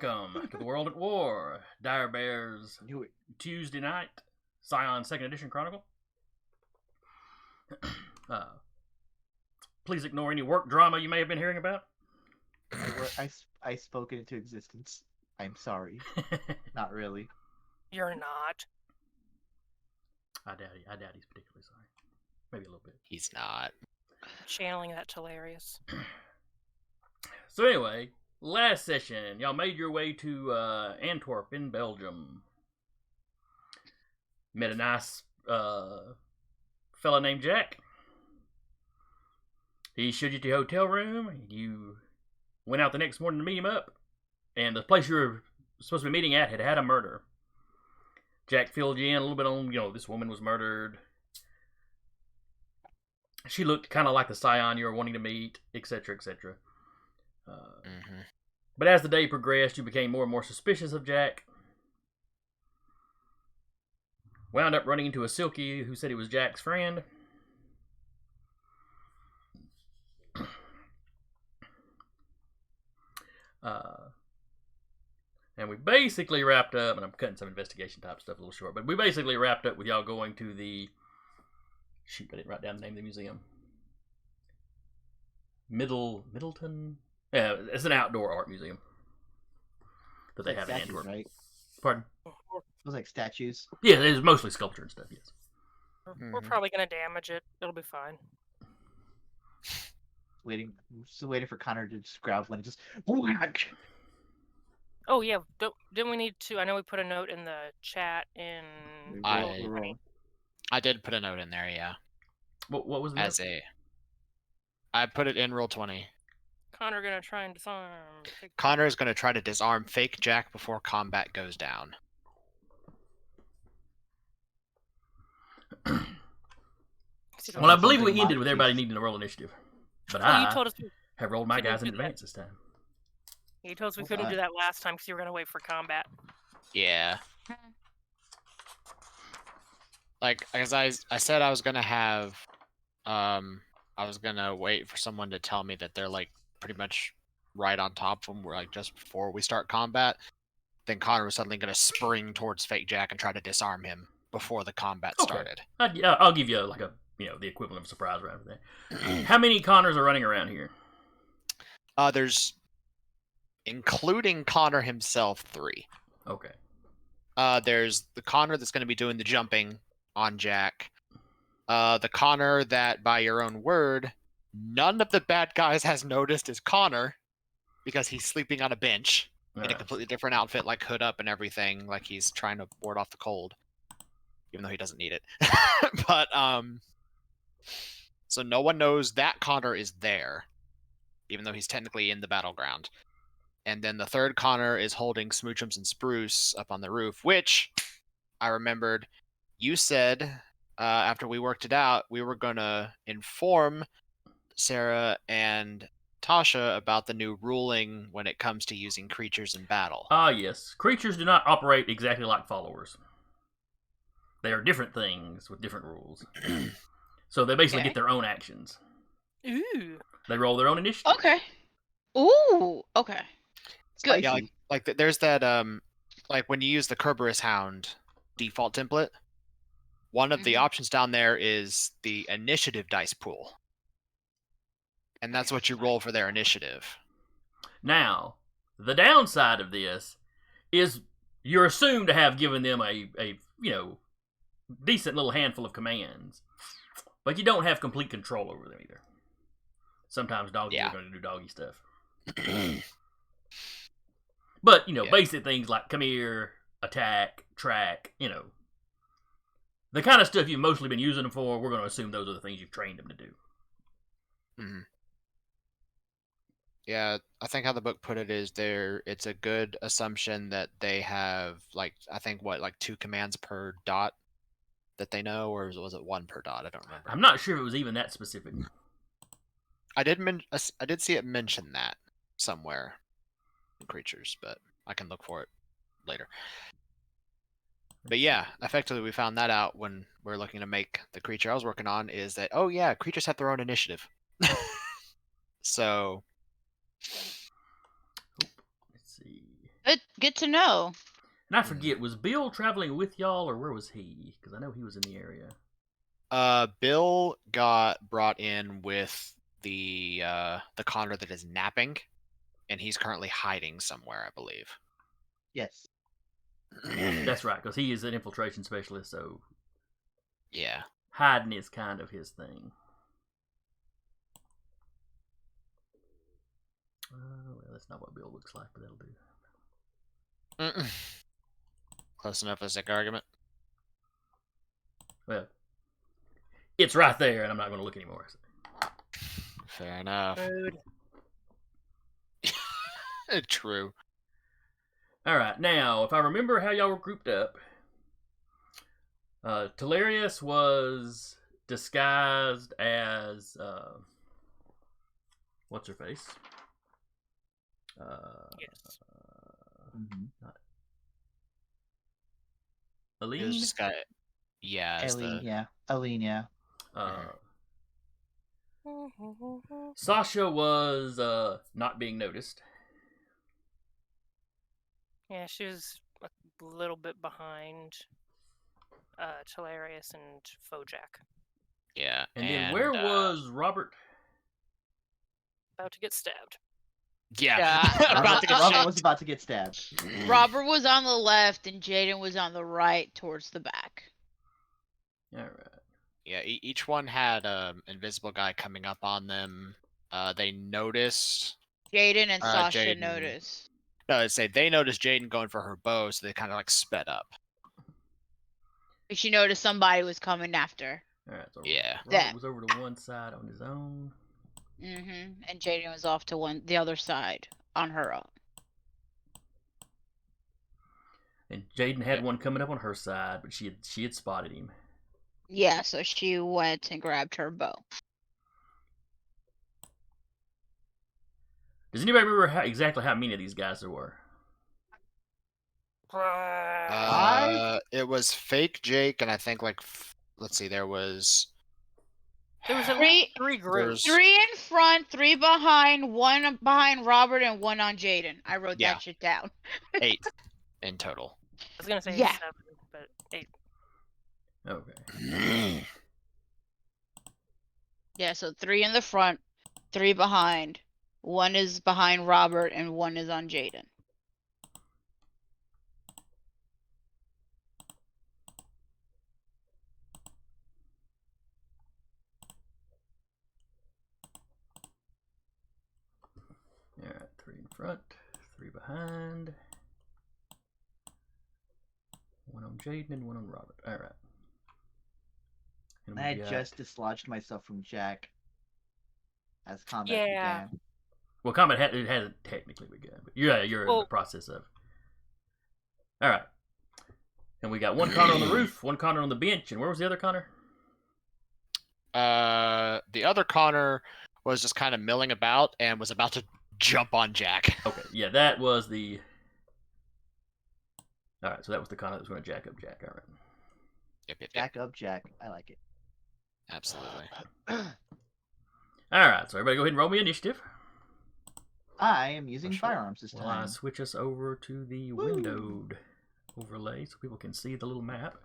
welcome to the World at War, Dire Bears Knew it. Tuesday night, Scion 2nd Edition Chronicle. Please ignore any work drama you may have been hearing about. I spoke it into existence. I'm sorry. Not really. You're not. I doubt he's particularly sorry. Maybe a little bit. He's not. Channeling that to hilarious. So anyway, last session, y'all made your way to Antwerp in Belgium. Met a nice fella named Jack. He showed you to your hotel room. You went out the next morning to meet him up. And the place you were supposed to be meeting at had a murder. Jack filled you in a little bit on, this woman was murdered. She looked kind of like the Scion you were wanting to meet, etc., etc. But as the day progressed, you became more and more suspicious of Jack. Wound up running into a Silky who said he was Jack's friend. And we basically wrapped up, and I'm cutting some investigation type stuff a little short, but we basically wrapped up with y'all going to the... Shoot, I didn't write down the name of the museum. Middleton? Yeah, it's an outdoor art museum that they have in Antwerp. Right? Pardon? It was like statues. Yeah, it's mostly sculpture and stuff, yes. We're probably going to damage it. It'll be fine. Still waiting for Connor to just grab one and just whack. Oh, yeah. Didn't we need to... I know we put a note in the chat in... I did put a note in there, yeah. What was the note? I put it in Roll20. Connor going to try and disarm... Connor is going to try to disarm fake Jack before combat goes down. Well, I believe we ended with everybody needing to roll initiative. But you told us have rolled my guys in advance this time. You told us we couldn't do that last time because you were going to wait for combat. Yeah. Like, as I said I was going to have... I was going to wait for someone to tell me that they're, like, pretty much right on top of them, like, just before we start combat. Then Connor was suddenly going to spring towards fake Jack and try to disarm him before the combat started. I'll give you, like, the equivalent of a surprise round for that. How many Connors are running around here? There's... including Connor himself, 3. Okay. There's the Connor that's going to be doing the jumping on Jack. The Connor that, by your own word, none of the bad guys has noticed is Connor because he's sleeping on a bench in a completely different outfit, like hood up and everything, like he's trying to ward off the cold, even though he doesn't need it. But, so no one knows that Connor is there, even though he's technically in the battleground. And then the third Connor is holding Smoochums and Spruce up on the roof, which I remembered you said after we worked it out, we were going to inform Sarah and Tasha about the new ruling when it comes to using creatures in battle. Yes. Creatures do not operate exactly like followers. They are different things with different rules. So they basically get their own actions. Ooh. They roll their own initiative. Okay. Ooh, okay. Good. Yeah, like there's that like when you use the Kerberos Hound default template, one of the options down there is the initiative dice pool. And that's what you roll for their initiative. Now, the downside of this is you're assumed to have given them a decent little handful of commands. But you don't have complete control over them either. Sometimes doggies are going to do doggy stuff. But, basic things like come here, attack, track, the kind of stuff you've mostly been using them for, we're going to assume those are the things you've trained them to do. Mm-hmm. Yeah, I think how the book put it is it's a good assumption that they have, like, I think, 2 commands per dot that they know, or was it 1 per dot? I don't remember. I'm not sure if it was even that specific. I did see it mention that somewhere in creatures, but I can look for it later. But yeah, effectively we found that out when we're looking to make the creature I was working on, is that, oh yeah, creatures have their own initiative. So... Let's see. Good to know. And I forget, was Bill traveling with y'all, or where was he? Because I know he was in the area. Bill got brought in with the Connor that is napping, and he's currently hiding somewhere, I believe. Yes. That's right, because he is an infiltration specialist, so Yeah. hiding is kind of his thing. Well, that's not what Bill looks like, but that'll do. Close enough as a sick argument. Well, it's right there, and I'm not going to look anymore. So. Fair enough. Rude. True. All right, now, if I remember how y'all were grouped up, Talarius was disguised as what's her face? Yes. Not Aleen. It was just got. Yeah. As Aleen, the... yeah. Aleen, yeah. Sasha was not being noticed. Yeah, she was a little bit behind Talarius and Fojak. Yeah. And then where was Robert? About to get stabbed. Yeah. About to get Robert shot. was about to get stabbed. Robert was on the left and Jaden was on the right towards the back. All right. Yeah. Each one had an invisible guy coming up on them. They noticed. Jaden and Sasha Jaden. noticed. No, I'd say they noticed Jaden going for her bow, so they kind of like sped up. She noticed somebody was coming after. All right. So Yeah. Robert was over to one side on his own. And Jaden was off to the other side on her own. And Jaden had one coming up on her side, but she had spotted him. Yeah, so she went and grabbed her bow. Does anybody remember exactly how many of these guys there were? It was fake Jake, and I think let's see, there was at least three groups. 3 in front, 3 behind, 1 behind Robert, and 1 on Jaden. I wrote that shit down. 8 in total. I was gonna say 7, but 8. Okay. Yeah, so 3 in the front, 3 behind. 1 is behind Robert, and 1 is on Jaden. All right, 3 in front, 3 behind. 1 on Jaden and 1 on Robert. All right. And I had just dislodged myself from Jack as combat began. Well, combat hasn't technically begun, but you're in the process of. All right. And we got 1 Connor on the roof, 1 Connor on the bench, and where was the other Connor? The other Connor was just kind of milling about and was about to jump on Jack. Okay, yeah, that was the. All right, so that was the Connor that was going to jack up Jack. All right. Yep. Jack up, Jack. I like it. Absolutely. All right, so everybody go ahead and roll me initiative. I am using firearms this Well, I time. switch us over to the windowed overlay so people can see the little map.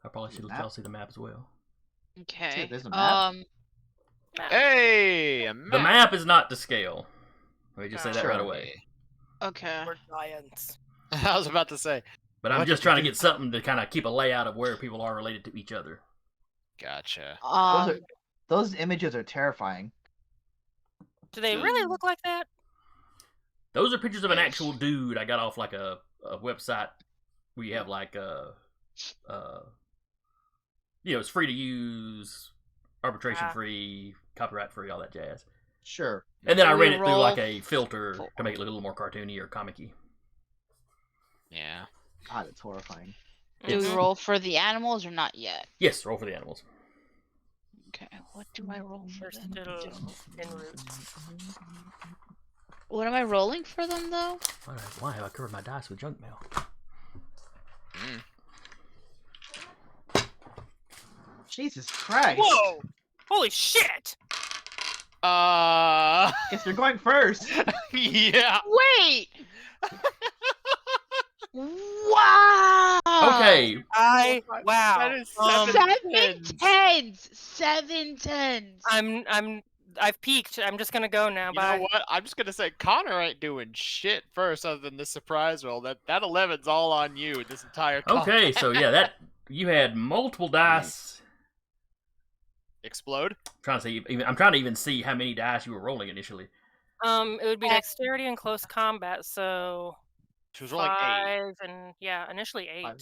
I probably should let y'all see the map as well. Okay. There's a map. Hey, a map. The map is not to scale. Let me just say that right Sure. away. Okay. We're giants. I was about to say. But I'm just trying to get something to kind of keep a layout of where people are related to each other. Gotcha. Those images are terrifying. Do they really look like that? Those are pictures of an actual dude I got off like a website where you have like it's free to use, arbitration free, copyright free, all that jazz. Sure. And then I ran it through like a filter to make it look a little more cartoony or comic-y. Yeah. God, it's horrifying. Do we roll for the animals or not yet? Yes, roll for the animals. Okay, what do I roll for We're them? still en route. What am I rolling for them, though? Why have I covered my dice with junk mail? Jesus Christ. Whoa! Holy shit! Guess you're going first. Yeah. Wait! Wow! Okay, Wow. That is Um, 7 tens. I've peaked. I'm just gonna go now. You Bye. know what? I'm just gonna say Connor ain't doing shit first, other than the surprise roll. That 11's all on you. This entire okay, combat. so yeah, that you had multiple dice. Explode. I'm trying to even see how many dice you were rolling initially. It would be dexterity and close combat. So She was rolling 8. 5 and initially 8. 5.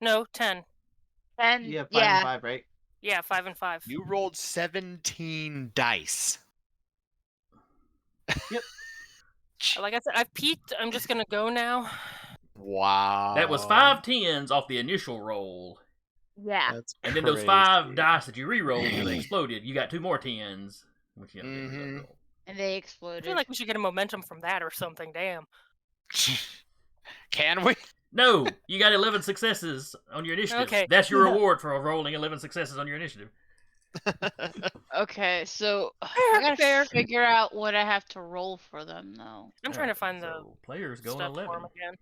No, 10. 10. You have 5 Yeah. and 5, right? Yeah, 5 and 5. You rolled 17 dice. Like I said, I've peaked. I'm just gonna go now. Wow. That was 5 tens off the initial roll. Yeah. That's And then those crazy. 5 dice that you re-rolled when they exploded, you got 2 more tens. Which, Mhm. And they I exploded. feel like we should get a momentum from that or something. Damn. Can we? No, you got 11 successes on your initiative. Okay. That's your reward for rolling 11 successes on your initiative. Okay, so I Fair, gotta fair. figure out what I have to roll for them though, I'm trying to find the So players going stuff for 11. 'em again.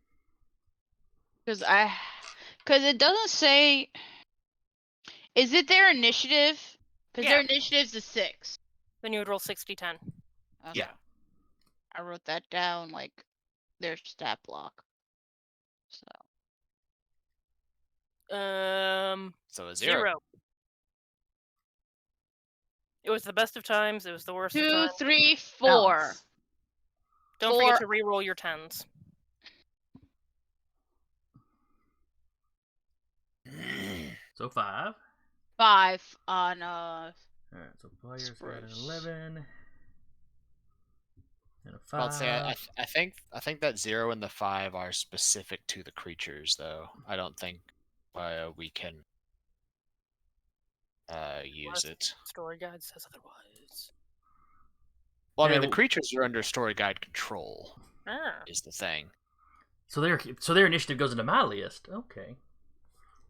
because it doesn't say. Is it their initiative? Because their Yeah. initiative's a 6. Then you would roll 60-10. Okay. Yeah. I wrote that down like their stat block. So So a 0. 0. It was the best of times. It was the worst of 2, times. 3, 4. Balance. Don't forget 4. to re-roll your 10s. So 5. 5 on Alright, so players got an Spruce. 11. And a 5. I'll say I think that 0 and the 5 are specific to the creatures, though. I don't think we can use it. Story guide says otherwise. Well, I mean, Yeah, the creatures are under story guide control. Ah. Is the thing. So their initiative goes into my list. Okay.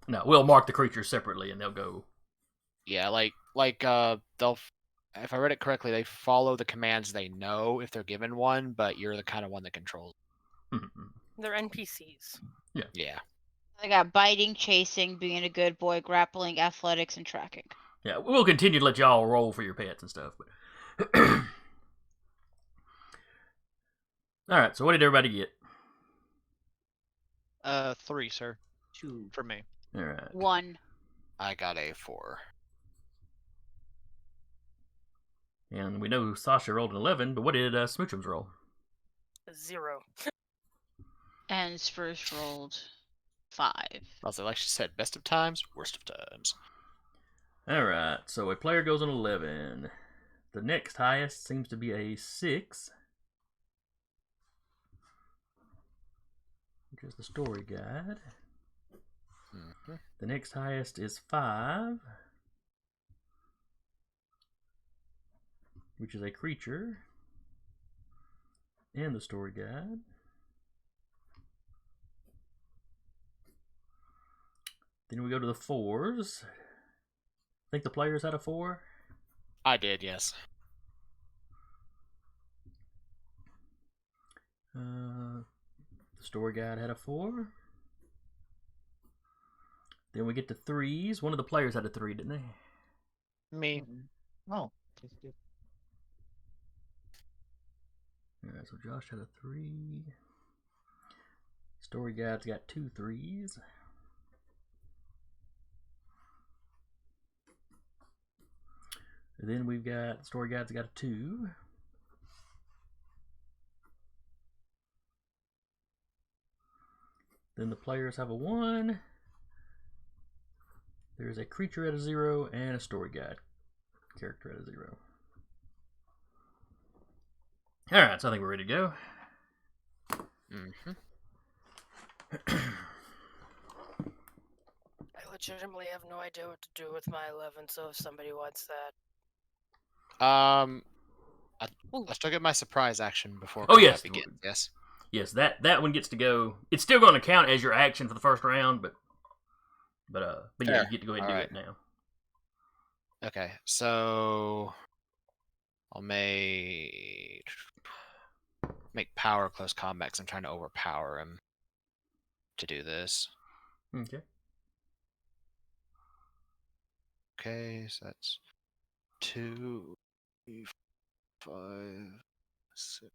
No, we'll mark the creatures separately and they'll go. Yeah, they'll. If I read it correctly, they follow the commands they know if they're given one, but you're the kind of one that controls. They're NPCs. Yeah. I got biting, chasing, being a good boy, grappling, athletics, and tracking. Yeah, we'll continue to let y'all roll for your pets and stuff. But all right. So what did everybody get? 3, sir, 2. for me. All right. 1. I got a 4. And we know Sasha rolled an 11, but what did Smoochums roll? 0. And Spruce rolled 5. Also, like she said, best of times, worst of times. All right. So a player goes on 11. The next highest seems to be a 6, which is the story guide. Mm-hmm. The next highest is 5, which is a creature, and the story guide. Then we go to the 4s. I think the players had a 4. I did, yes. The story guide had a 4. Then we get to 3s. One of the players had a 3, didn't they? Me. Oh, just good. Alright, so Josh had a 3. Story guide's got 2 3s. And then we've got story guide's got a 2. Then the players have a 1. There's a creature at a 0 and a story guide character at a 0. Alright, so I think we're ready to go. Mm-hmm. I legitimately have no idea what to do with my 11, so if somebody wants that. I Ooh. still get my surprise action before Oh, combat yes. begins. Yes. Yes, that one gets to go. It's still going to count as your action for the first round, but yeah, Fair. you get to go ahead and do Alright. it now. Okay, so I'll make power close combat because I'm trying to overpower him to do this. Okay. Okay, so that's 2, 3, 5, 6,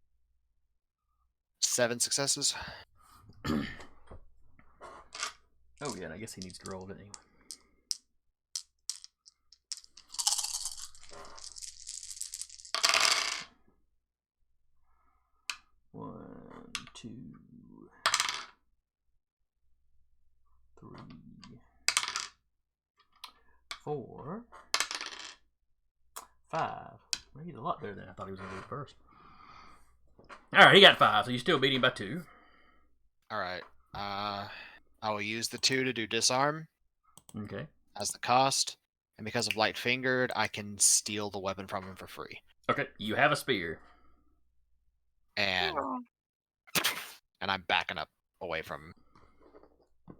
7 successes. Oh yeah, and I guess he needs to roll it anyway. One, 2, 3, 4, 5. Well, he's a lot better than I thought he was going to do at first. All right, he got 5, so you still beat him by 2. All right. I will use the 2 to do disarm Okay. as the cost, and because of light fingered, I can steal the weapon from him for free. Okay, you have a spear. And Oh. I'm backing up away from him.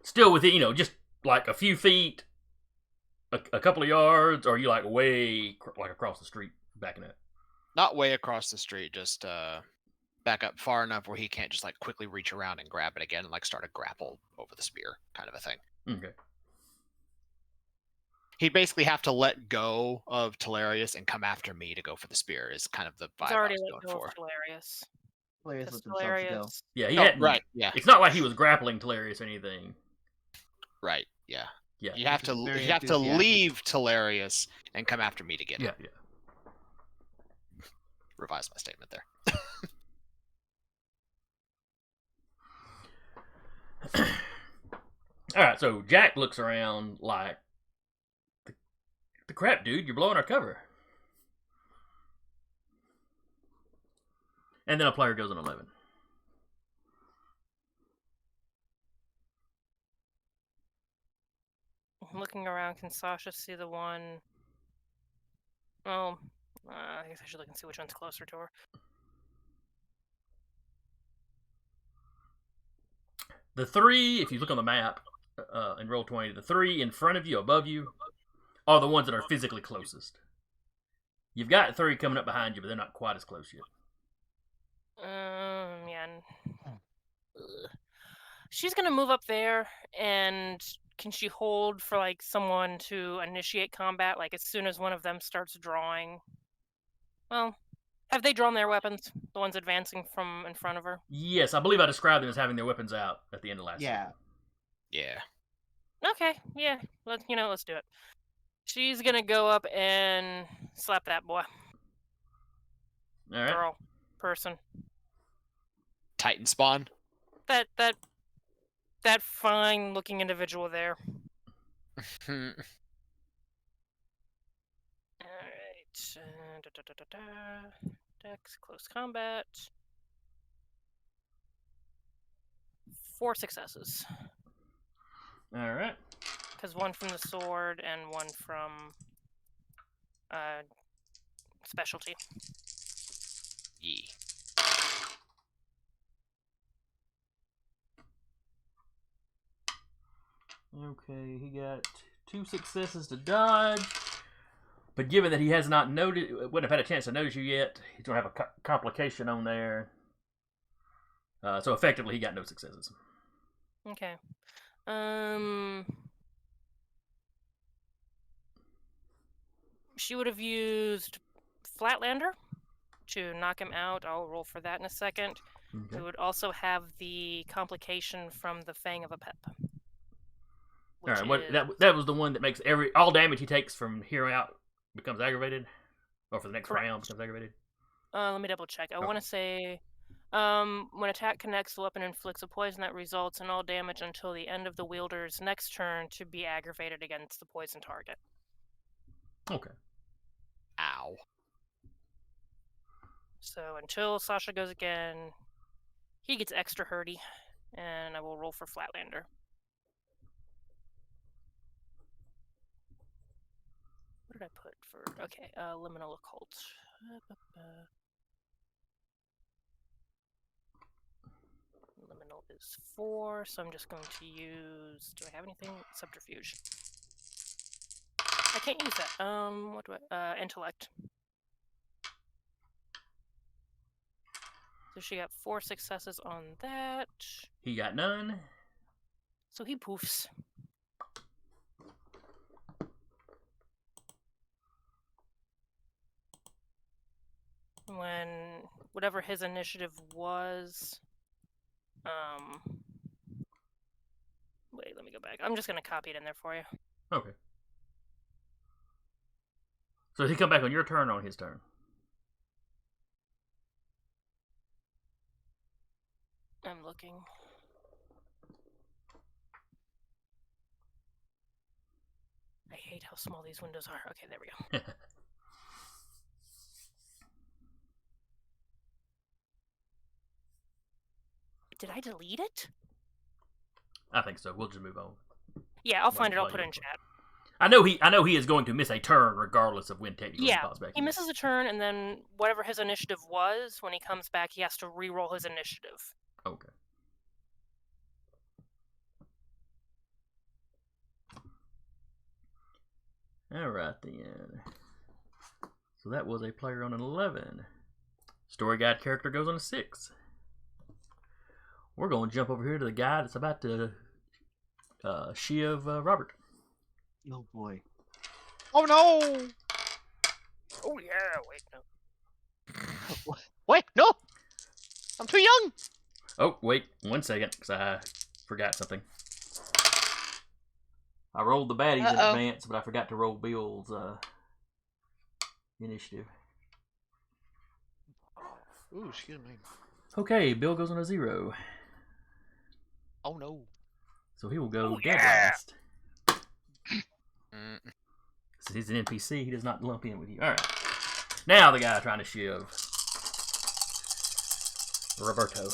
Still within, just like a few feet, a couple of yards, or are you like way like across the street backing up? Not way across the street, just back up far enough where he can't just like quickly reach around and grab it again and like start a grapple over the spear kind of a thing. Okay. He'd basically have to let go of Talarius and come after me to go for the spear is kind of the vibe It's I already was let going go for. of Hilarious. Players Because let themselves go. Hilarious. Yeah, he Oh, hadn't. right, yeah. It's not like he was grappling Talarius or anything. Right, yeah. Yeah. You have This is to very you have to enthusiastic. leave Talarius and come after me to get Yeah, it. yeah. Revise my statement there. All right, so Jack looks around like, the crap, dude, you're blowing our cover. And then a player goes on 11. Looking around, can Sasha see the one? Oh, I guess I should look and see which one's closer to her. The 3, if you look on the map in Roll20, the 3 in front of you, above you, are the ones that are physically closest. You've got 3 coming up behind you, but they're not quite as close yet. Yeah. She's gonna move up there, and can she hold for like someone to initiate combat? Like as soon as one of them starts drawing. Well, have they drawn their weapons? The ones advancing from in front of her. Yes, I believe I described them as having their weapons out at the end of last Yeah. session. Yeah. Okay, yeah. Let's do it. She's gonna go up and slap that boy, All right. girl, person. Titan spawn. That fine-looking individual there. Alright. Dex, close combat. 4 successes. All right. Because one from the sword and one from specialty. Yee. Okay, he got 2 successes to dodge. But given that he has not wouldn't have had a chance to notice you yet, he's going to have a complication on there. So effectively, he got no successes. Okay. She would have used Flatlander to knock him out. I'll roll for that in a second. Okay. It would also have the complication from the Fang of a Pep. All right, that was the one that makes all damage he takes from here out becomes aggravated, or for the next Correct. round becomes aggravated. Let me double check. I Okay. want to say, when attack connects, the weapon inflicts a poison that results in all damage until the end of the wielder's next turn to be aggravated against the poison target. Okay. Ow. So until Sasha goes again, he gets extra hurty, and I will roll for Flatlander. What did I put for? Okay, Liminal Occult. Liminal is 4, so I'm just going to use. Do I have anything? Subterfuge. I can't use that. What do I? Intellect. So she got 4 successes on that. He got none. So he poofs. When whatever his initiative was, wait, let me go back. I'm just gonna copy it in there for you. Okay. So he come back on your turn or on his turn? I'm looking. I hate how small these windows are. Okay, there we go. Did I delete it? I think so. We'll just move on. Yeah, I'll find it. I'll While put it you're in chat. I know he is going to miss a turn regardless of when technically he Yeah, pops back he in. misses a turn, and then whatever his initiative was, when he comes back, he has to re-roll his initiative. Okay. Alright then. So that was a player on an 11. Story guide character goes on a 6. We're going to jump over here to the guy that's about to shiv Robert. Oh boy. Oh no! Oh yeah, wait, no. Wait, no! I'm too young! Oh, wait 1 second, because I forgot something. I rolled the baddies in Uh-oh. advance, but I forgot to roll Bill's initiative. Ooh, excuse me. Okay, Bill goes on a 0. Oh no. So he will go Oh, dead yeah. last. Since he's an NPC, he does not lump in with you. Alright. Now the guy trying to shiv Roberto.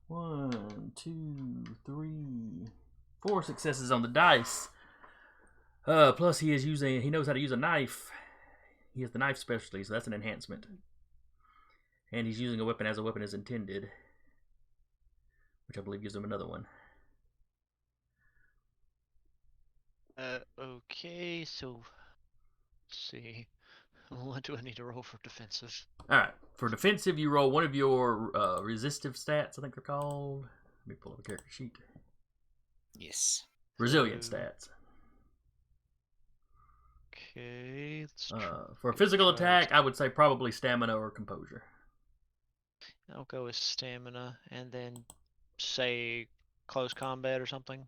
One, two, three, 4 successes on the dice. Plus he knows how to use a knife. He has the knife specialty, so that's an enhancement. And he's using a weapon as a weapon is intended, which I believe gives him another one. Okay, so let's see. What do I need to roll for defensive? Alright, for defensive, you roll one of your resistive stats, I think they're called. Let me pull up a character sheet. Yes. Resilient So- stats. Okay, let's For a physical try- attack, I would say probably stamina or composure. I'll go with stamina and then say close combat or something.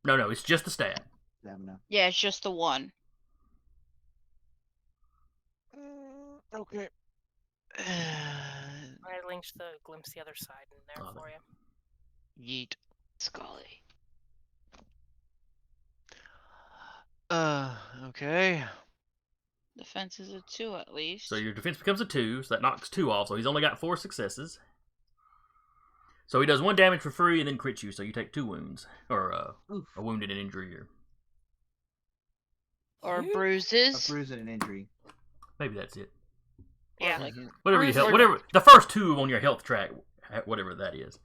No, it's just the stat. Stamina. Yeah, it's just the one. Okay. I linked the glimpse the other side in there Oh, for you. Yeet. Scully. Okay. Defense is a 2 at least. So your defense becomes a 2, so that knocks 2 off. So he's only got 4 successes. So he does 1 damage for free and then crits you, so you take 2 wounds. Or Oof. a wound and an injury here. Or Hmm? A bruises. bruise and an injury. Maybe that's it. Yeah. Like, Whatever you Bruises are- whatever the first 2 on your health track, whatever that is.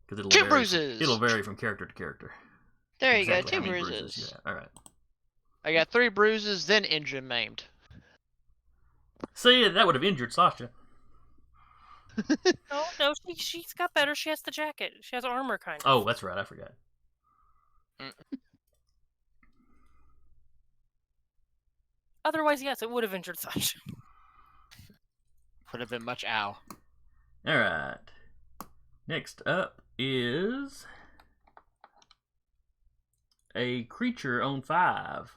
Because it'll 2 vary, bruises! It'll vary from character to character. there you Exactly go, how 2 many bruises. Yeah, alright. I got 3 bruises, then injured and maimed. See, that would have injured Sasha. No, she's got better. She has the jacket. She has armor, kind of. Oh, that's right, I forgot. Otherwise, yes, it would have injured Sasha. Would have been much ow. Alright. Next up is a creature on 5.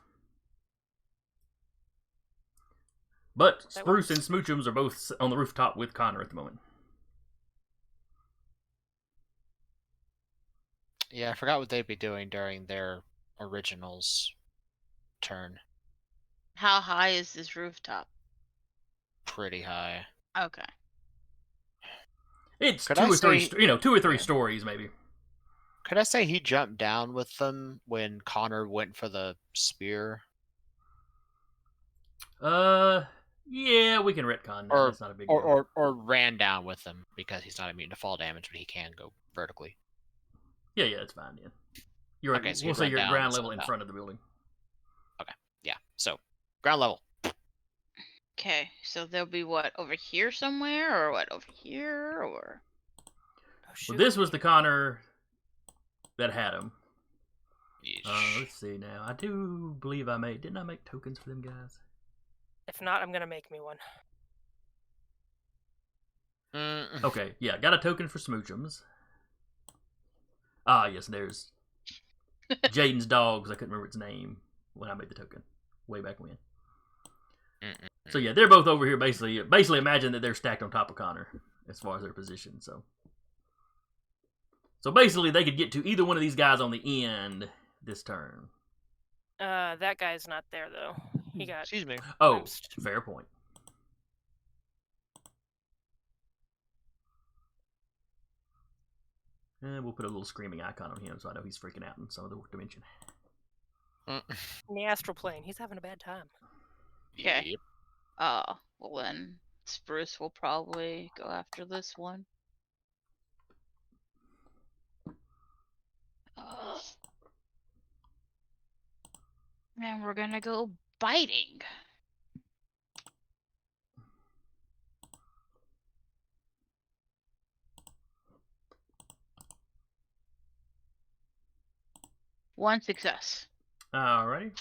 But That Spruce works. and Smoochums are both on the rooftop with Connor at the moment. Yeah, I forgot what they'd be doing during their original's turn. How high is this rooftop? Pretty high. Okay. It's Could 2 I or 3, say- 2 or 3 yeah. stories maybe. Could I say he jumped down with them when Connor went for the spear? Yeah, we can retcon that. Or- That's not a big deal. Or ran down with them because he's not immune to fall damage, but he can go vertically. Yeah, that's fine then. You're Okay, so we'll he'd say run you're at down ground and level slide in down. front of the building. Yeah, so ground level. Okay, so they'll be what, over here somewhere, or what, over here, or? Oh, Well, shoot. this was the Connor that had him. Yeesh. Let's see now. I do believe didn't I make tokens for them guys? If not, I'm gonna make me one. Okay, yeah, got a token for Smoochums. Ah, yes, there's Jaden's dogs. I couldn't remember its name when I made the token way back when. So yeah, they're both over here. Basically, imagine that they're stacked on top of Connor as far as their position. So basically, they could get to either one of these guys on the end this turn. That guy's not there though. He got. Excuse me. Oh, glimpsed. fair point. And we'll put a little screaming icon on him so I know he's freaking out in some other dimension. In the astral plane. He's having a bad time. Okay. Yep. Well then, Spruce will probably go after this one. And we're gonna go biting. One success. Alrighty.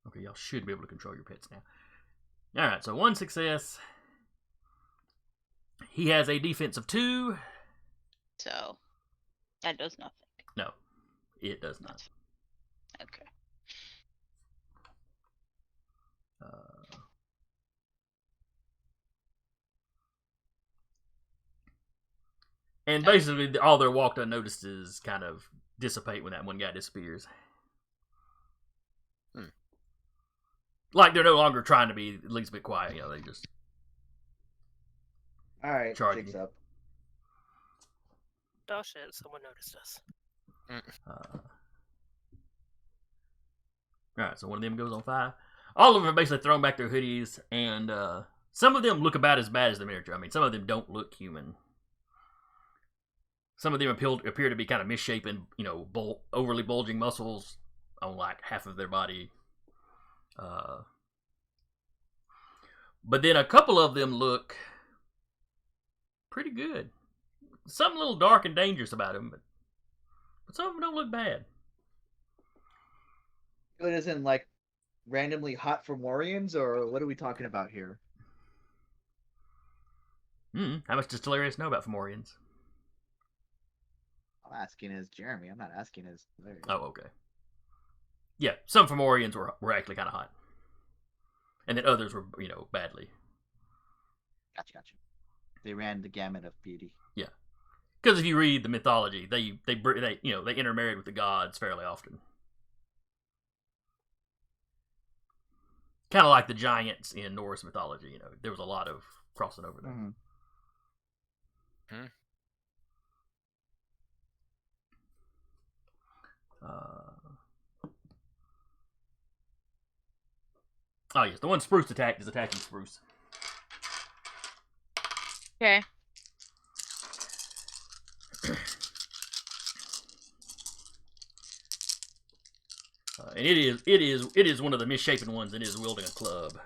Okay, y'all should be able to control your pets now. Alright, so one success. He has a defense of 2. So that does nothing. No, it does not. Okay. And basically, all their walked unnoticed kind of dissipate when that one guy disappears. Like they're no longer trying to be at least a bit quiet. They just All right, Charge Jig's me. up. Oh shit! Someone noticed us. Alright, so one of them goes on 5. All of them are basically thrown back their hoodies, and some of them look about as bad as the miniature. I mean, some of them don't look human. Some of them appear to be kind of misshapen, overly bulging muscles on like half of their body. But then a couple of them look pretty good. Something a little dark and dangerous about them, but some of them don't look bad. Good as in like randomly hot Fomorians, or what are we talking about here? How much does Telarius know about Fomorians? I'm asking as Jeremy. I'm not asking as Larry. Oh, okay. Yeah, some Fomorians were actually kind of hot. And then others were, badly. Gotcha. They ran the gamut of beauty. Yeah. Because if you read the mythology, they intermarried with the gods fairly often. Kind of like the giants in Norse mythology, there was a lot of crossing over there. Mm-hmm. Oh yes, the one Spruce attacked is attacking Spruce. Okay. And it is one of the misshapen ones, and it is wielding a club,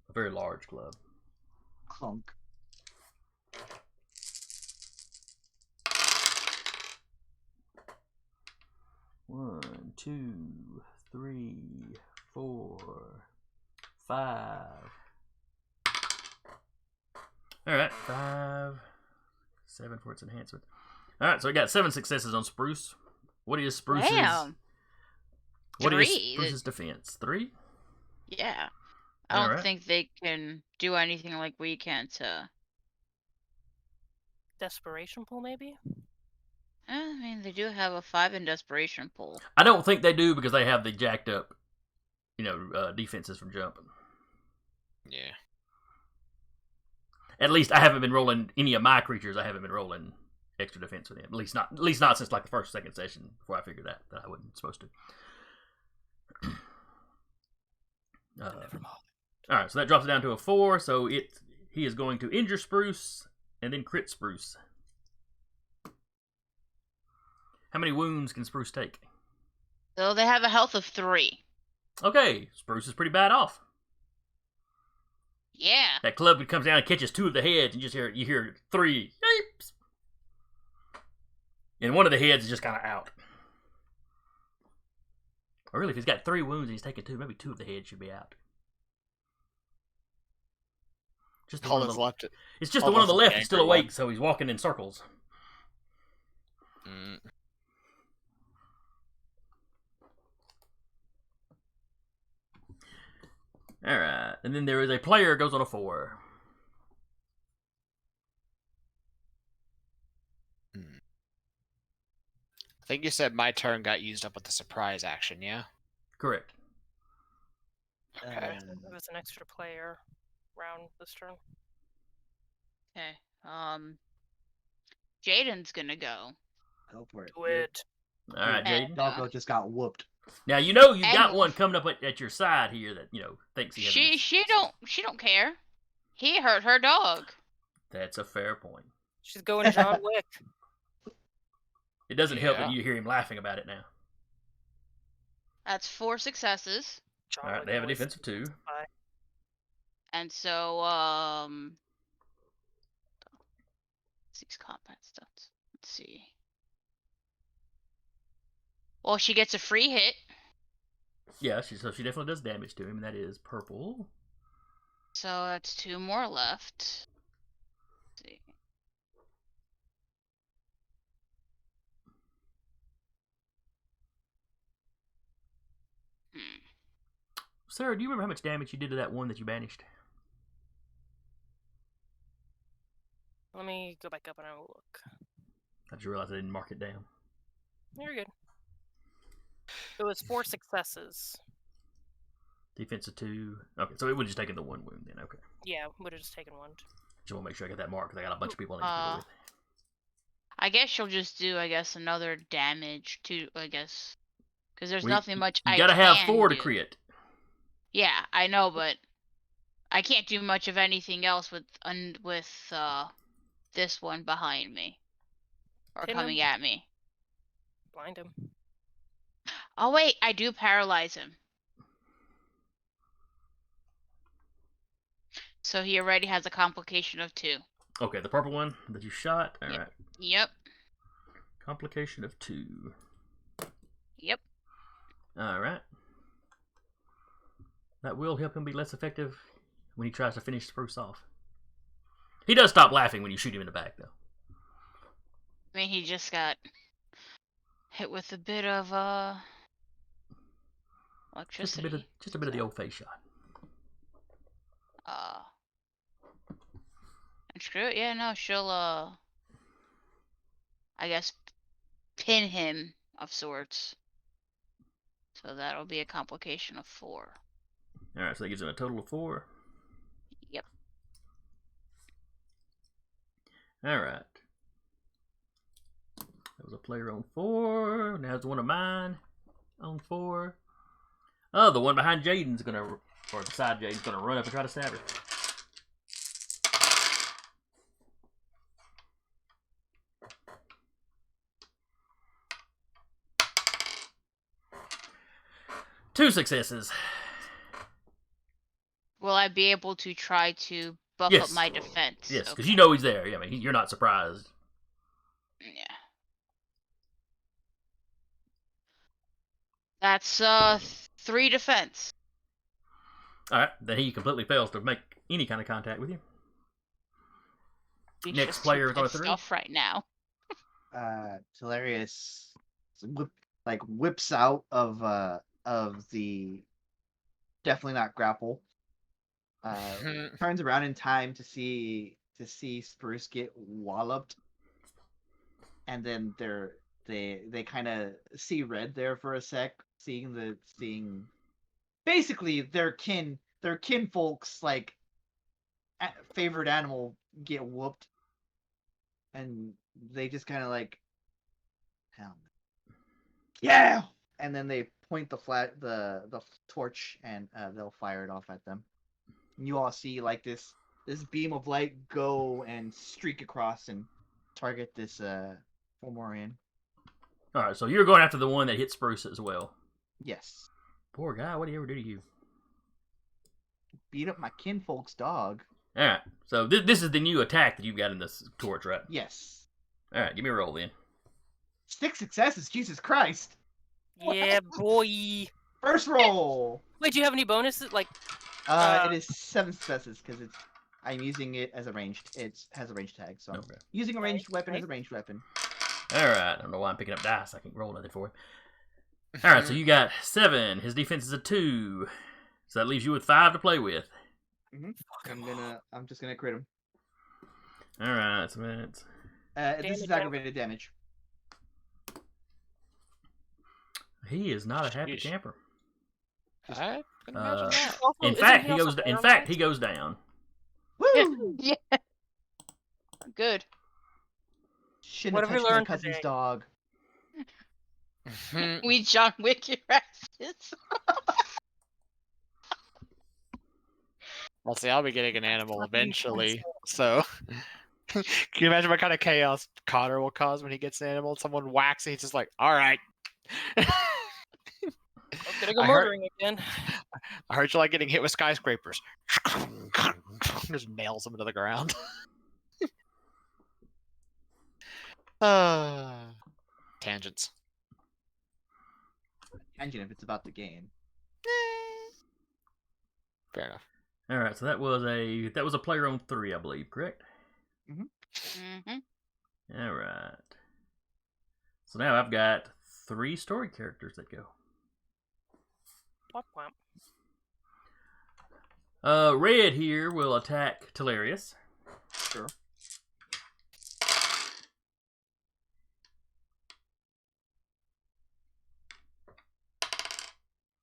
a very large club. Clunk. One, 2, 3, 4, 5. Alright, 5, 7 for its enhancement. Alright, so I got 7 successes on Spruce. What is Spruce's? Damn. What is 3. Spruce's defense? 3? Yeah. I don't Alright. think they can do anything like we can to. Desperation pool, maybe? I mean, they do have a 5 in desperation pool. I don't think they do because they have the jacked up, defenses from jumping. Yeah. At least I haven't been rolling any of my creatures. I haven't been rolling extra defense with them. At least not since like the first or second session before I figured that I wasn't supposed to. Never mind. All right, so that drops it down to a 4. So he is going to injure Spruce and then crit Spruce. How many wounds can Spruce take? So they have a health of 3. Okay, Spruce is pretty bad off. Yeah. That club comes down and catches 2 of the heads, and you hear 3 yapes. And one of the heads is just kind of out. Or really, if he's got 3 wounds and he's taking 2, maybe 2 of the heads should be out. Just the one on the left. It's just the one on the Almost left the is still angry awake, one. so he's walking in circles. Mm. Alright, and then there is a player goes on a 4. I think you said my turn got used up with the surprise action, yeah? Correct. Okay. Um, It was an extra player round this turn. Okay. Jaden's gonna go. Go for it. Do it. Alright, Dude, Jaden. Doggo just got whooped. Now you know you've And got move. one coming up at your side here that, thinks he has She don't care. He hurt her dog. That's a fair point. She's going John Wick. It doesn't help Yeah. that you hear him laughing about it now. That's 4 successes. John Alright, Wick they have a always defensive 2. Bye. And so, these combat stunts. Let's see. Well, she gets a free hit. Yeah, so she definitely does damage to him, and that is purple. So that's 2 more left. Let's see. Sarah, do you remember how much damage you did to that one that you banished? Let me go back up and I will look. I just realized I didn't mark it down. You're good. It was 4 successes. Defensive 2. Okay, so it would have just taken the 1 wound then. Okay. Yeah, would have just taken 1. Just want to make sure I got that mark because I got a bunch of people I need to deal with. I guess she'll just do, another damage to, because there's We- nothing much You I gotta have can 4 to do. crit. Yeah, I know, but I can't do much of anything else with this one behind me or Pin coming him. at me. Blind him. Oh wait, I do paralyze him. So he already has a complication of 2. Okay, the purple one that you shot. All Yep. right. Yep. Complication of 2. Yep. All right. That will help him be less effective when he tries to finish Spruce off. He does stop laughing when you shoot him in the back, though. I mean, he just got hit with a bit of electricity. Just a bit of the old face shot. And screw it. Yeah, no, she'll I guess pin him of sorts. So that'll be a complication of 4. All right, so that gives him a total of 4. Yep. All right. That was a player on 4. Now it's one of mine on 4. Oh, the one behind Jaden's gonna, or beside Jaden's gonna run up and try to stab her. Two successes. Will I be able to try to buff Yes. up my defense? Yes, because Okay. you know he's there. Yeah, I mean, you're not surprised. Yeah. That's 3 defense. All right, then he completely fails to make any kind of contact with you. He's Next just player too is on a pissed 3. off right now. Hilarious whips out of the definitely not grapple. Turns around in time to see Spruce get walloped, and then they kind of see red there for a sec, seeing basically their kinfolks favorite animal get whooped, and they just kind of hell, yeah, and then they point the torch and they'll fire it off at them. You all see this beam of light go and streak across and target this Fomorian. All right, so you're going after the one that hit Spruce as well. Yes. Poor guy, what did he ever do to you? beat up my kinfolk's dog. All right. So this is the new attack that you've got in this torch, right? Yes. All right. Give me a roll then. 6 successes. Jesus Christ. Yeah, boy. First roll. Wait, do you have any bonuses? Like, It is 7 successes because I'm using it as a ranged. It has a ranged tag, so I'm Okay. using a ranged weapon as nice. a ranged weapon. All right. I don't know why I'm picking up dice. I can't roll nothing for him. All right. So you got 7. His defense is a 2. So that leaves you with 5 to play with. I'm just gonna crit him. All right. So that's... This is Damage. aggravated damage. He is not a happy Yeesh. camper. I can imagine Uh, that. also, In isn't fact, he he also goes. In paralyzed? fact, he goes down. Woo! Yeah. Good. Shouldn't What have have we touched my learned cousin's today? dog. We John Wick your asses. Well, see, I'll be getting an animal Fucking eventually. So, can you imagine what kind of chaos Connor will cause when he gets an animal? Someone whacks and he's just like, "All right." I'm gonna go I heard- murdering again. I heard you like getting hit with skyscrapers. Just nails him into the ground. Tangents. Tangent if it's about the game. Fair enough. All right. So that was a player on 3, I believe. Correct. Mm-hmm. All right. So now I've got 3 story characters that go. Womp womp. Red here will attack Telarius. Sure.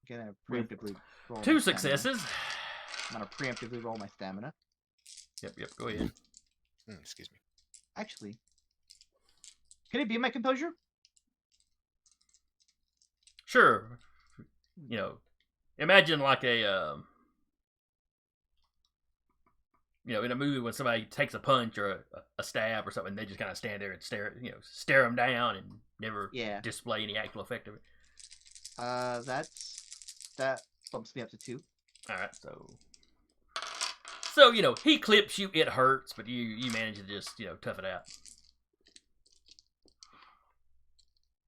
Gonna preemptively roll. 2 my stamina. successes. I'm gonna preemptively roll my stamina. Yep. Go ahead. Excuse me. Actually, can it be my composure? Sure. Imagine like a in a movie when somebody takes a punch or a stab or something, they just kind of stand there and stare them down and never Yeah. display any actual effect of it. That bumps me up to 2. All right, so he clips you, it hurts, but you manage to just tough it out,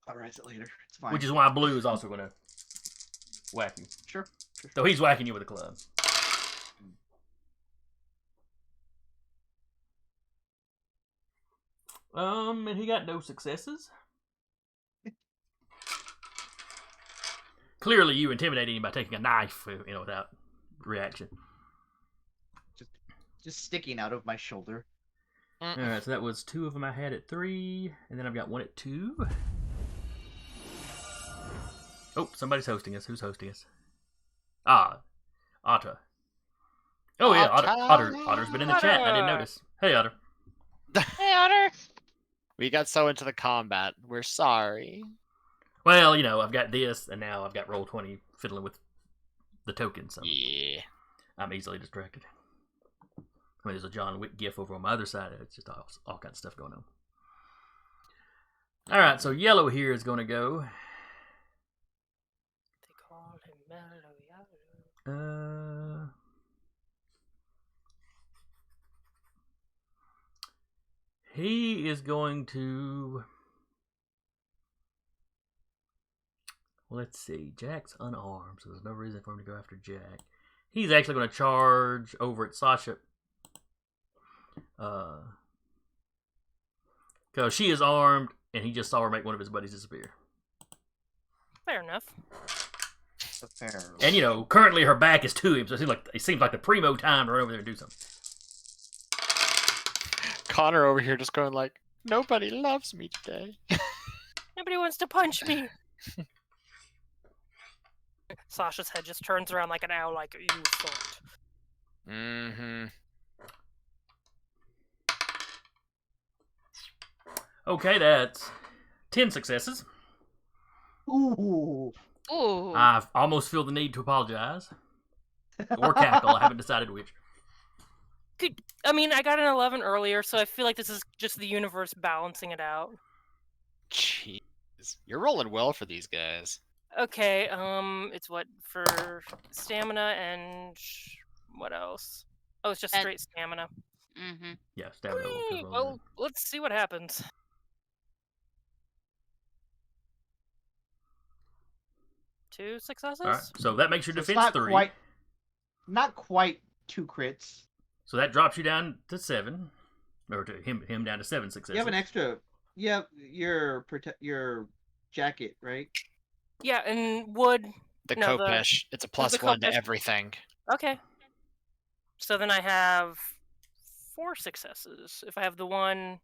I'll rise it later. It's fine. which is why Blue is also going to whack you. Sure. So he's whacking you with a club. And he got no successes. Clearly, you intimidated him by taking a knife, without reaction. Just sticking out of my shoulder. All right, so that was 2 of them I had at 3, and then I've got 1 at 2. Oh, somebody's hosting us. Who's hosting us? Otter. Oh yeah, Otter's been in the chat. I didn't notice. Hey, Otter. Hey, Otter. We got so into the combat. We're sorry. Well, I've got this, and now I've got Roll20 fiddling with the token, so Yeah. I'm easily distracted. I mean, there's a John Wick gif over on my other side. It's just all kinds of stuff going on. All right, so yellow here is going to go. They call him Mellow Yellow. He is going to. Well, let's see. Jack's unarmed, so there's no reason for him to go after Jack. He's actually going to charge over at Sasha. Because she is armed, and he just saw her make one of his buddies disappear. Fair enough. The fair. And, currently her back is to him, so it seems like the primo time to run over there and do something. Connor over here just going like, nobody loves me today. Nobody wants to punch me. Sasha's head just turns around like an owl, like you thought. Mm-hmm. Okay, that's 10 successes. Ooh. Ooh. I almost feel the need to apologize. Or cackle, I haven't decided which. I got an 11 earlier, so I feel like this is just the universe balancing it out. Jeez. You're rolling well for these guys. Okay, it's what for stamina and what else? Oh, it's just And- straight stamina. Mm-hmm. Yeah, stamina will Whee! cover all Well, let's see what happens. Two successes? that. All right, so that makes your So it's defense not 3. not quite 2 crits. So that drops you down to 7, or to him down to 7 successes. You have an extra. You have your jacket, right? Yeah, and wood. The No, Kopesh, it's a plus the 1 to Kopesh. everything. Okay. So then I have 4 successes. If I have the one.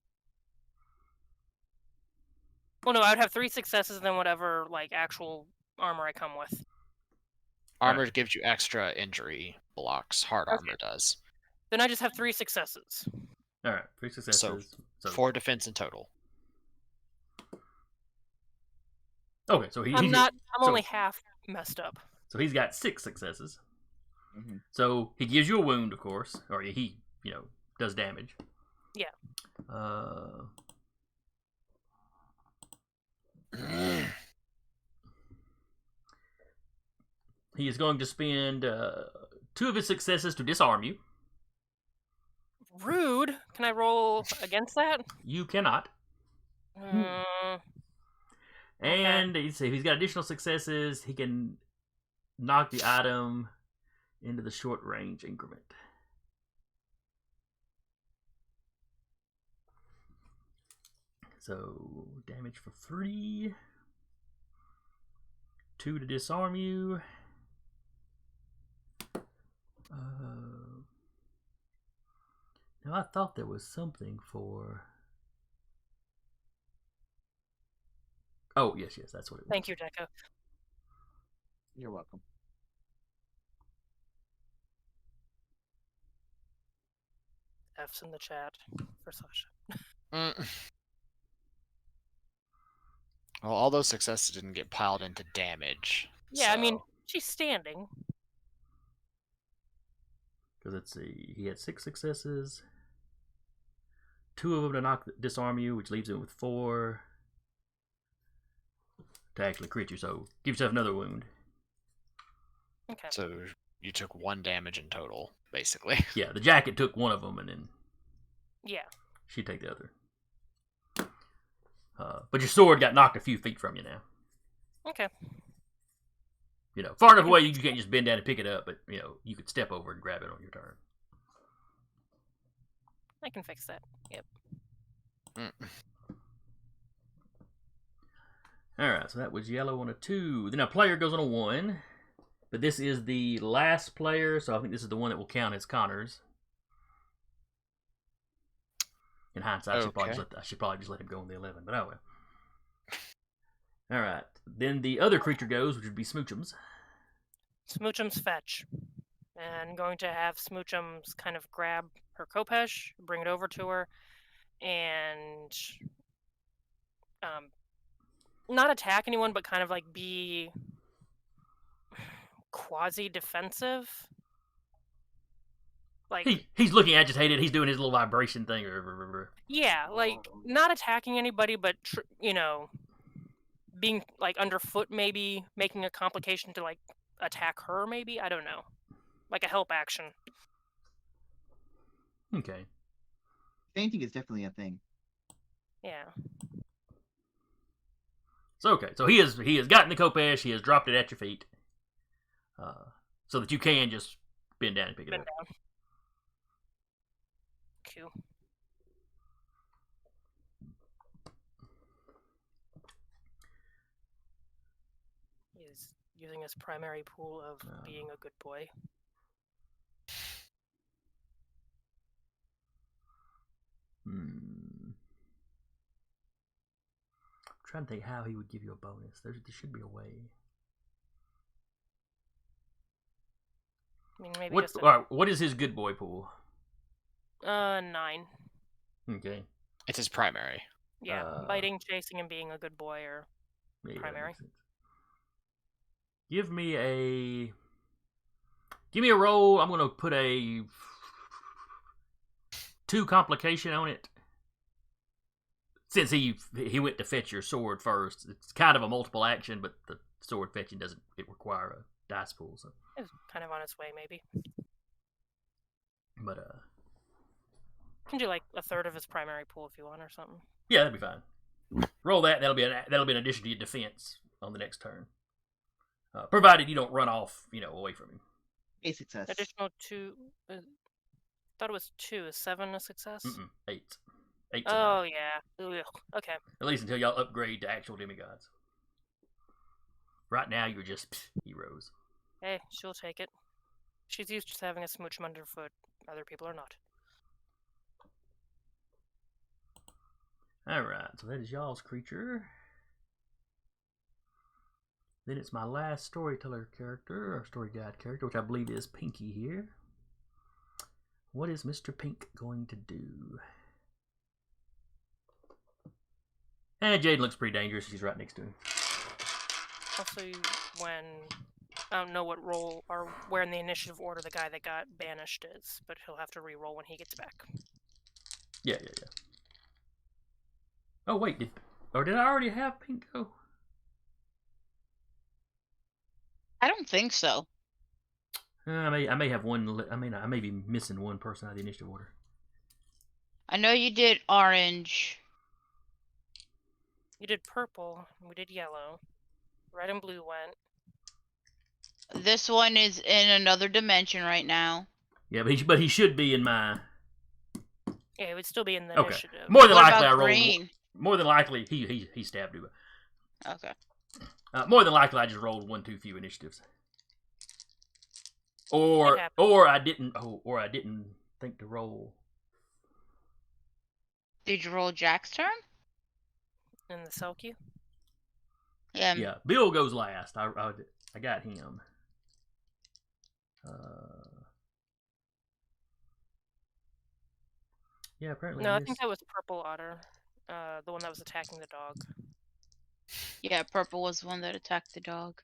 Well, no, I would have 3 successes than whatever like actual armor I come with. Armor gives you extra injury blocks. Hard Okay. armor does. Then I just have 3 successes. All right, 3 successes. So 4 defense in total. okay, so I'm only half messed up. So he's got 6 successes. Mhm. So he gives you a wound, of course, or he does damage. Yeah. He is going to spend 2 of his successes to disarm you. Rude. Can I roll against that? You cannot. Mm, And if he's got additional successes, he can knock the item into the short range increment. So damage for 3. 2 to disarm you. Now I thought there was something for. Oh yes, that's what it was. Thank you, Deco. You're welcome. F's in the chat for Sasha. Well, all those successes didn't get piled into damage. Yeah, I mean, so- she's standing. Because let's see, he had 6 successes. 2 of them to disarm you, which leaves him with 4 to actually crit you. So give yourself another wound. Okay. So you took 1 damage in total, basically. Yeah, the jacket took 1 of them, and then Yeah. she'd take the other. But your sword got knocked a few feet from you now. Okay. Far enough away you can't just bend down and pick it up, but you could step over and grab it on your turn. I can fix that. Yep. Alright, so that was yellow on a 2. Then a player goes on a 1. But this is the last player, so I think this is the one that will count as Connor's. In hindsight, I should probably just let him go on the 11, but oh well. Alright, then the other creature goes, which would be Smoochums. Smoochums fetch. And going to have Smoochums kind of grab her Kopesh, bring it over to her, and not attack anyone, but kind of like be quasi-defensive. Like He's looking agitated, he's doing his little vibration thing. yeah, like not attacking anybody, but being like underfoot, maybe making a complication to like attack her. Maybe I don't know, like a help action. Okay. Fainting is definitely a thing. Yeah. So he has gotten the Kopesh, he has dropped it at your feet, so that you can just bend down and pick it Bend up. down. Cool. He's using his primary pool of being a good boy. I'm trying to think how he would give you a bonus. There should be a way. I mean, maybe What is his good boy pool? 9. Okay. It's his primary. Yeah, biting, chasing, and being a good boy are Yeah, primary. Give me a roll. I'm gonna put a 2 complication on it. Since he went to fetch your sword first, it's kind of a multiple action, but the sword fetching doesn't require a dice pool. So It's kind of on its way, maybe. But Can do like a third of his primary pool if you want or something. yeah, that'd be fine. Roll that. That'll be an addition to your defense on the next turn, provided you don't run off, away from him. A success. Additional 2. Thought it was 2. Is 7 a success? 8. 8. Oh yeah. Ugh. Okay. At least until y'all upgrade to actual demigods. Right now, you're just heroes. Hey, she'll take it. She's used to having a smooch underfoot. Other people are not. Alright, so that is y'all's creature. Then it's my last storyteller character, or story guide character, which I believe is Pinky here. What is Mr. Pink going to do? And Jade looks pretty dangerous. She's right next to him. Also, when I don't know what role or where in the initiative order the guy that got banished is, but he'll have to re-roll when he gets back. Yeah. Oh wait, did I already have Pink go? I don't think so. I may have one. I may be missing one person out of the initiative order. I know you did orange. You did purple. We did yellow. Red and blue went. This one is in another dimension right now. Yeah, but he should be in my. Yeah, it would still be in the Okay. initiative. More than What likely, about I rolled. green? More than likely, he stabbed you. Okay. More than likely, I just rolled one too few initiatives. It Or happens. I didn't. Or I didn't think to roll. Did you roll Jack's turn? In the cell queue. Yeah. Yeah, Bill goes last. I got him. Yeah, apparently. No, I think that was Purple Otter. The one that was attacking the dog. Yeah, purple was the one that attacked the dog.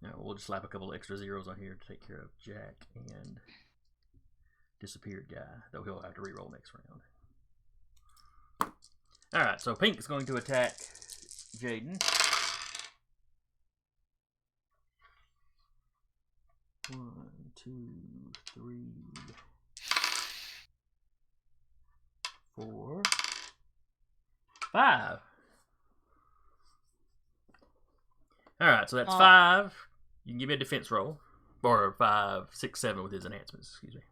No, we'll just slap a couple extra zeros on here to take care of Jack and disappeared guy, though he'll have to reroll next round. Alright, so Pink is going to attack Jaden. 1, 2, 3, 4, 5. Alright, so that's 5. You can give me a defense roll. Or 5, 6, 7 with his enhancements, excuse me.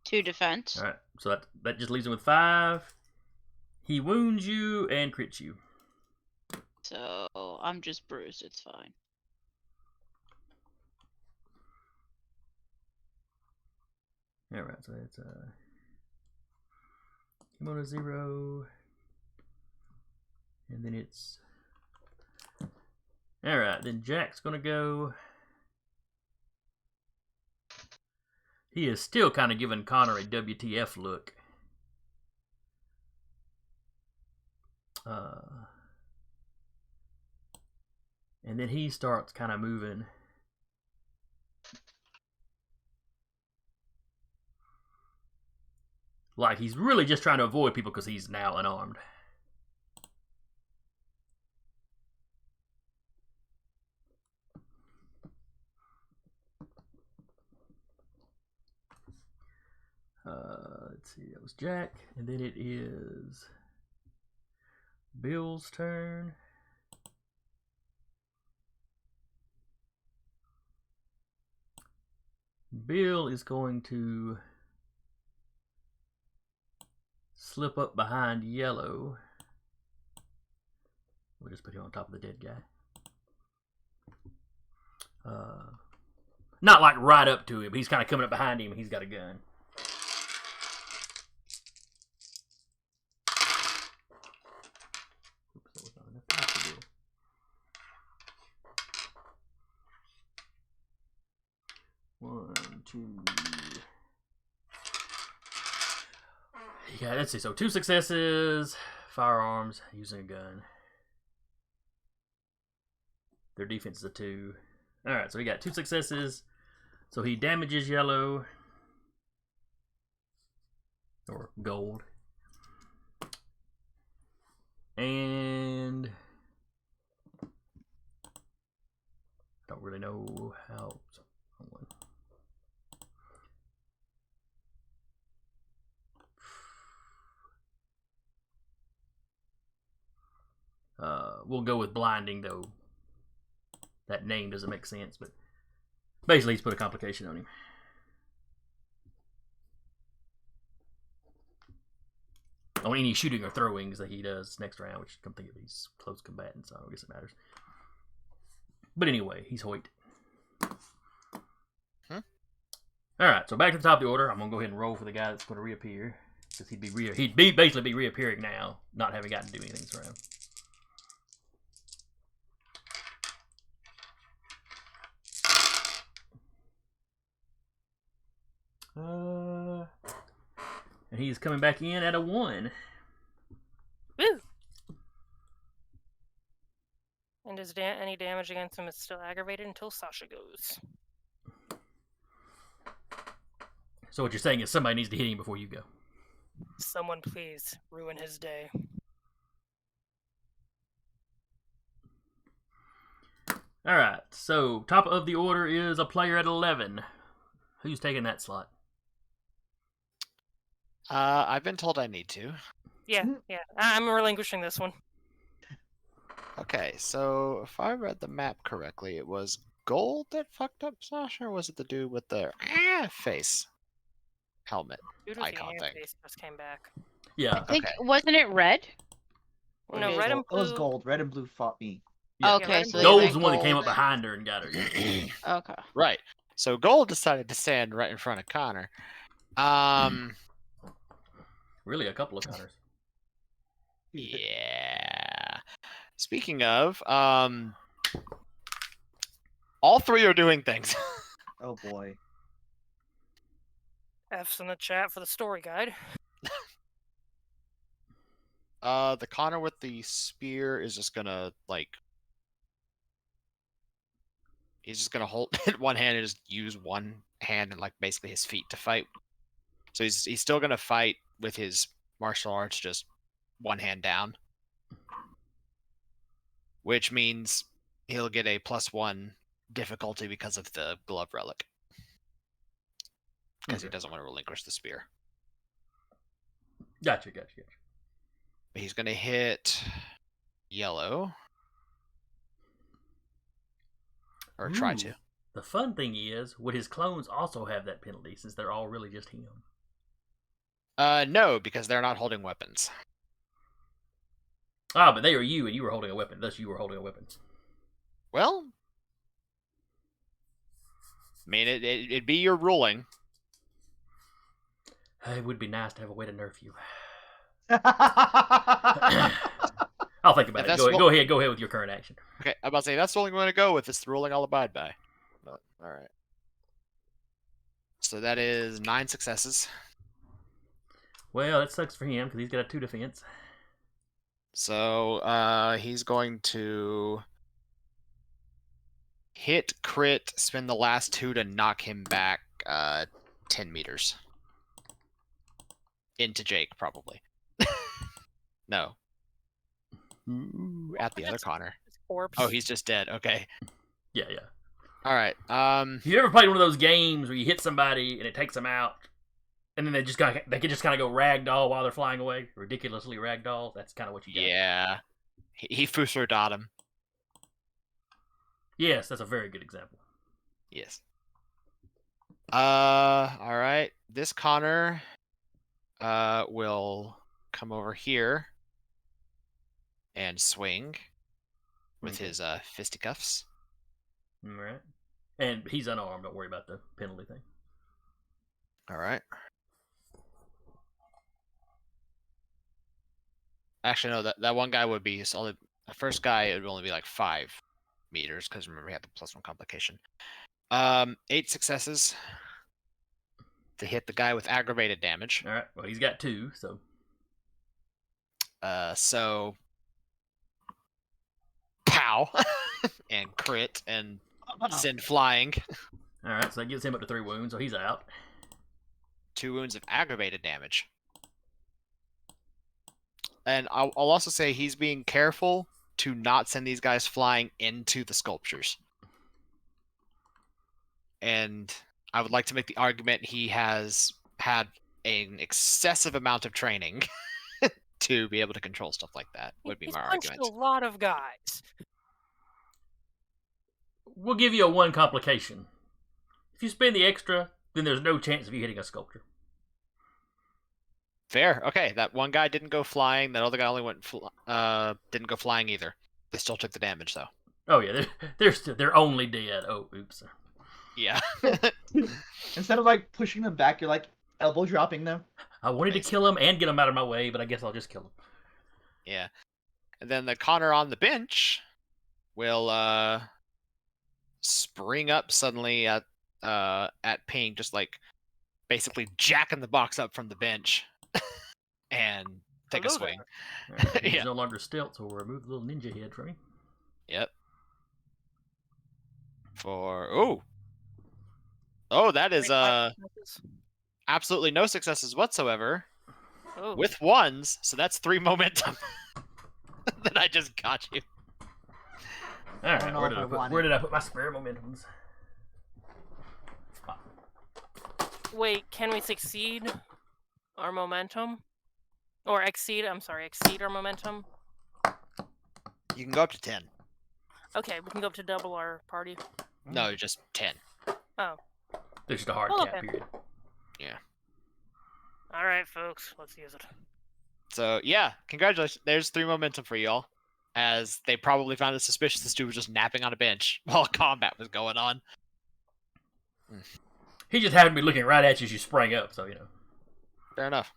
Two defense. Alright, so that just leaves him with 5. He wounds you and crits you. So I'm just bruised. It's fine. Alright, so that's him on a 0. And then it's alright, then Jack's gonna go. He is still kind of giving Connor a WTF look. And then he starts kind of moving. Like he's really just trying to avoid people because he's now unarmed. Let's see, that was Jack, and then it is Bill's turn. Bill is going to slip up behind Yellow. We'll just put him on top of the dead guy. Not like right up to him, but he's kind of coming up behind him. He's got a gun. Oops, that was not enough damage to do. One, two. Yeah, let's see. So 2 successes, firearms, using a gun. Their defense is a 2. Alright, so he got 2 successes. So he damages Yellow. Or gold. And really know how. We'll go with blinding, though. That name doesn't make sense, but basically he's put a complication on him. On any shooting or throwings that he does next round, which come think of it, he's close combatant, so I don't guess it matters. But anyway, he's Hoyt. Alright, so back to the top of the order. I'm going to go ahead and roll for the guy that's going to reappear. Because he'd basically be reappearing now, not having gotten to do anything this round. And he's coming back in at a 1. Woo! And his any damage against him is still aggravated until Sasha goes. So what you're saying is somebody needs to hit him before you go. Someone please ruin his day. Alright, so top of the order is a player at 11. Who's taking that slot? I've been told I need to. Yeah. I'm relinquishing this one. Okay, so if I read the map correctly, it was Gold that fucked up Sasha, or was it the dude with the face helmet Dude with the icon hand thing? face just came back. Yeah. I think Okay. wasn't it red? No, It red and it was blue. gold. Red and blue fought me. Yeah. Okay, red and so blue. they Gold's went the one that came up gold. behind her and got her. Yeah. Okay. Right. So Gold decided to stand right in front of Connor. Really, a couple of Connors. Yeah. Speaking of, all three are doing things. Oh boy. F's in the chat for the story guide. The Connor with the spear is just gonna he's just gonna hold it one hand and just use one hand and basically his feet to fight. So he's still gonna fight with his martial arts, just one hand down, which means he'll get a +1 difficulty because of the glove relic, because he doesn't want to relinquish the spear. Gotcha. But he's gonna hit yellow, or try Ooh. to. The fun thing is, would his clones also have that penalty since they're all really just him? No, because they're not holding weapons. Ah, but they were you and you were holding a weapon. Thus, you were holding a weapon. Well, I mean, it'd be your ruling. It would be nice to have a way to nerf you. That's I'll think about If it. that's Go ahead with your current action. Okay, I'm about to say that's the only one to go with. It's the ruling I'll abide by. But all right. So that is 9 successes. Well, that sucks for him because he's got a 2 defense. So he's going to hit, crit, spend the last 2 to knock him back 10 meters. Into Jake, probably. No. Ooh, at the other Connor. His corpse. Oh, he's just dead. Okay. Yeah. All right. Have you ever played one of those games where you hit somebody and it takes them out, and then they can just kind of go ragdoll while they're flying away, ridiculously ragdoll? That's kind of what you got. Yeah. He Fusrodot him. Yes, that's a very good example. Yes. All right. This Connor will come over here and swing with his fisticuffs. All right. And he's unarmed. Don't worry about the penalty thing. All right. Actually, no. That one guy would be solid. The first guy, it would only be 5 meters because remember he had the +1 complication. 8 successes to hit the guy with aggravated damage. All right. Well, he's got 2, so. So pow and crit and send flying. All right. So that gives him up to 3 wounds, so he's out. 2 wounds of aggravated damage. And I'll also say he's being careful to not send these guys flying into the sculptures. and I would like to make the argument he has had an excessive amount of training to be able to control stuff like that. Would be He's my punched argument. a lot of guys. We'll give you a one complication. If you spend the extra, then there's no chance of you hitting a sculpture. Fair. Okay, that one guy didn't go flying. That other guy only didn't go flying either. They still took the damage though. Oh yeah, they're only dead. Oh, oops. Yeah. Instead of like pushing them back, you're like elbow dropping them. I wanted to kill him and get him out of my way, but I guess I'll just kill him. Yeah. And then the Connor on the bench will spring up suddenly at Pink, just like basically jacking the box up from the bench and take a Hello swing. He's Yeah. no longer stealth, so we'll remove the little ninja head from him. Yep. Oh, that is absolutely no successes whatsoever. Oh. With ones, so that's 3 momentum that I just got you. All right, know where if did I I put, want where it. did I put my spare momentums? Wait, can we succeed our momentum? Or exceed our momentum? You can go up to 10. Okay, we can go up to double our party. No, just 10. Oh. There's just a hard Oh, cap okay. period. Alright, folks, let's use it. So yeah, congratulations. There's 3 momentum for y'all. As they probably found it suspicious this dude was just napping on a bench while combat was going on. He just happened to be looking right at you as you sprang up, so you know. Fair enough.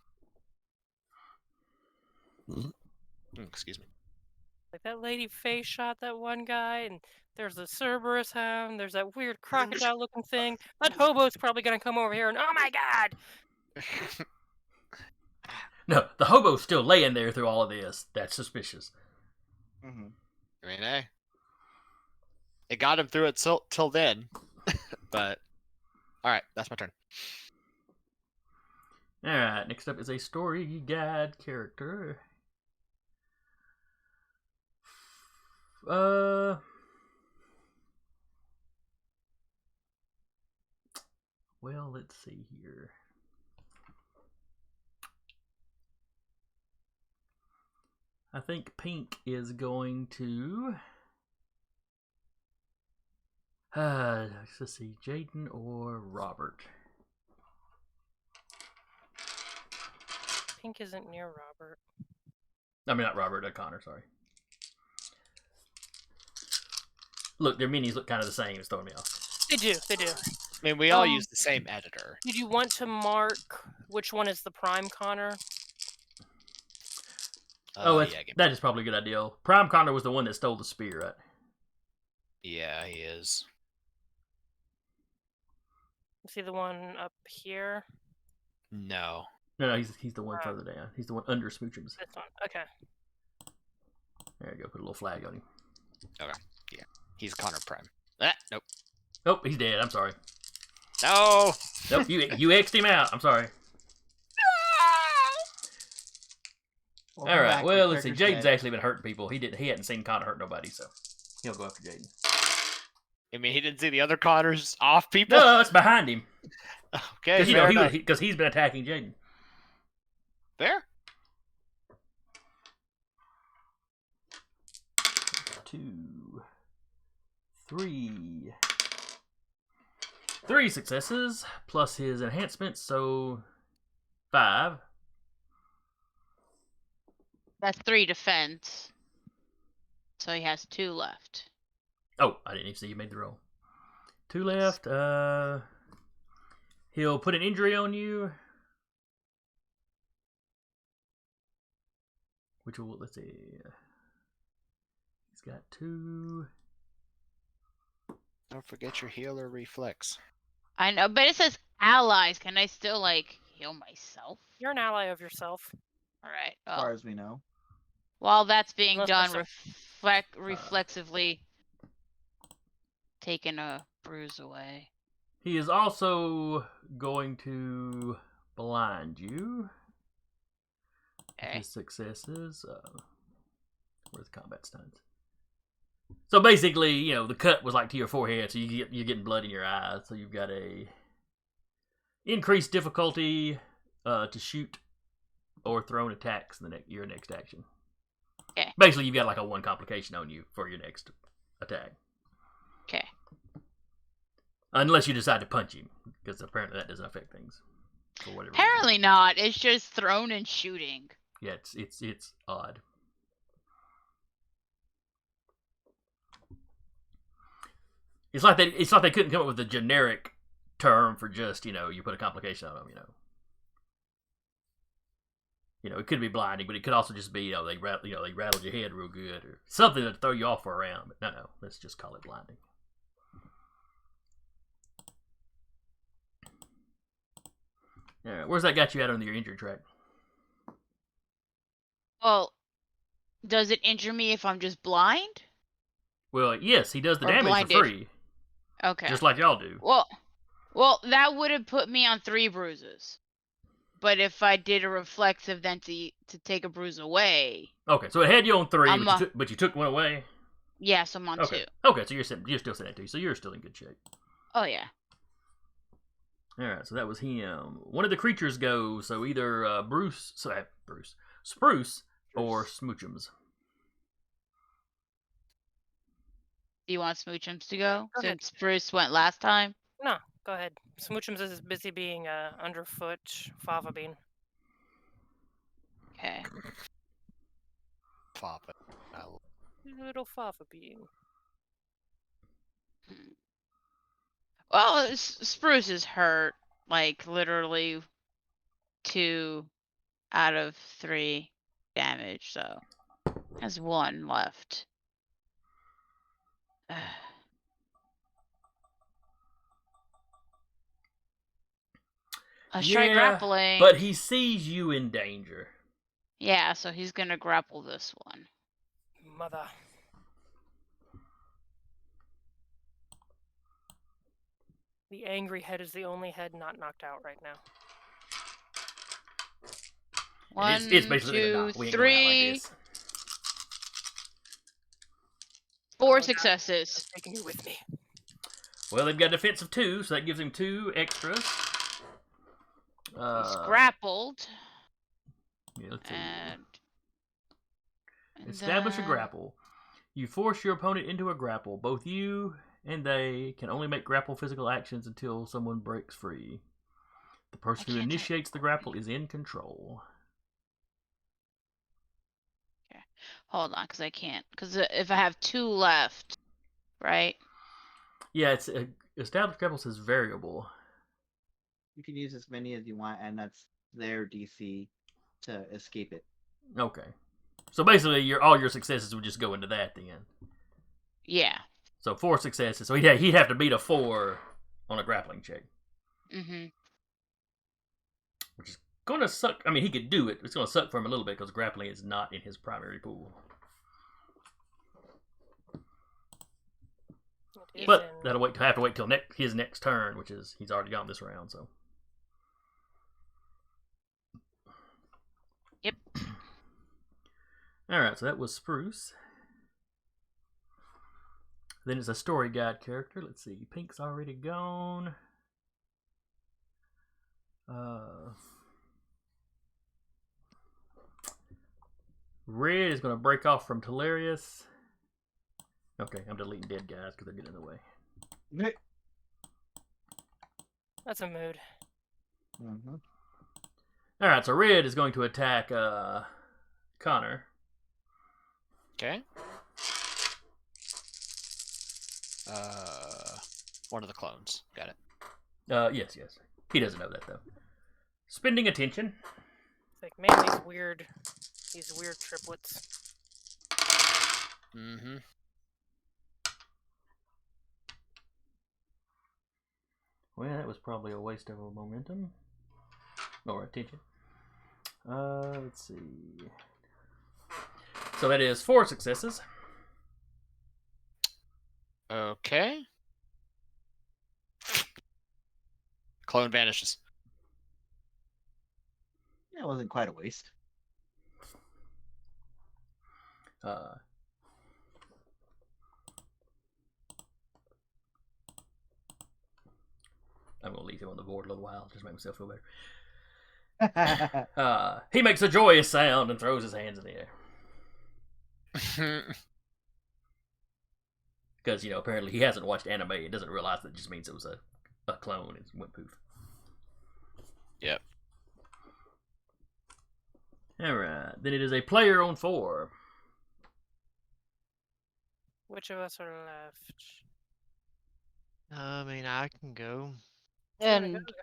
Excuse me. Like that lady face shot that one guy, and there's the Cerberus hound, there's that weird crocodile looking thing. That hobo's probably gonna come over here and oh my god! No, the hobo's still laying there through all of this. That's suspicious. Mm-hmm. I mean, hey. It got him through it till then. But alright, that's my turn. Alright, next up is a story guide character. Well, let's see here. I think Pink is going to... let's see, Jaden or Robert. Pink isn't near Robert. I mean, not Robert, Connor, sorry. Look, their minis look kind of the same. It's throwing me off. They do. I mean, we all use the same editor. Did you want to mark which one is the prime Connor? That is probably a good idea. Prime Connor was the one that stole the spear, right? Yeah, he is. See the one up here? No. No, he's the one further down. He's the one under Smoochums. This one. Okay. There you go. Put a little flag on him. Okay. Yeah. He's Connor Prime. Nope. Oh, he's dead. I'm sorry. No! Nope, you X'd him out. I'm sorry. Welcome All right. back, Well, your let's see. character's Jaden's dead. actually been hurting people. He hadn't seen Connor hurt nobody, so he'll go after Jaden. I mean, he didn't see the other Connors off people? No, it's behind him. Okay, Because he's been attacking Jaden. Fair. 2, 3. 3 successes plus his enhancement, so 5. That's 3 defense. So he has 2 left. Oh, I didn't even see you made the roll. 2 left. He'll put an injury on you. Which will, let's see. He's got 2. Don't forget your healer reflex. I know, but it says allies. Can I still, like, heal myself? You're an ally of yourself. Alright. As far as we know. While that's being Unless done, there's reflexively taking a bruise away. He is also going to blind you. Okay. His successes. Where's the combat stuns? So basically, you know, the cut was like to your forehead, so you're getting blood in your eyes. So you've got a increased difficulty to shoot or thrown attacks in your next action. Okay. Basically, you've got like a 1 complication on you for your next attack. Okay. Unless you decide to punch him, because apparently that doesn't affect things for whatever reason. Apparently not. It's just thrown and shooting. Yeah, it's odd. It's like they couldn't come up with a generic term for just, you know, you put a complication on them, you know. You know, it could be blinding, but it could also just be, you know, they rattled your head real good or something to throw you off for a round. But no, let's just call it blinding. All right, where's that got you at on your injury track? Well, does it injure me if I'm just blind? Well, yes, he does the Or damage blinded. for free, Okay. just like y'all do. Well, that would have put me on 3 bruises. But if I did a reflexive then to take a bruise away, Okay, so it had you on 3, I'm but you took 1 away. yes, I'm on Okay, 2. okay, so you're still sitting at 2, so you're still in good shape. Oh yeah. All right, so that was him. One of the creatures goes, so either Spruce, or Smoochums. Do you want Smoochums to go? Go ahead. Since Bruce went last time? No, go ahead. Smoochums is busy being underfoot fava bean. Okay. Papa. Little fava bean. Well, Spruce is hurt. Like, literally 2 out of 3 damage, so has 1 left. Let's try grappling. But he sees you in danger. Yeah, so he's gonna grapple this one. Mother. The angry head is the only head not knocked out right now. One, It's basically 2, we ain't going out 3, like this. 4 successes. Taking you with me. Well, they've got a defense of 2, so that gives him 2 extras. He's grappled. Yeah, let's see. And Establish a then- grapple. You force your opponent into a grapple. Both you and they can only make grapple physical actions until someone breaks free. The person who can't type initiates the grapple is in control. Hold on, because I can't. Because if I have 2 left, right? Yeah, it's established grapple says variable. You can use as many as you want, and that's their DC to escape it. Okay. So basically, all your successes would just go into that then. Yeah. So 4 successes. So he'd have to beat a 4 on a grappling check. Mm-hmm. Which is going to suck. I mean, he could do it. It's going to suck for him a little bit because grappling is not in his primary pool. But that'll have to wait till his next turn, which is he's already gone this round. So. Yep. All right, so that was Spruce. Then it's a story guide character. Let's see. Pink's already gone. Red is going to break off from Telarius. Okay, I'm deleting dead guys because they're getting in the way. That's a mood. Mm-hmm. All right, so Red is going to attack Connor. Okay. One of the clones. Got it. Yes. He doesn't know that though. Spending attention. It's like, man, these weird triplets. Mm-hmm. Well, that was probably a waste of a momentum or attention. Let's see. So that is 4 successes. Okay. Clone vanishes. That wasn't quite a waste. I'm gonna leave him on the board a little while, just to make myself feel better. He makes a joyous sound and throws his hands in the air. Because, apparently he hasn't watched anime and doesn't realize that it just means it was a clone and went poof. Yep. Alright, then it is a player on 4. Which of us are left? I mean, I can go. Wanna go? And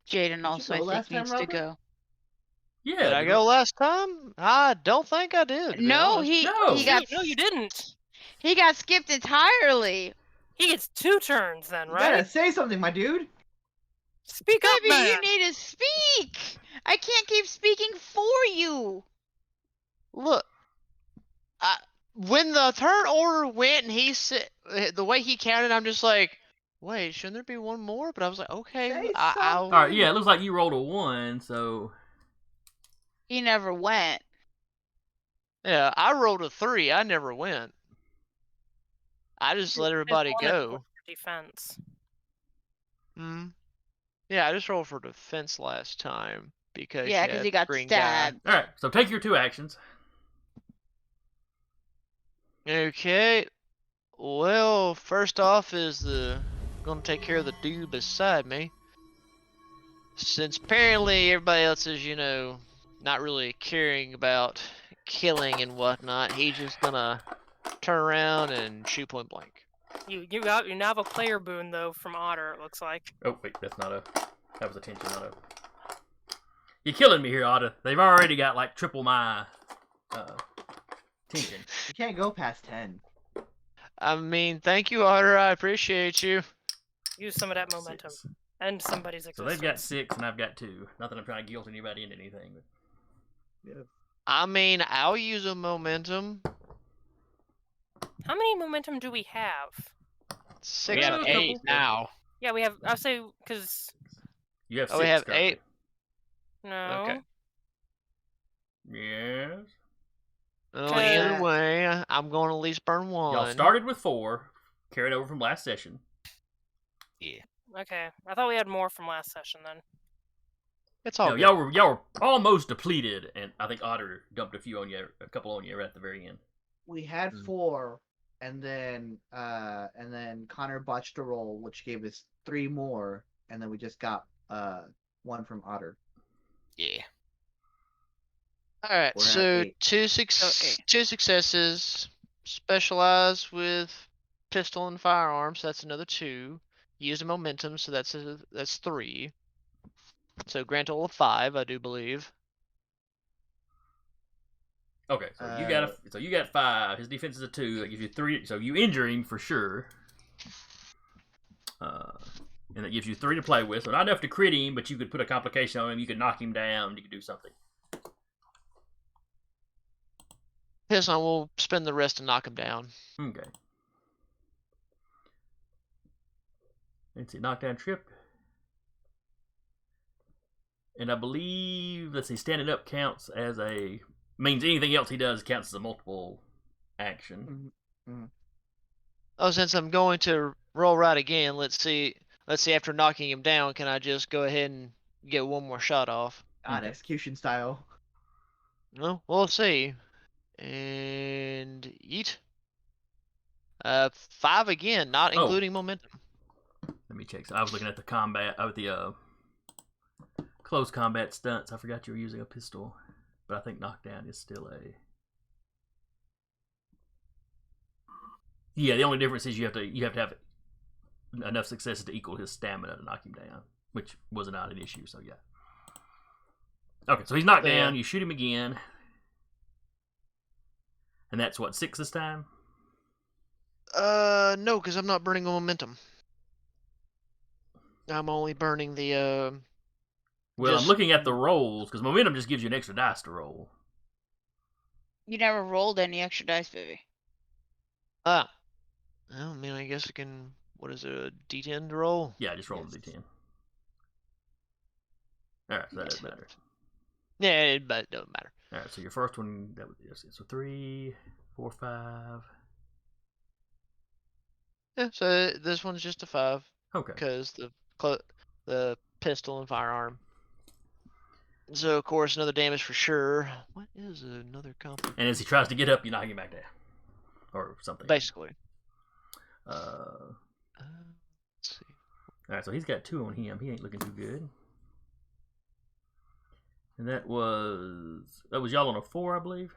Jaden you also, go I think, last time, needs to Robert? go. Yeah. Did I go last time? I don't think I did. to be No, honest. he No. got No, you didn't. he got skipped entirely. He gets 2 turns then, You right? gotta say something, my dude. Speak up, Baby, man. you need to speak. I can't keep speaking for you. Look, when the turn order went and he said the way he counted, I'm just like, wait, shouldn't there be one more? But I was like, okay, Say I'll. Alright, yeah, it looks like you rolled a 1, so... He never went. Yeah, I rolled a 3. I never went. I just let everybody Just wanted go. Defense. Hmm. Yeah, I just rolled for defense last time because Yeah, you because had he got green stabbed. Alright, so take your 2 actions. guy. Okay. Well, first off is gonna take care of the dude beside me. Since apparently everybody else is, not really caring about killing and whatnot, he's just gonna turn around and shoot point blank. You now have a player boon though from Otter. It looks like. Oh, wait, that's not a... That was a tension, not a... You're killing me here, Otta. They've already got, like, triple my... tension. You can't go past 10. I mean, thank you, Otter. I appreciate you. Use some of that momentum 6. and somebody's So existence. they've got 6 and I've got 2. Not that I'm trying to guilt anybody into anything, but... I mean, I'll use a momentum. How many momentum do we have? 6. We have I 8 think. now. Yeah, we have. I'll say because You have 6 Oh, we have currently. 8. no. Okay. Yes. Well, either Uh, way, I'm going to at least burn 1. Y'all started with 4, carried over from last session. Okay, I thought we had more from last session then. It's all No, good. y'all were almost depleted, and I think Otter dumped a couple on you right at the very end. We had 4, and then Connor botched a roll, which gave us 3 more, and then we just got 1 from Otter. Yeah. All right, We're at so 8. 2 successes. Specialize with pistol and firearms. That's another 2. Use a momentum, so that's 3. So grand total of 5, I do believe. Okay, so you got 5. His defense is a 2. That gives you 3. So you injure him for sure. And that gives you 3 to play with. So not enough to crit him, but you could put a complication on him. You could knock him down. You could do something. Pistol will spend the rest to knock him down. Okay. Let's see, knockdown trip. And I believe, let's see, standing up counts as means anything else he does counts as a multiple action. Oh, since I'm going to roll right again, let's see after knocking him down, can I just go ahead and get one more shot off? God, execution style. Well, we'll see. And eat. 5 again, not including momentum. Let me check. So I was looking at the combat, the close combat stunts. I forgot you were using a pistol, but I think knockdown is still a. Yeah, the only difference is you have to have enough successes to equal his stamina to knock him down, which was not an issue. So yeah. Okay, so he's knocked down. You shoot him again, and that's what, 6 this time. No, because I'm not burning a momentum. I'm only burning the Well, I'm looking at the rolls because momentum just gives you an extra dice to roll. You never rolled any extra dice, baby. Well, I mean, I guess I can. What is it, a D10 to roll? Yeah, just roll the d10. All right, so that doesn't matter. Yeah, it doesn't matter. All right, so your first one, that was so 3, 4, 5. Yeah, so this one's just a 5 Okay. because the the pistol and firearm. So, of course, another damage for sure. What is another complication? And as he tries to get up, you knock him back down. Or something. Basically. Uh, Let's see. Alright, so he's got 2 on him. He ain't looking too good. And that was y'all on a 4, I believe?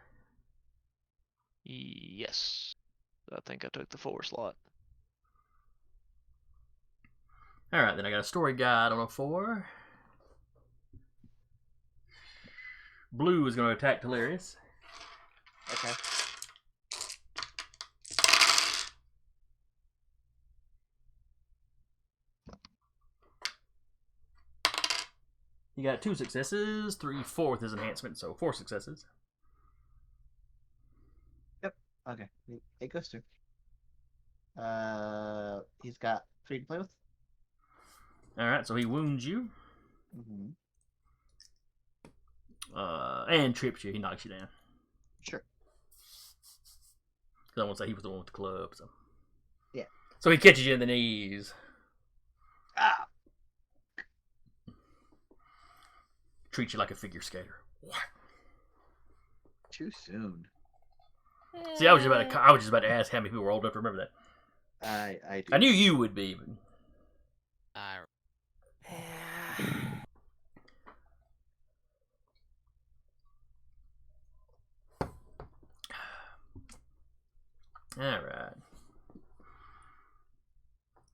Yes. I think I took the 4 slot. Alright, then I got a story guide on a 4. Blue is going to attack Delirious. Okay. You got 2 successes. 3/4 is enhancement, so 4 successes. Okay. It goes through. He's got 3 to play with. Alright, so he wounds you. Mm-hmm. And trips you. He knocks you down. Sure. Because I won't say he was the one with the club. So. Yeah. So he catches you in the knees. Ah. Treats you like a figure skater. Too soon. See, I was just about to ask how many people were old enough to remember that. I do. I knew you would be. But... Alright.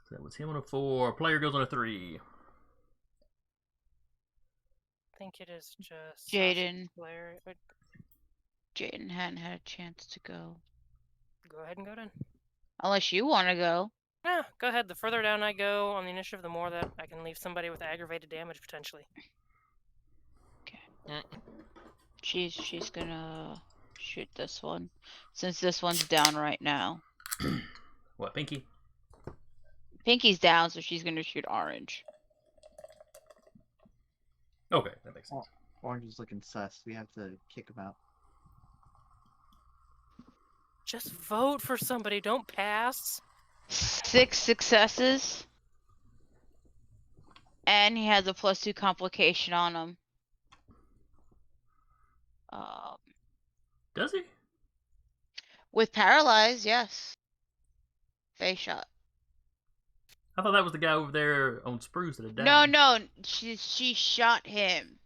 So that was him on a 4. Player goes on a 3. I think it is just Jaden. Blair. Jaden hadn't had a chance to go. Go ahead and go down. Unless you want to go. Yeah, go ahead. The further down I go on the initiative, the more that I can leave somebody with aggravated damage potentially. Okay. She's gonna shoot this one, since this one's down right now. What, Pinky? Pinky's down, so she's gonna shoot orange. Okay, that makes sense. Orange is looking sus. We have to kick him out. Just vote for somebody. Don't pass. 6 successes. And he has a +2 complication on him. Does he? With paralyzed, yes. Face shot. I thought that was the guy over there on Spruce that had died. No, she shot him.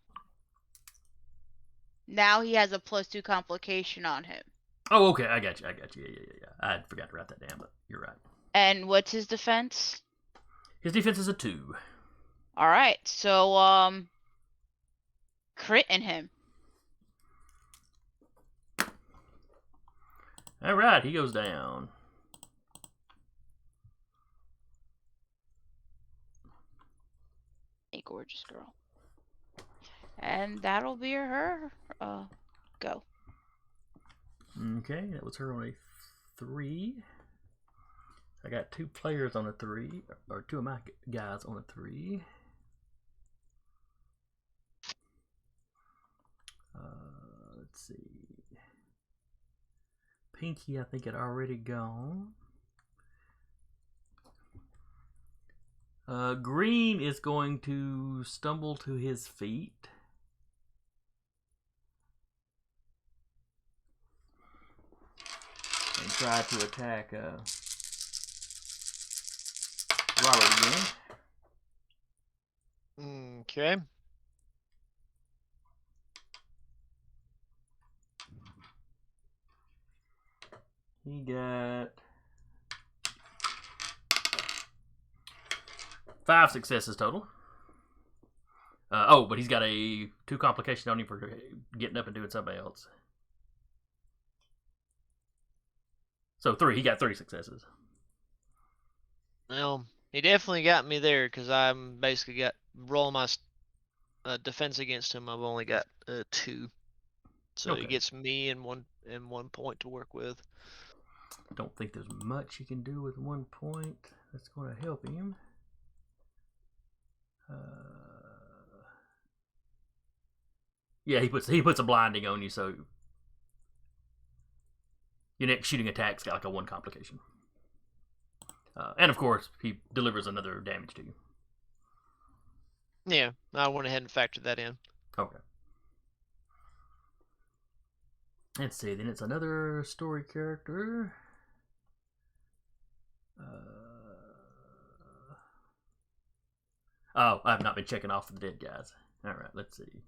Now he has a +2 complication on him. Oh, okay, I got you. Yeah. I had forgot to write that down, but you're right. And what's his defense? His defense is a 2. Alright, so, critting him. Alright, he goes down. A gorgeous girl. And that'll be her, go. Okay, that was her on a 3. I got 2 players on a 3, or 2 of my guys on a 3. Let's see. Pinky, I think, had already gone. Green is going to stumble to his feet. And try to attack Robert again. Okay. He got 5 successes total. But he's got a 2 complication on him for getting up and doing something else. So 3. He got 3 successes. Well, he definitely got me there because I'm basically got rolling my defense against him. I've only got 2, so Okay. he gets me and one point to work with. I don't think there's much he can do with 1 point that's going to help him. Yeah, he puts a blinding on you, so your next shooting attack's got like a 1 complication. And of course, he delivers another damage to you. Yeah, I went ahead and factored that in. Okay. Let's see. Then it's another story character. Oh, I've not been checking off the dead guys. All right, let's see.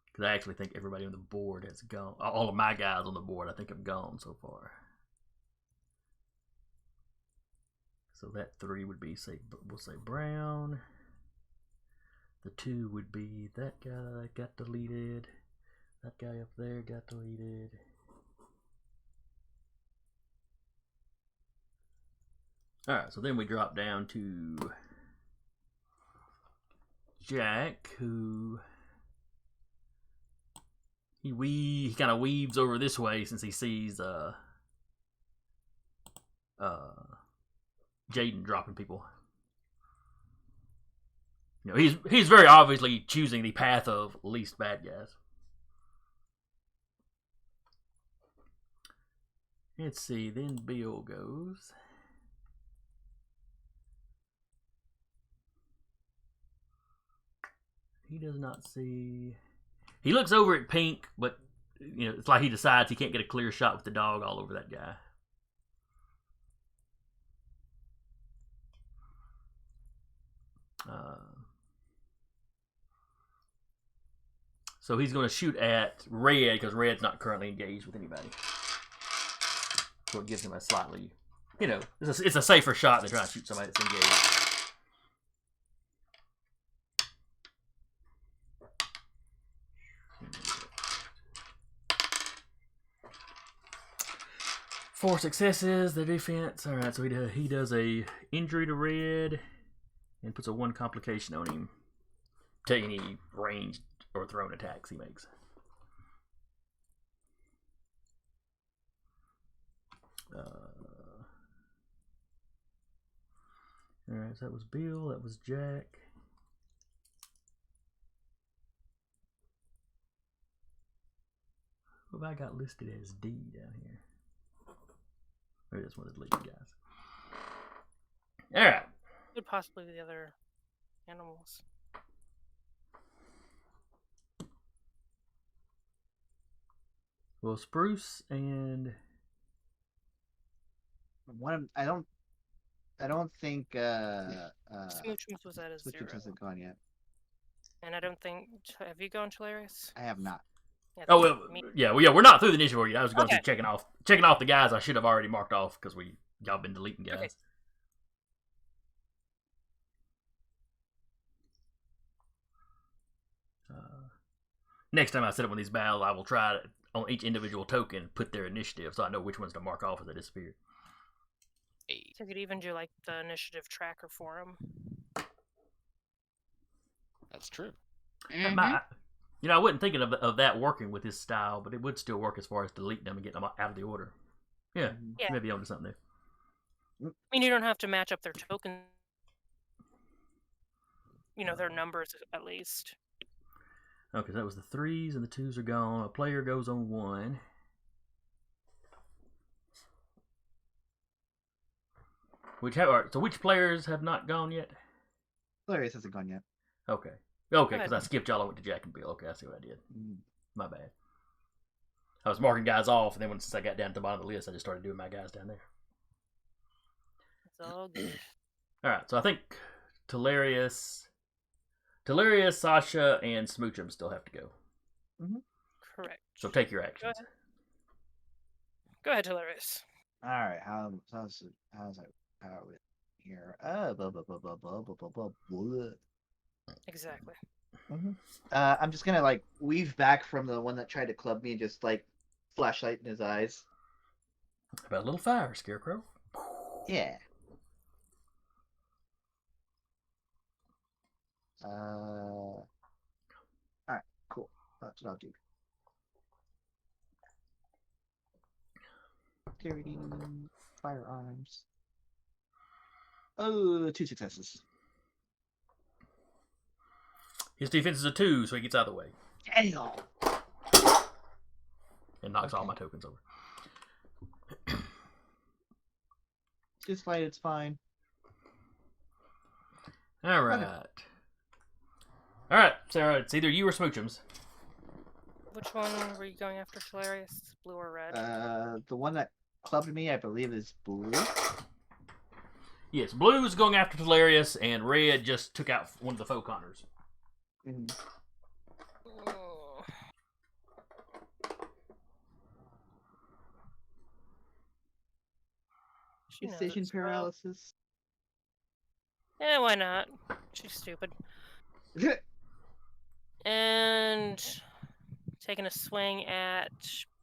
Because I actually think everybody on the board has gone. All of my guys on the board, I think, have gone so far. So that 3 would be, say, we'll say Brown. The 2 would be that guy that got deleted. That guy up there got deleted. Alright, so then we drop down to Jack, who he kind of weaves over this way since he sees Jaden dropping people. You know, he's very obviously choosing the path of least bad guys. Let's see, then Bill goes. He does not see. He looks over at Pink, but you know, it's like he decides he can't get a clear shot with the dog all over that guy. So he's going to shoot at Red because Red's not currently engaged with anybody. So it gives him a slightly, you know, it's a safer shot than trying to shoot somebody that's engaged. Four successes, the defense. All right, so he does a injury to Red and puts a 1 complication on him. Take any ranged or thrown attacks he makes. Alright, so that was Bill, that was Jack. Who have I got listed as D down here? Maybe that's one of the lead guys. Alright. Could possibly be the other animals. Well, Spruce and I don't think Smoochums was at a 0. Switchers hasn't gone yet. And I don't think. Have you gone, Hilarious? I have not. Yeah, oh well, yeah, we're not through the initiative yet. I was going Okay. through checking off the guys I should have already marked off because y'all been deleting guys. Okay. Next time I set up one of these battles, I will try to, on each individual token, put their initiative so I know which ones to mark off as they disappear. So you could even do like the initiative tracker for them. That's true. You know, I wasn't thinking of that working with this style, but it would still work as far as deleting them and getting them out of the order. Yeah, Yeah. maybe onto something there. I mean, you don't have to match up their tokens. You know, their numbers at least. Okay, so that was the 3s and the 2s are gone. A player goes on 1. So which players have not gone yet? Hilarious hasn't gone yet. Okay, because I skipped y'all. I went to Jack and Bill. Okay, I see what I did. My bad. I was marking guys off, and then since I got down to the bottom of the list, I just started doing my guys down there. It's all good. All right, so I think Hilarious, Sasha, and Smoochum still have to go. Correct. So take your actions. Go ahead, Hilarious. All right, how's it? How are we here? Blah, blah, blah, blah, blah, blah, blah, blah. Exactly. I'm just gonna like weave back from the one that tried to club me and just like flashlight in his eyes. About a little fire, Scarecrow. Yeah. All right, cool. That's what I'll do. Security, firearms. Oh, 2 successes. His defense is a 2, so he gets out of the way. Damn. And knocks all my tokens over. Just fight, it's fine. All right. All right, Sarah. It's either you or Smoochums. Which one were you going after, Hilarious? Blue or red? The one that clubbed me, I believe, is blue. Yes, blue is going after Hilarious, and red just took out one of the Foconners. Mm. Oh. She knows Decision it's well. paralysis. Yeah, why not? She's stupid. And taking a swing at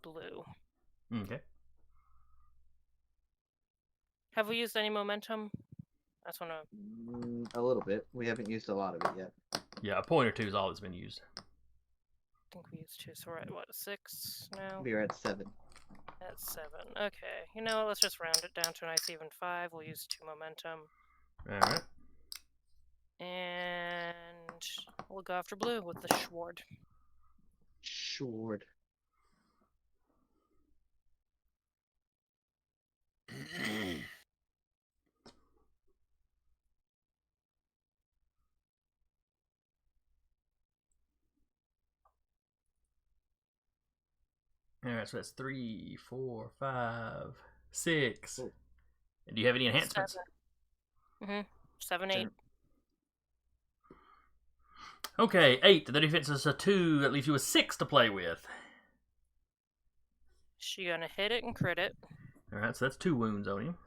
blue. Okay. Have we used any momentum? I just want to. A little bit. We haven't used a lot of it yet. Yeah, a point or two is all that's been used. I think we used 2, so we're at what, 6 now? We are at 7. At 7. Okay. You know what? Let's just round it down to a nice even 5. We'll use 2 momentum. All right. And we'll go after blue with the Schward. Short. All right, so that's 3, 4, 5, 6. Oh. And do you have any enhancements? 7, 8. Okay, 8. The defense is a 2. That leaves you with 6 to play with. She gonna hit it and crit it. All right, so that's 2 wounds on him.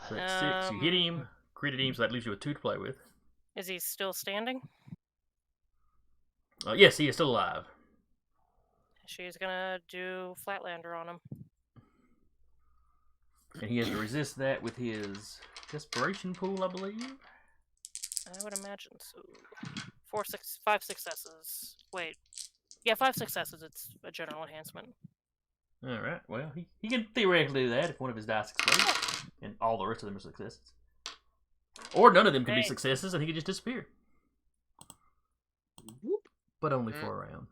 So that's 6. You hit him, critted him, so that leaves you with 2 to play with. Is he still standing? Yes, he is still alive. She's gonna do Flatlander on him. And he has to resist that with his desperation pool, I believe. I would imagine so. 5 successes. Wait. Yeah, 5 successes. It's a general enhancement. All right, well, he can theoretically do that if one of his dice explodes, and all the rest of them are successes. Or none of them can be successes, and he can just disappear. Whoop. But only for a round.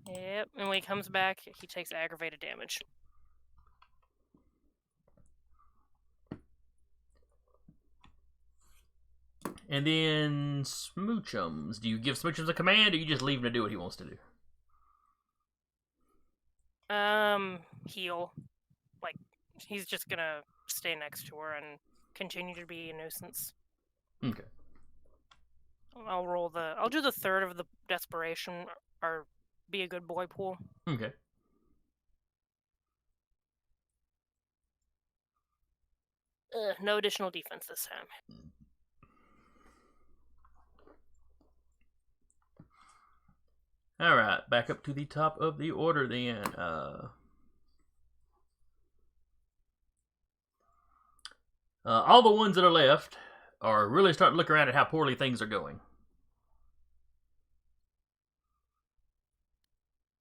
Yep, and when he comes back, he takes aggravated damage. And then Smoochums. Do you give Smoochums a command, or you just leave him to do what he wants to do? Heal. Like, he's just gonna stay next to her and continue to be a nuisance. Okay. I'll do the third of the desperation, or be a good boy pool. Okay. No additional defense this time. All right, back up to the top of the order then. All the ones that are left are really starting to look around at how poorly things are going.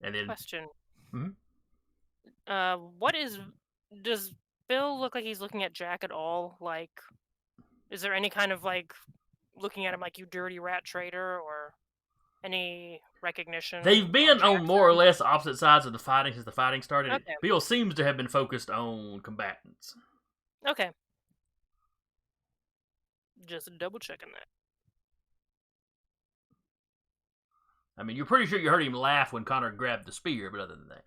And then Question. Mhm. Does Bill look like he's looking at Jack at all? Like, is there any kind of, like, looking at him like, you dirty rat traitor, or any recognition? they've been on Jack's more or end? less opposite sides of the fighting since the fighting started. Okay. Bill seems to have been focused on combatants. Okay. Just double checking that. I mean, you're pretty sure you heard him laugh when Connor grabbed the spear, but other than that.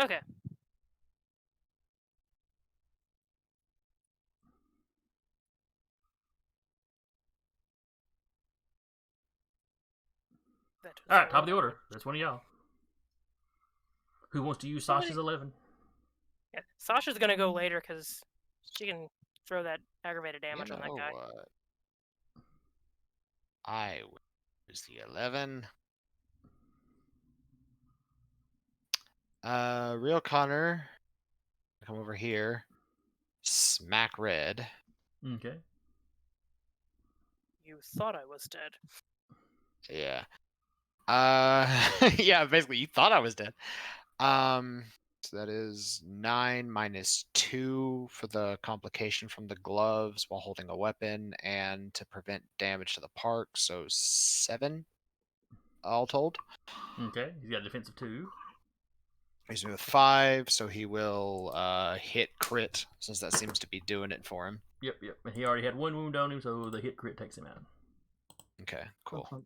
Okay. All right, top of the order. That's one of y'all. Who wants to use Sasha's 11? Yeah, Sasha's gonna go later because she can throw that aggravated damage on that guy. What? I was the 11. Real Connor, come over here. Smack red. Okay. You thought I was dead. Yeah. Yeah, basically, you thought I was dead. So that is 9 minus 2 for the complication from the gloves while holding a weapon and to prevent damage to the park. So 7 all told. Okay. He's got a defensive 2. He's with 5, so he will hit crit since that seems to be doing it for him. Yep. And he already had 1 wound on him, so the hit crit takes him out. Okay, cool. Clunk.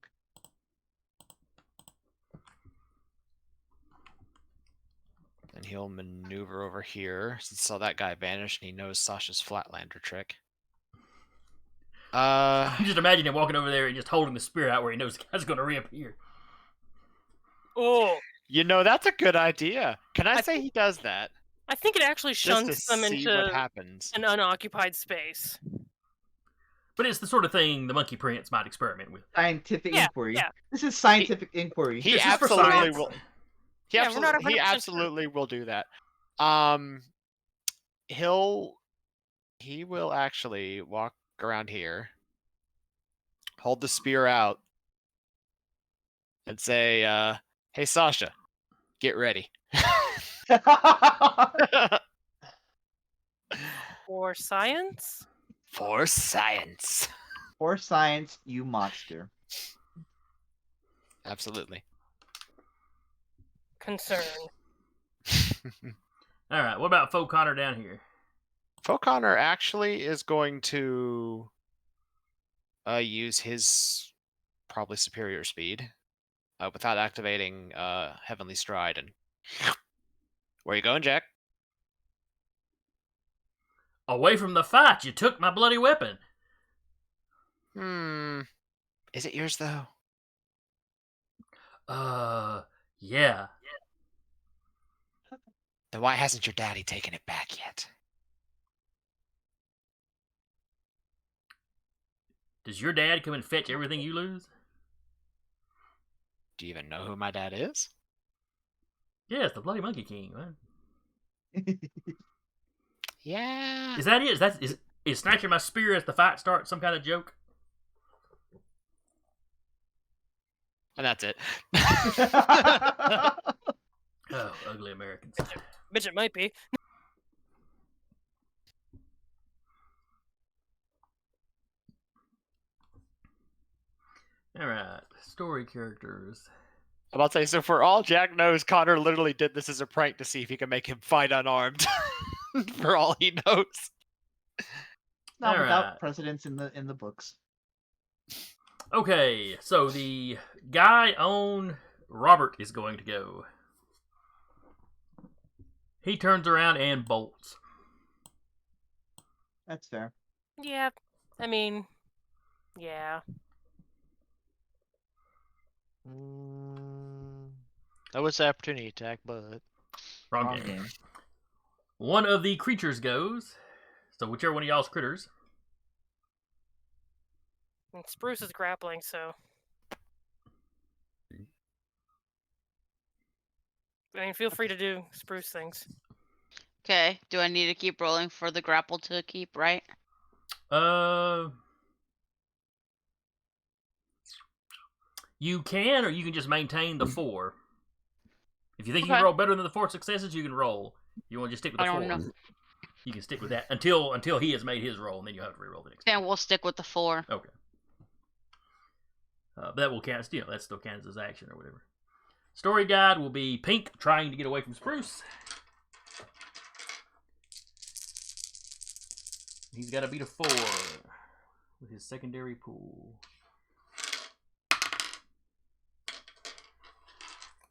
And he'll maneuver over here since he saw that guy vanish and he knows Sasha's Flatlander trick. You just imagine him walking over there and just holding the spear out where he knows the guy's going to reappear. Oh, You know, that's a good idea. Can I say he does that? I think it actually Just shunts to them see what into happens. an unoccupied space. But it's the sort of thing the Monkey Prince might experiment with. Scientific Yeah, inquiry. yeah. This is scientific inquiry. He This is for absolutely science. will. Yeah, we're not He 100% sure. absolutely will do that. He will actually walk around here, hold the spear out, and say, "Hey Sasha, get ready." For science? For science. For science, you monster. Absolutely. Concern. All right, what about Fo Connor down here? Foconnor actually is going to use his probably superior speed without activating Heavenly Stride. And where you going, Jack? Away from the fight, you took my bloody weapon. Is it yours though? Yeah. Then why hasn't your daddy taken it back yet? Does your dad come and fetch everything you lose? Do you even know who my dad is? Yeah, it's the Bloody Monkey King, man. Yeah. Is that it? Is snatching my spear as the fight starts some kind of joke? And that's it. Oh, ugly Americans. Bitch, it might be. All right, story characters. I'm about to say, so for all Jack knows, Connor literally did this as a prank to see if he could make him fight unarmed. For all he knows. Not All without right. precedence in the books. Okay, so the guy on Robert is going to go. He turns around and bolts. That's fair. Yeah, I mean, yeah. That was the opportunity attack, but Wrong Wrong game. game. One of the creatures goes. So whichever one of y'all's critters. And Spruce is grappling, so. I mean, feel free to do Spruce things. Okay. Do I need to keep rolling for the grapple to keep, right? You can, or you can just maintain the 4. If you think you Okay. can roll better than the 4 successes, you can roll. You want to just stick with the I 4. don't know. You can stick with that until he has made his roll, and then you have to re-roll the next. Then we'll stick with the 4. Okay. That will count. You know, that still counts as action or whatever. Story guide will be Pink trying to get away from Spruce. He's got to beat a 4 with his secondary pool.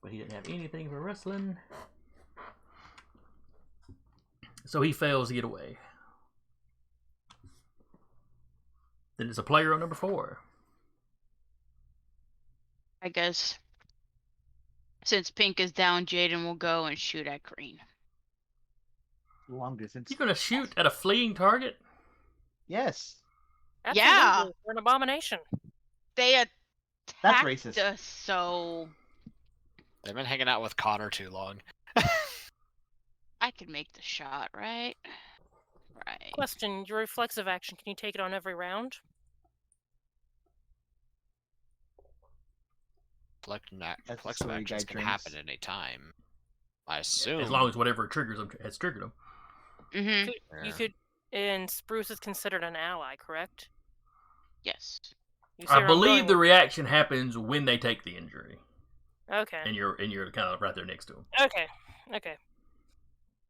But he didn't have anything for wrestling. So he fails to get away. Then it's a player on number 4. I guess. Since Pink is down, Jaden will go and shoot at Green. Long distance. You're going to shoot at a fleeing target? Yes. Yeah. Absolutely, we're an abomination. They attacked That's racist. us, so They've been hanging out with Connor too long. I could make the shot, right? Right. Question, your reflexive action, can you take it on every round? Reflective That's the actions story can guide happen trains. at any time. I assume. As long as whatever triggers them has triggered them. Mm-hmm. You could, and Spruce is considered an ally, correct? Yes. You see I where I'm believe going the with- reaction happens when they take the injury, Okay. and you're kind of right there next to them. Okay.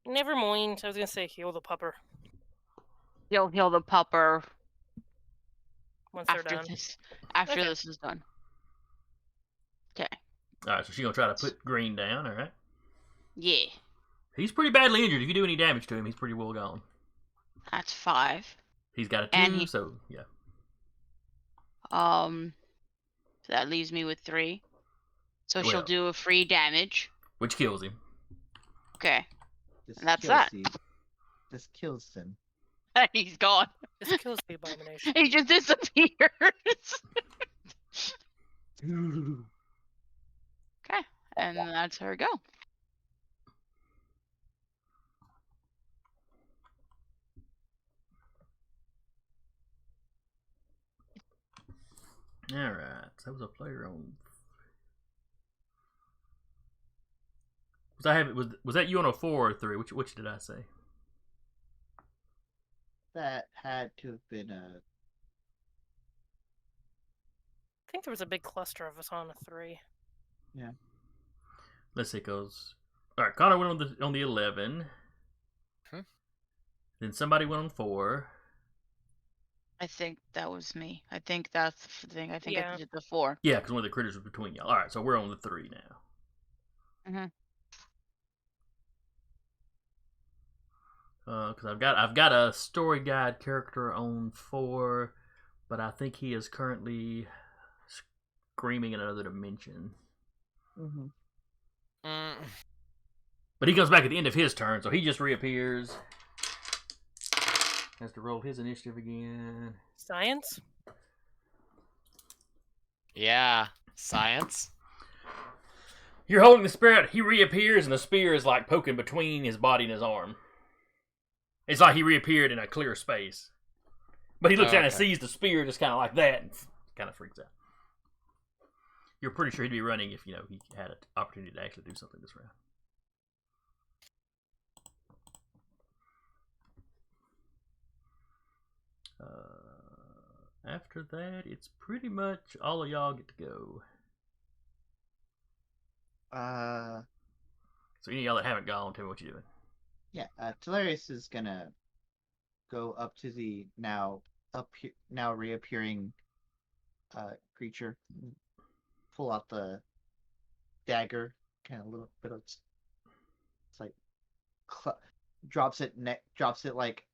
Never mind. I was gonna say heal the pupper. He'll heal the pupper Once they're after done. this. After Okay. this is done. Okay. All right, so she's gonna try to put Green down. All right. Yeah. He's pretty badly injured. If you do any damage to him, he's pretty well gone. That's 5. He's got a 2, And he- so yeah. So that leaves me with 3. So she'll Well. do a free damage. Which kills him. Okay. This And that's kills that. This kills him. He's gone. This kills the abomination. He just disappears. Okay. And that's her go. All right. So that was a player on. Was that you on a 4 or 3? Which did I say? That had to have been a. I think there was a big cluster of us on a 3. Let's see, goes. All right, Connor went on the 11. Then somebody went on 4. I think that was me. I think that's the thing. I think I Yeah. did the 4. Yeah, because one of the critters was between y'all. All right, so we're on the 3 now. Mhm. Because I've got a story guide character on 4, but I think he is currently screaming in another dimension. Mm-hmm. But he comes back at the end of his turn, so he just reappears. Has to roll his initiative again. Science? Yeah, science. You're holding the spirit, he reappears, and the spear is like poking between his body and his arm. It's like he reappeared in a clear space. But he looks down and Okay. sees the spear just kind of like that and kind of freaks out. You're pretty sure he'd be running if, he had an opportunity to actually do something this round. After that, it's pretty much all of y'all get to go. So any of y'all that haven't gone, tell me what you're doing. Yeah, Telarius is gonna go up to the now reappearing creature, pull out the dagger, kind of a little bit of it's like drops it like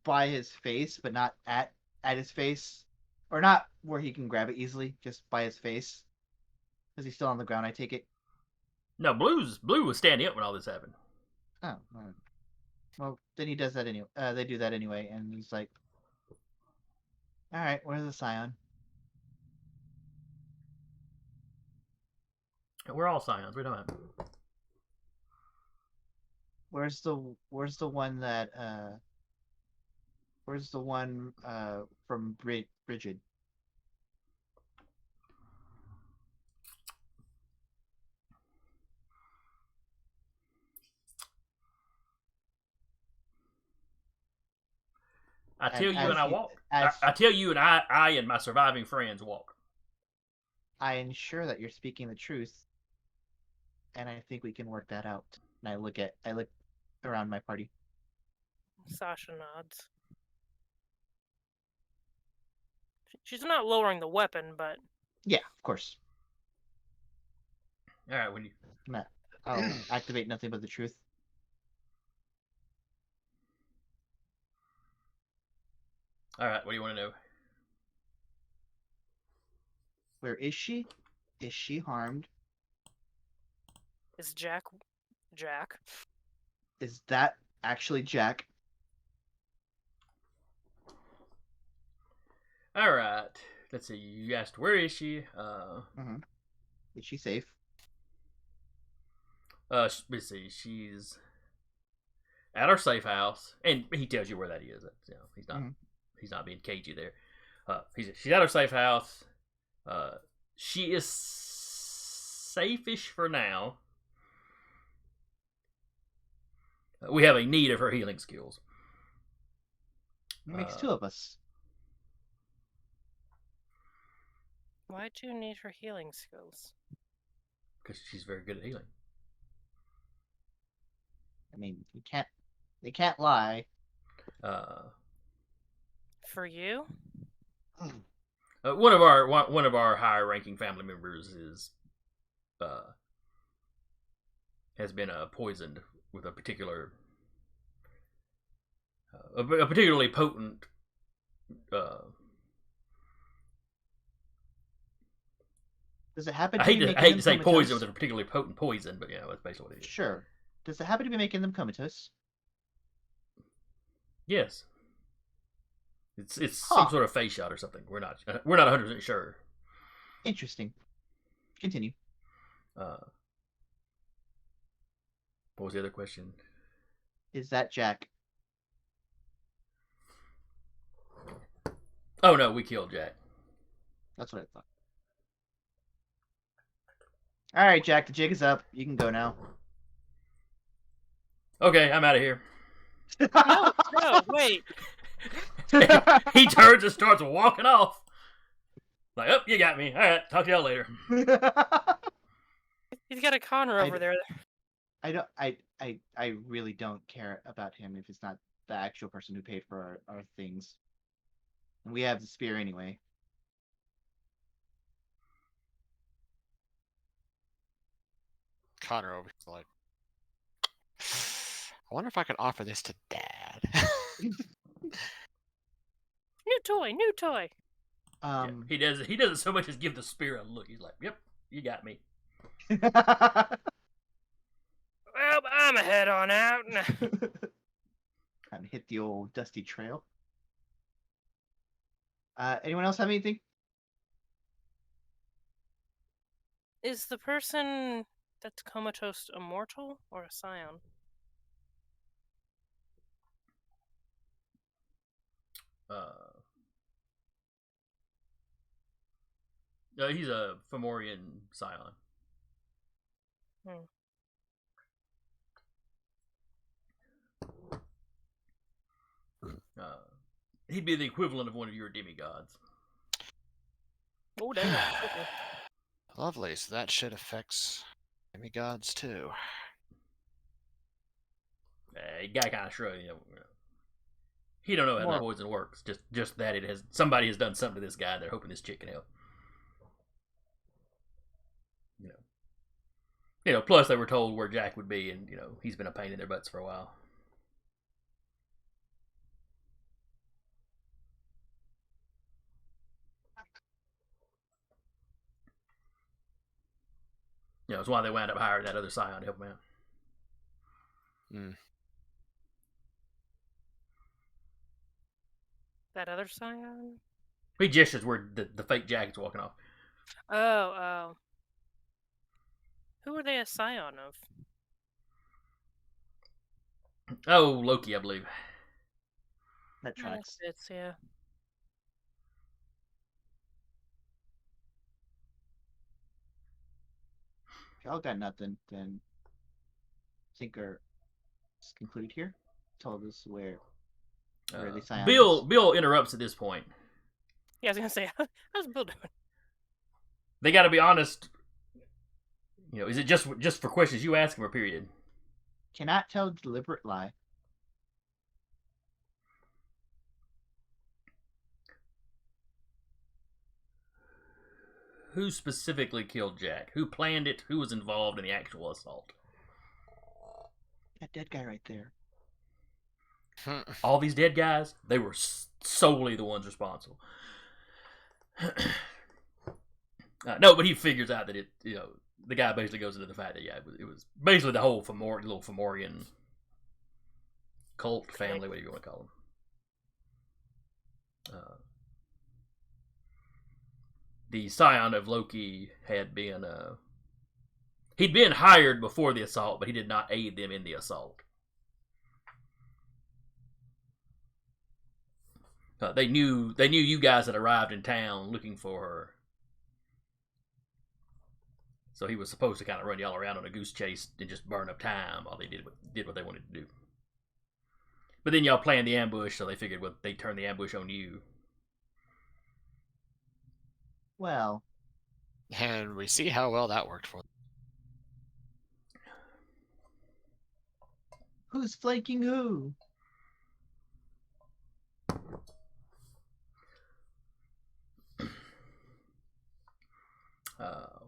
by his face, but not at his face, or not where he can grab it easily, just by his face, because he's still on the ground. I take it. No, Blue was standing up when all this happened. Oh, all right. Well, then he does that anyway. They do that anyway, and he's like, "All right, where's the Scion?" We're all Scions. We don't have. Where's the one that where's the one from Bridget? I tell you as and I he- walk. as- I tell you and I and my surviving friends walk. I ensure that you're speaking the truth, and I think we can work that out. And I look around my party. Sasha nods. She's not lowering the weapon, but Yeah, of course. All right, when you. I'll activate nothing but the truth. All right, what do you want to know? Where is she? Is she harmed? is Jack? Is that actually Jack? All right, let's see. You asked where is she? Is she safe? Let's see. She's at our safe house, and he tells you where that is. He's not. Mhm. He's not being cagey there. She's at our safe house. She is safe-ish for now. We have a need of her healing skills. It makes two of us. Why do you need her healing skills? Because she's very good at healing. I mean, they can't lie. For you? One of our higher ranking family members is has been poisoned with a particular a particularly potent Does it happen I to hate be to making them say poison comatose? with a particularly potent poison, but that's basically what it is. Sure. Does it happen to be making them comatose? Yes. It's Huh. some sort of face shot or something. We're not 100% sure. Interesting. Continue. What was the other question? Is that Jack? Oh no, we killed Jack. That's what I thought. All right, Jack. The jig is up. You can go now. Okay, I'm out of here. No, wait. He turns and starts walking off. Like, oh, you got me. All right, talk to y'all later. He's got a Connor over there. I really don't care about him if it's not the actual person who paid for our things. And we have the spear anyway. Connor over here like, I wonder if I can offer this to Dad. New toy. He doesn't so much as give the spear a look. He's like, yep, you got me. Well, I'm a head on out. Kind of hit the old dusty trail. Anyone else have anything? Is the person that's comatose immortal or a Scion? He's a Fomorian Scion. He'd be the equivalent of one of your demigods. Oh, damn. Lovely, so that shit affects demigods too. Guy kind of shrugged. He don't know how the poison works. Just that somebody has done something to this guy. And they're hoping this chick can help. Plus they were told where Jack would be, and he's been a pain in their butts for a while. It's why they wound up hiring that other Scion to help him out. That other Scion? He gestures where the fake Jacket's walking off. Oh. Who are they a Scion of? Oh, Loki, I believe. That tracks. Yeah. If y'all got nothing, then I think our conclude here. Told us where the Scion is. Bill interrupts at this point. Yeah, I was gonna say, how's Bill doing? They got to be honest. Is it just for questions you ask him or period? Cannot tell a deliberate lie. Who specifically killed Jack? Who planned it? Who was involved in the actual assault? That dead guy right there. All these dead guys, they were solely the ones responsible. No, but he figures out that the guy basically goes into the fact that it was basically the whole little Fomorian cult family, whatever you want to call them. The Scion of Loki had been he'd been hired before the assault, but he did not aid them in the assault. They knew you guys had arrived in town looking for her. So he was supposed to kind of run y'all around on a goose chase and just burn up time while they did what they wanted to do. But then y'all planned the ambush, so they figured they'd turn the ambush on you. Well. And we see how well that worked for them. Who's flanking who?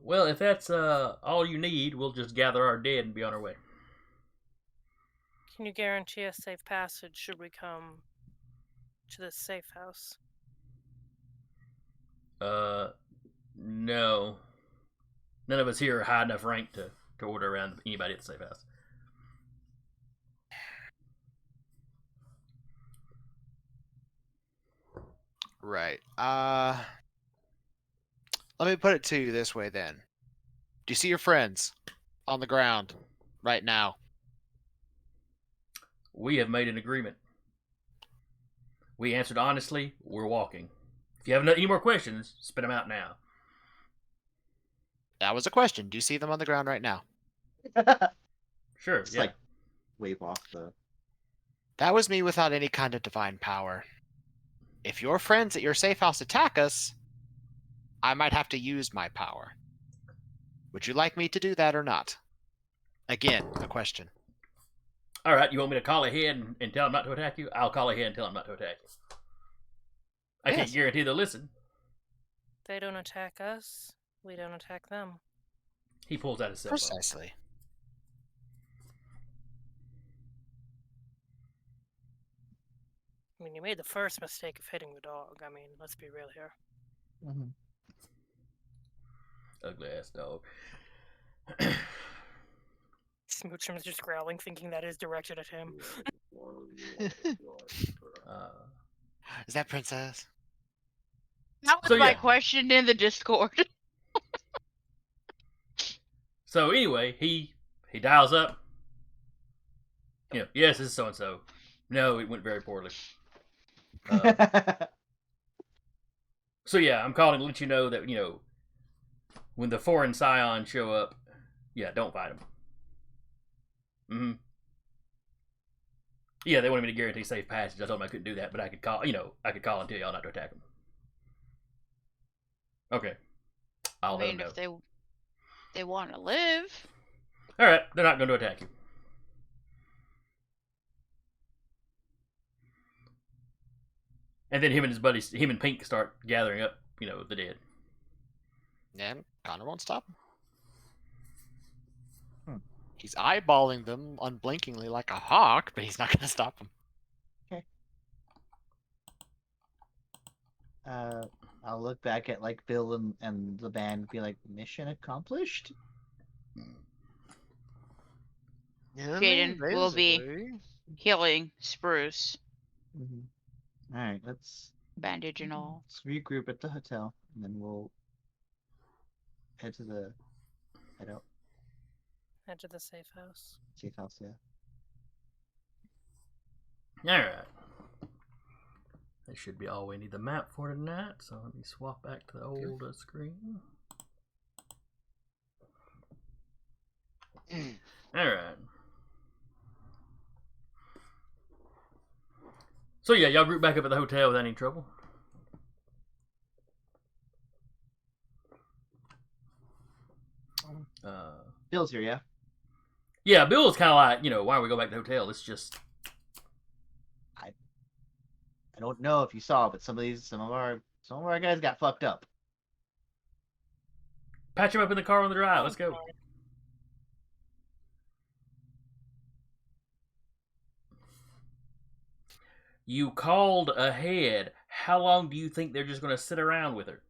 Well, if that's all you need, we'll just gather our dead and be on our way. Can you guarantee a safe passage should we come to this safe house? No. None of us here are high enough rank to order around anybody at the safe house. Right. Let me put it to you this way then. Do you see your friends on the ground right now? We have made an agreement. We answered honestly. We're walking. If you have any more questions, spit them out now. That was a question. Do you see them on the ground right now? Sure, Just yeah. like wave off the. That was me without any kind of divine power. If your friends at your safe house attack us, I might have to use my power. Would you like me to do that or not? Again, a question. All right, you want me to call ahead and tell them not to attack you? I'll call ahead and tell them not to attack you. I Yes. can't guarantee they'll listen. They don't attack us. We don't attack them. He pulls out his cell phone. Precisely. I mean, you made the first mistake of hitting the dog. I mean, let's be real here. Mhm. Ugly ass dog. Smoochum's just growling, thinking that is directed at him. Is that Princess? That was So, my yeah. question in the Discord. So anyway, he dials up. You know, yes, this is so and so. No, it went very poorly. So yeah, I'm calling to let you know that when the foreign Scion show up, yeah, don't fight them. Yeah, they wanted me to guarantee safe passage. I told them I couldn't do that, but I could call. I could call and tell y'all not to attack them. Okay, I'll I let mean, them know. if they want to live. All right, they're not going to attack you. And then him and his buddies, him and Pink, start gathering up, the dead. And Connor won't stop him. Hmm. He's eyeballing them unblinkingly like a hawk, but he's not going to stop them. I'll look back at like Bill and the band and be like, mission accomplished? Yeah, Jaden will be basically. healing Spruce, Mm-hmm. Alright, let's bandage and all. regroup at the hotel and then we'll head out Head to the safe house. safe house, yeah. All right. That should be all we need the map for tonight. So let me swap back to the old screen. All right. So yeah, y'all group back up at the hotel without any trouble. Bill's here, yeah? Yeah, Bill's kind of like, why don't we go back to the hotel? It's just I don't know if you saw, but some of our guys got fucked up. patch him up in the car on the drive. Let's go. You called ahead. How long do you think they're just going to sit around with her?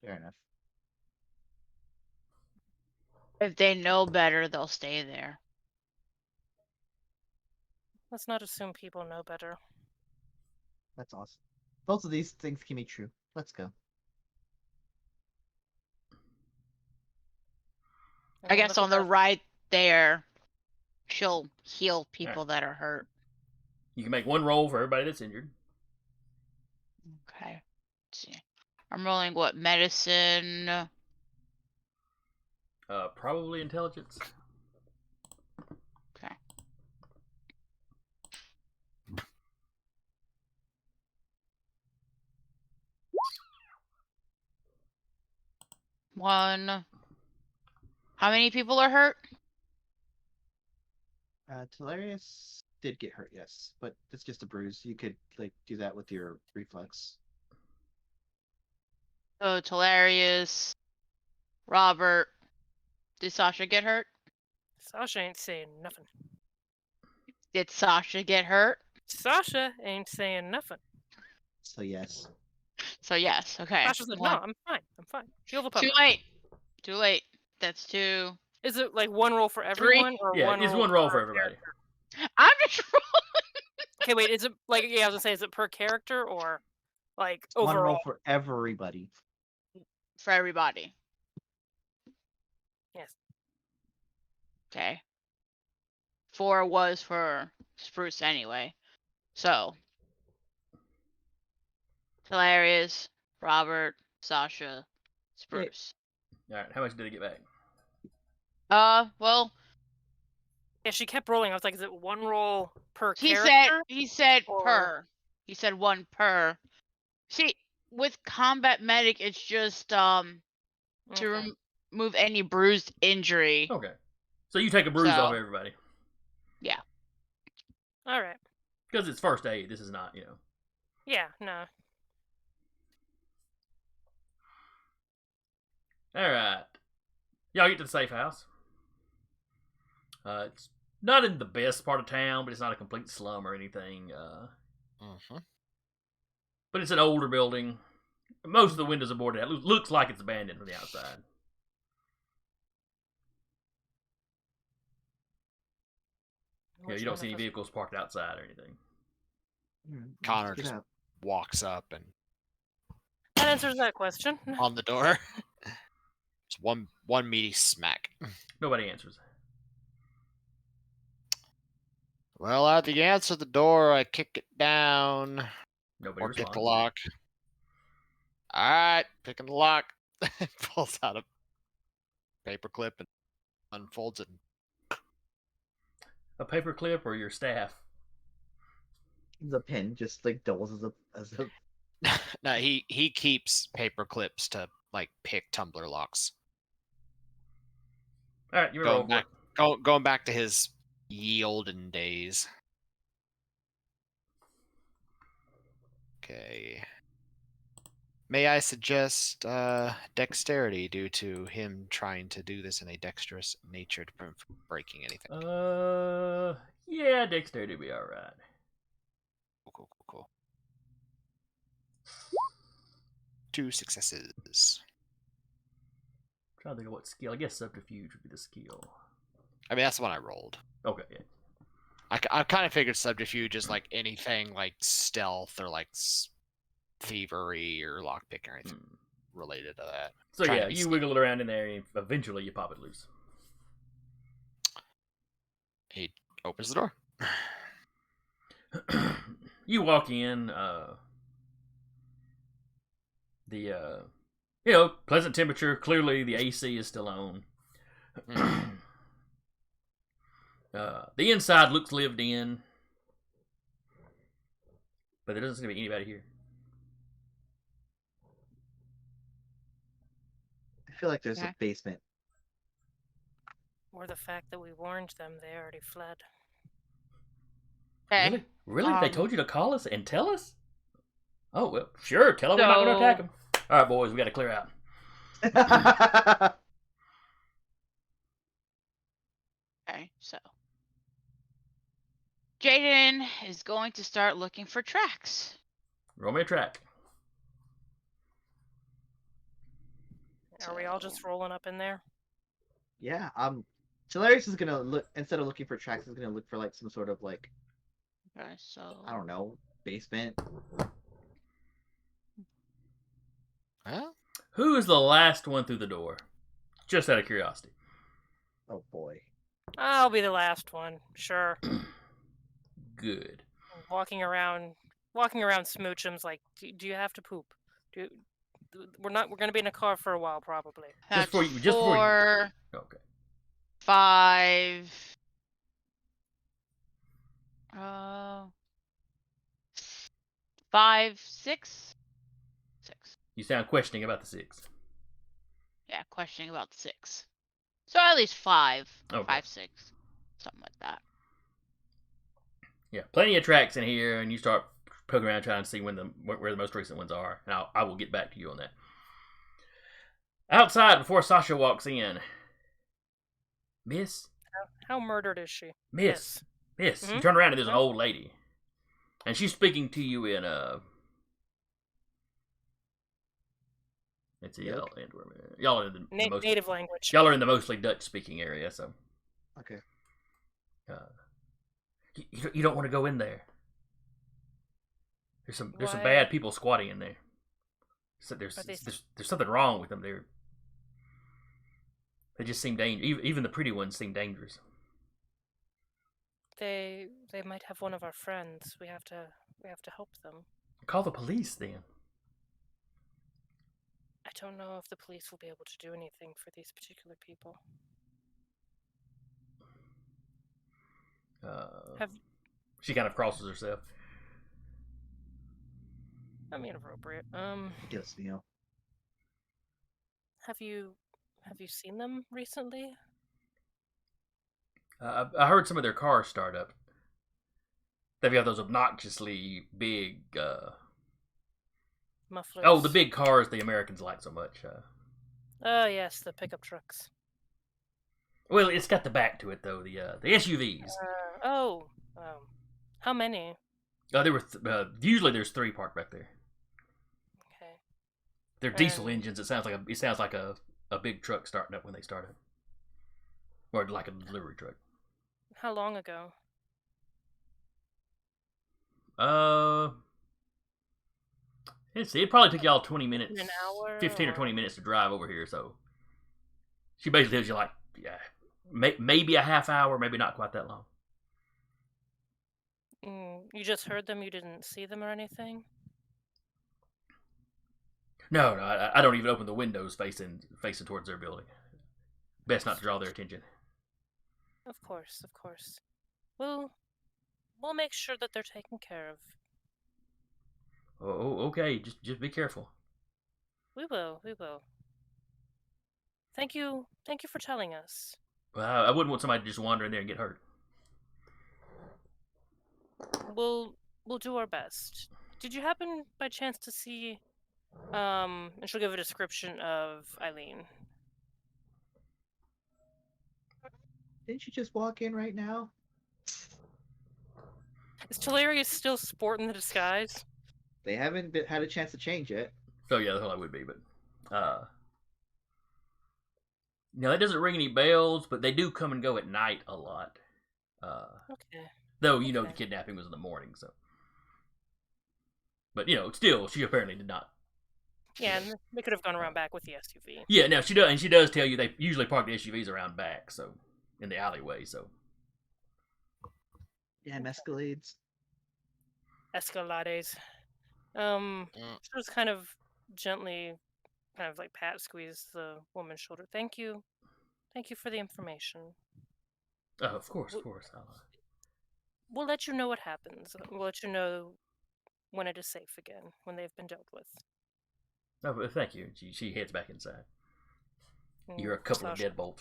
Fair enough. If they know better, they'll stay there. Let's not assume people know better. That's awesome. Both of these things can be true. Let's go. I guess on the right there, she'll heal people that are hurt. You can make one roll for everybody that's injured. Okay. Let's see. I'm rolling what? Medicine. Probably intelligence. Okay. One. How many people are hurt? Telarius did get hurt, yes, but it's just a bruise. You could like do that with your reflex. So Talarius, Robert, did Sasha get hurt? Sasha ain't saying nothing. Did Sasha get hurt? Sasha ain't saying nothing. So yes. So yes, okay. Sasha said, One- no, I'm fine. I'm fine. Heal the Too puppet. late. Too late. That's two. Is it like one roll for everyone? Or Yeah, one it's roll one roll per for everybody. character? I'm just Okay, wait, is it like, yeah, I was gonna say, is it per character or like One roll overall? for everybody. for everybody. Yes. Okay. 4 was for Spruce anyway. So Hilarious, Robert, Sasha, Spruce. All right, how much did it get back? Well, Yeah, she kept rolling. I was like, is it one roll per he character? said or- per. He said 1 per. See, with combat medic, it's just to Okay. remove any bruised injury. Okay. So you take a bruise off So- everybody. All right. Because it's first aid. This is not, Yeah, no. Alright. Y'all get to the safe house. It's not in the best part of town, but it's not a complete slum or anything. But it's an older building. Most of the windows are boarded out. Looks like it's abandoned from the outside. Yeah, Which you don't one see any of us- vehicles parked outside or anything. Connor Get just up. walks up and That answers that question. on the door. Just one meaty smack. Nobody answers. Well, at the answer the door, I kick it down Nobody or pick responds. the lock. All right, picking the lock. Pulls out a paperclip and unfolds it. A paper clip or your staff? The pin just like doubles as a No, he keeps paper clips to like pick tumbler locks. Alright, you roll Going for it. back, going back to his ye olden days. Okay. May I suggest dexterity due to him trying to do this in a dexterous nature to prevent from breaking anything? Yeah, dexterity will be alright. Cool. 2 successes. Trying to think of what skill. I guess subterfuge would be the skill. I mean, that's the one I rolled. Okay, yeah. I kind of figured subterfuge is like anything like stealth or like thievery or lockpicking or anything related to that. So Trying to yeah, be you sneaky. wiggle it around in there and eventually you pop it loose. He opens the door. You walk in, pleasant temperature. Clearly the AC is still on. The inside looks lived in, but there doesn't seem to be anybody here. I feel like there's Okay. a basement. Or the fact that we warned them, they already fled. Okay. Really? Really? They Um, told you to call us and tell us? Oh, well, sure. Tell them we're not going to attack them. All right, boys, we got to clear out. Okay, so Jaden is going to start looking for tracks. Roll me a track. Are we all just rolling up in there? Yeah, Hilarious is gonna look instead of looking for tracks, is gonna look for like some sort of like Okay, so I don't know basement. Huh? Who is the last one through the door? Just out of curiosity. Oh boy. I'll be the last one. Sure. Good. Walking around Smoochum's like, do you have to poop? We're gonna be in a car for a while probably. that's before you- just before you- 4, Okay. 5, 5, 6, 6. You sound questioning about the 6. Yeah, questioning about the 6. So at least 5, Okay. 5, 6, something like that. Yeah, plenty of tracks in here, and you start poking around trying to see where the most recent ones are, and I will get back to you on that. Outside, before Sasha walks in, Miss, How murdered is she? Miss, You Mhm. turn around and there's an Huh? old lady, and she's speaking to you in let's see, Yep. y'all are in the most Native language. y'all are in the mostly Dutch speaking area, so Okay. you don't want to go in there. There's some Why? bad people squatting in there. So there's Are they- something wrong with them. They just seem dangerous. Even the pretty ones seem dangerous. They might have one of our friends. We have to help them. Call the police then. I don't know if the police will be able to do anything for these particular people. She kind of crosses herself. I mean, appropriate. Yes, Neil. Have you seen them recently? I heard some of their cars start up. They've got those obnoxiously big. Mufflers. Oh, the big cars the Americans like so much. Oh yes, the pickup trucks. Well, it's got the back to it though. The SUVs. How many? There were usually there's 3 parked back there. Okay. They're diesel engines. It sounds like a big truck starting up when they start up, or like a delivery truck. How long ago? Let's see. It probably took y'all 20 minutes, An hour, 15 or 20 minutes to drive over here. So she basically tells you like, yeah, maybe a half hour, maybe not quite that long. You just heard them. You didn't see them or anything. No, I don't even open the windows facing towards their building. Best not to draw their attention. Of course. We'll make sure that they're taken care of. Oh, okay. Just be careful. We will. Thank you for telling us. Well, I wouldn't want somebody to just wander in there and get hurt. We'll do our best. Did you happen by chance to see and she'll give a description of Aleen. Didn't you just walk in right now? Is Telarius still sporting the disguise? They haven't had a chance to change it. So yeah, that's all I would be, but no, that doesn't ring any bells, but they do come and go at night a lot. Okay. Though you know the kidnapping was in the morning, so. But still, she apparently did not. Yeah, and they could have gone around back with the SUV. Yeah, no, she does, and she does tell you they usually park the SUVs around back, so in the alleyway, so. Damn Escalades. Escalades. She was kind of gently, kind of like squeeze the woman's shoulder. Thank you for the information. Oh, of course. We'll let you know what happens. We'll let you know when it is safe again, when they've been dealt with. Oh, but thank you. She heads back inside. You're a couple of deadbolts.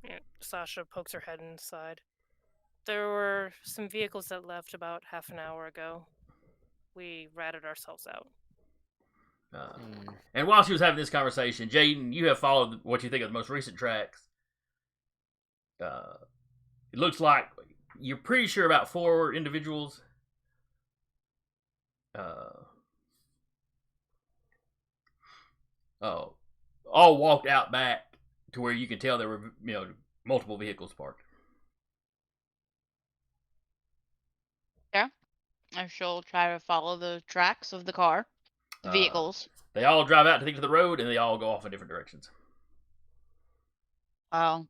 Yeah, Sasha pokes her head inside. There were some vehicles that left about half an hour ago. We ratted ourselves out. And while she was having this conversation, Jaden, you have followed what you think of the most recent tracks. It looks like you're pretty sure about 4 individuals. All walked out back to where you can tell there were, multiple vehicles parked. Yeah. I shall try to follow the tracks of the car, the vehicles. They all drive out to the road, and they all go off in different directions. Wow.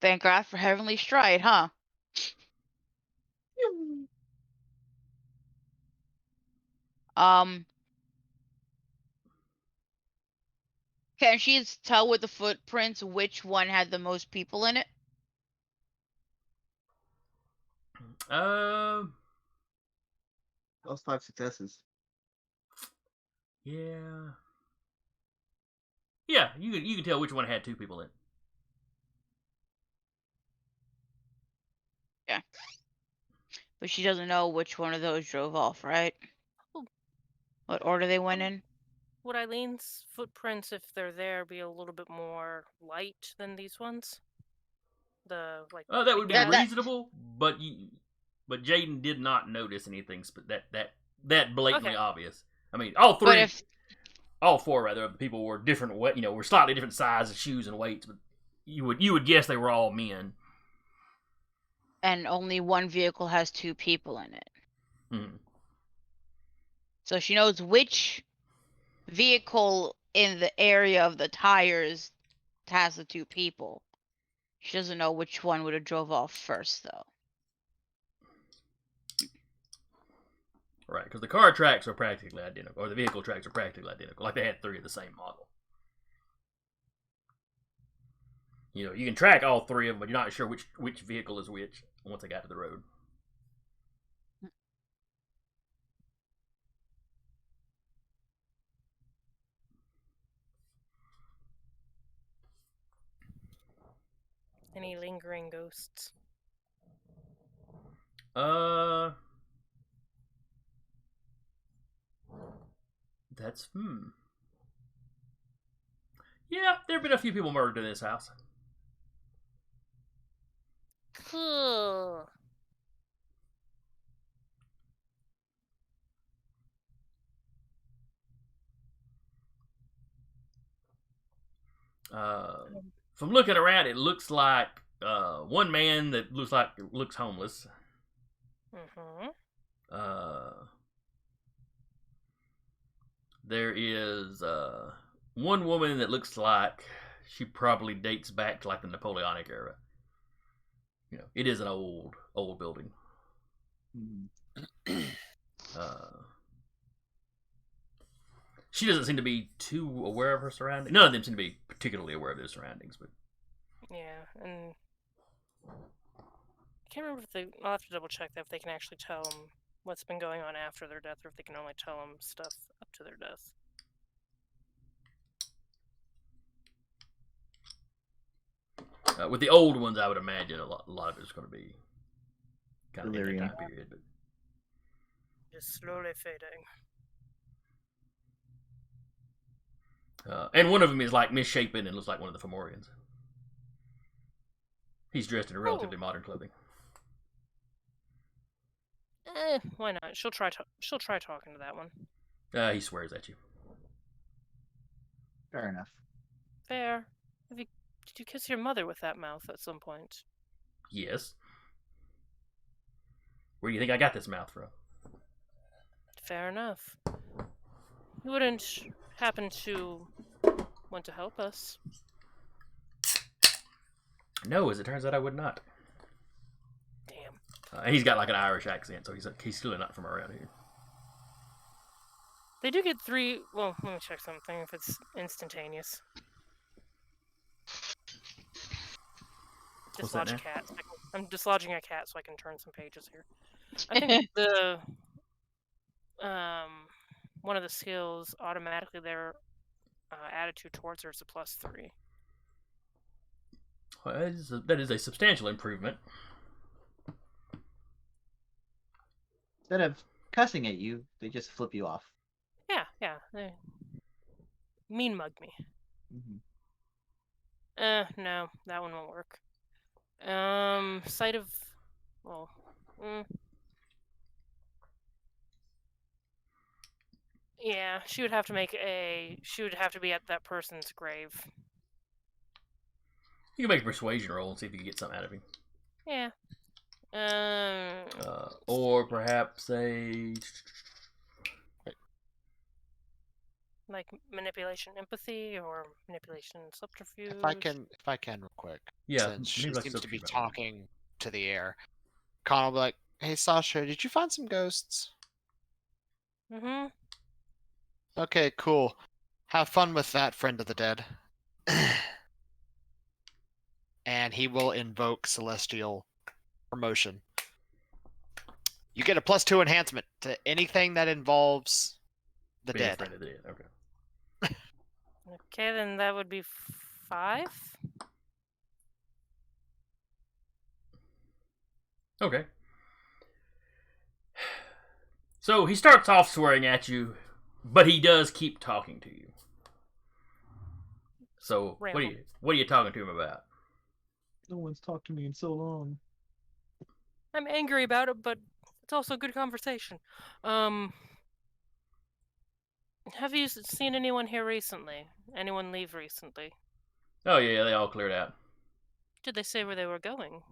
Thank God for Heavenly Stride, huh? Can she tell with the footprints which one had the most people in it? Those 5 successes. Yeah. You can tell which one had 2 people in. But she doesn't know which one of those drove off, right? Oh. What order they went in? Would Eileen's footprints, if they're there, be a little bit more light than these ones? That would be Yeah, that- reasonable, but Jaden did not notice anything that blatantly Okay. obvious. I mean, all But four rather of the people were different. Were slightly different sizes, shoes, and weights, but you would guess they were all men. and only one vehicle has 2 people in it. Hmm. So she knows which vehicle in the area of the tires has the 2 people. She doesn't know which one would have drove off first, though. Right, because the car tracks are practically identical, or the vehicle tracks are practically identical. Like they had 3 of the same model. You can track all 3 of them, but you're not sure which vehicle is which once they got to the road. Any lingering ghosts? That's Yeah, there have been a few people murdered in this house. Cool. From looking around, it looks like one man that looks homeless. Mm-hmm. There is one woman that looks like she probably dates back to like the Napoleonic era. It is an old building. She doesn't seem to be too aware of her surroundings. None of them seem to be particularly aware of their surroundings, but Yeah, and I can't remember if I'll have to double check that if they can actually tell them what's been going on after their death, or if they can only tell them stuff up to their death. with the old ones, I would imagine a lot of it's going to be kind of in Delirium. that time period. But Just slowly fading. and one of them is like misshapen and looks like one of the Fomorians. He's dressed in relatively modern clothing. Why not? She'll try talking to that one. He swears at you. Fair enough. Fair. Did you kiss your mother with that mouth at some point? Yes. Where do you think I got this mouth from? Fair enough. You wouldn't happen to want to help us? No, as it turns out, I would not. Damn. And he's got like an Irish accent, so he's clearly not from around here. They do get 3. Well, let me check something if it's instantaneous. What's that Dislodge a now? cat. I'm dislodging a cat so I can turn some pages here. I think the one of the skills automatically their attitude towards her is a +3. Well, that is a substantial improvement. Instead of cussing at you, they just flip you off. Yeah. They mean mug me. Mm-hmm. No, that one won't work. Sight of, well, yeah, she would have to be at that person's grave. You can make a persuasion roll and see if you can get something out of him. Yeah. Or perhaps Like manipulation, empathy, or manipulation, subterfuge. If I can real quick. Yeah, Since she maybe like seems to be subterfuge. talking to the air. Connor will be like, "Hey Sasha, did you find some ghosts?" Mm-hmm. Okay, cool. Have fun with that, friend of the dead. And he will invoke celestial promotion. You get a +2 enhancement to anything that involves the being a dead. friend of the dead. Okay. Okay, then that would be 5. Okay. So he starts off swearing at you, but he does keep talking to you. So what are you talking to him about? No one's talked to me in so long. I'm angry about it, but it's also a good conversation. Have you seen anyone here recently? Anyone leave recently? Oh yeah, they all cleared out. Did they say where they were going?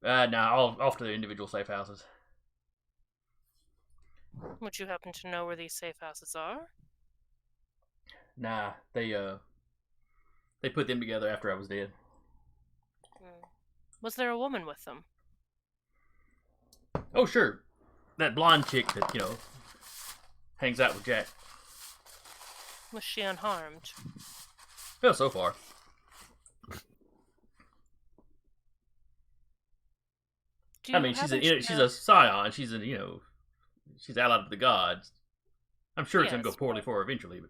All off to their individual safe houses. Would you happen to know where these safe houses are? Nah, they put them together after I was dead. Was there a woman with them? Oh sure, that blonde chick that hangs out with Jack. Was she unharmed? Well, so far. I mean, she's a Scion. She's she's allied to the gods. I'm sure it's gonna go poorly for her eventually, but.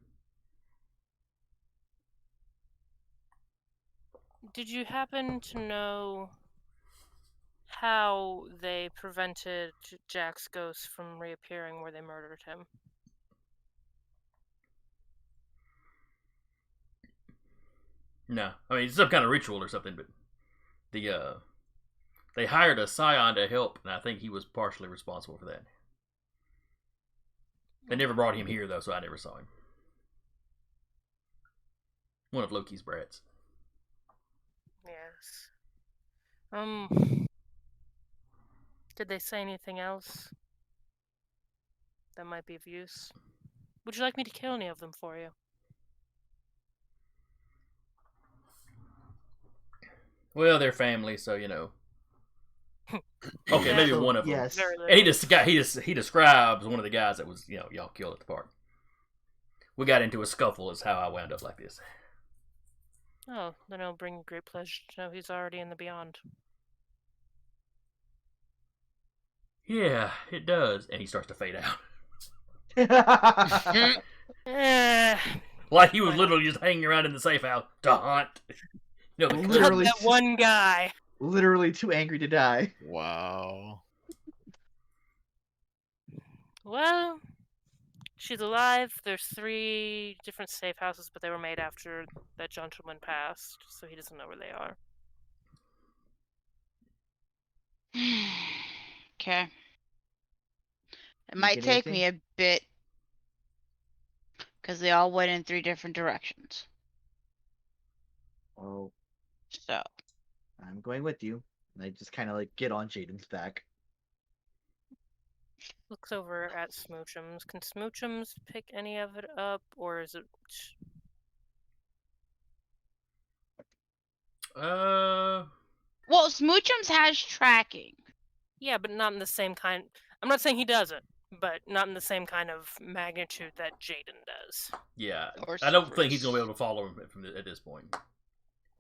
Did you happen to know how they prevented Jack's ghost from reappearing where they murdered him? No, I mean it's some kind of ritual or something, but they hired a Scion to help, and I think he was partially responsible for that. They never brought him here though, so I never saw him. One of Loki's brats. Yes. Did they say anything else that might be of use? Would you like me to kill any of them for you? Well, they're family, so Okay, maybe one of them. Yes. And he describes one of the guys that was y'all killed at the park. We got into a scuffle, is how I wound up like this. Oh, then it'll bring great pleasure to know he's already in the beyond. Yeah, it does. And he starts to fade out. Like he was literally just hanging around in the safe house to hunt. Literally that one guy. Literally too angry to die. Wow. Well, she's alive. There's 3 different safe houses, but they were made after that gentleman passed, so he doesn't know where they are. Okay. It might take me a bit because they all went in 3 different directions. Oh, So I'm going with you. And I just kind of get on Jaden's back. Looks over at Smoochums. Can Smoochums pick any of it up, or is it... Well, Smoochums has tracking. Yeah, but not in the same kind... I'm not saying he doesn't, but not in the same kind of magnitude that Jaden does. Yeah, Or I don't think he's going to be able to follow him at this point.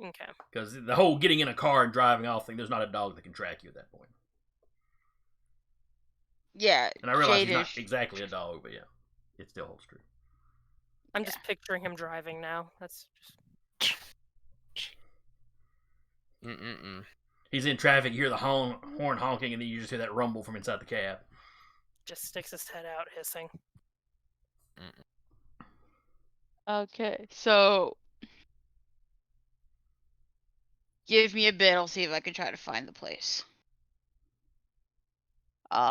Okay. Because the whole getting in a car and driving off thing, there's not a dog that can track you at that point. Yeah. And I realize he's not exactly a dog, but yeah, it still holds true. I'm just picturing him driving now. That's just... He's in traffic, you hear the horn honking, and then you just hear that rumble from inside the cab. Just sticks his head out, hissing. Okay, so give me a bit. I'll see if I can try to find the place.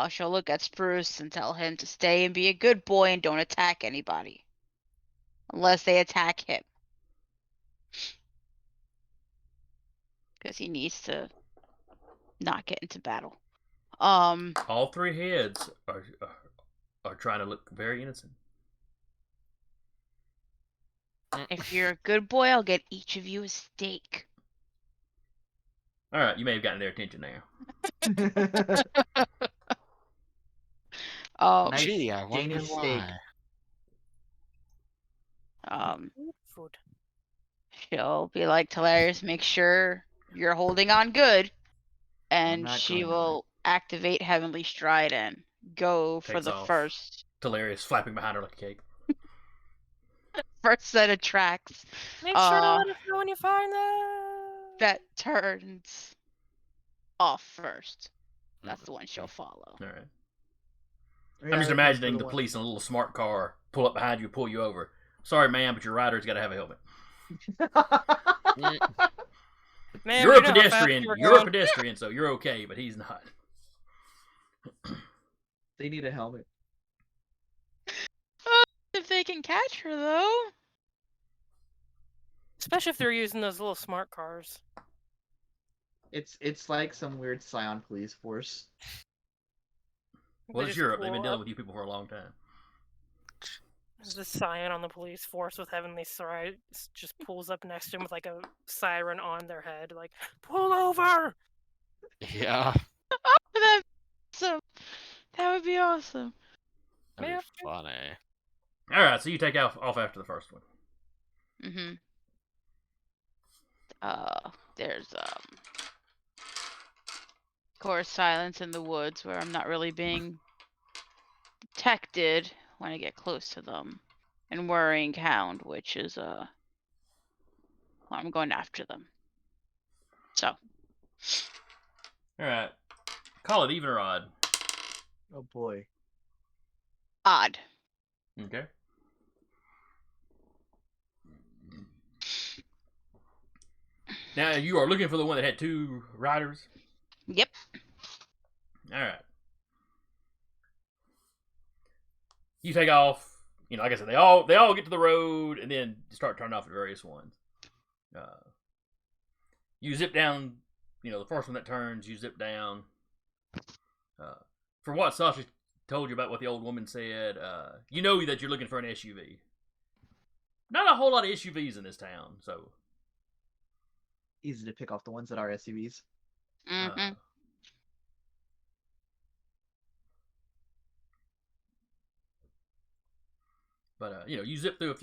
She'll look at Spruce and tell him to stay and be a good boy and don't attack anybody. Unless they attack him. Because he needs to not get into battle. All 3 heads are trying to look very innocent. If you're a good boy, I'll get each of you a steak. Alright, you may have gotten their attention now. Nice Gee, I wonder Danish steak. why. Food. She'll be like, Hilarious, make sure you're holding on good. And not she going will activate Heavenly Stride and go for Takes the off. first flapping behind her like a cape. set of tracks. Make sure to let us know when you find them. That turns off first. That's the one she'll follow. All right. Yeah, I'm just that goes for imagining the one- police in a little smart car pull up behind you, pull you over. Sorry, ma'am, but your rider's got to have a helmet. Man, You're you a know how fast pedestrian. you were You're a going. pedestrian, so you're okay, but he's not. They need a helmet. If they can catch her, though. Especially if they're using those little smart cars. It's like some weird Scion police force. Well, They it's just Europe. They've pull been dealing up. with you people for a long time. There's this Scion on the police force with heavenly stripes just pulls up next to him with like a siren on their head, like, pull over! Yeah. That's awesome. That would be awesome. That'd Yeah. be funny. All right, so you take off after the first one. Mm-hmm. There's of course, silence in the woods where I'm not really being detected when I get close to them, and worrying hound, which is well, I'm going after them. So, All right. Call it even or odd. Oh boy. odd. Okay. Now you are looking for the one that had 2 riders. Yep. All right. You take off. You know, like I said, they all get to the road and then start turning off at various ones. You zip down. You know, the first one that turns, you zip down. From what Sasha told you about what the old woman said, you know that you're looking for an SUV. Not a whole lot of SUVs in this town, so. Easy to pick off the ones that are SUVs. Mm-hmm. But you know, you zip through a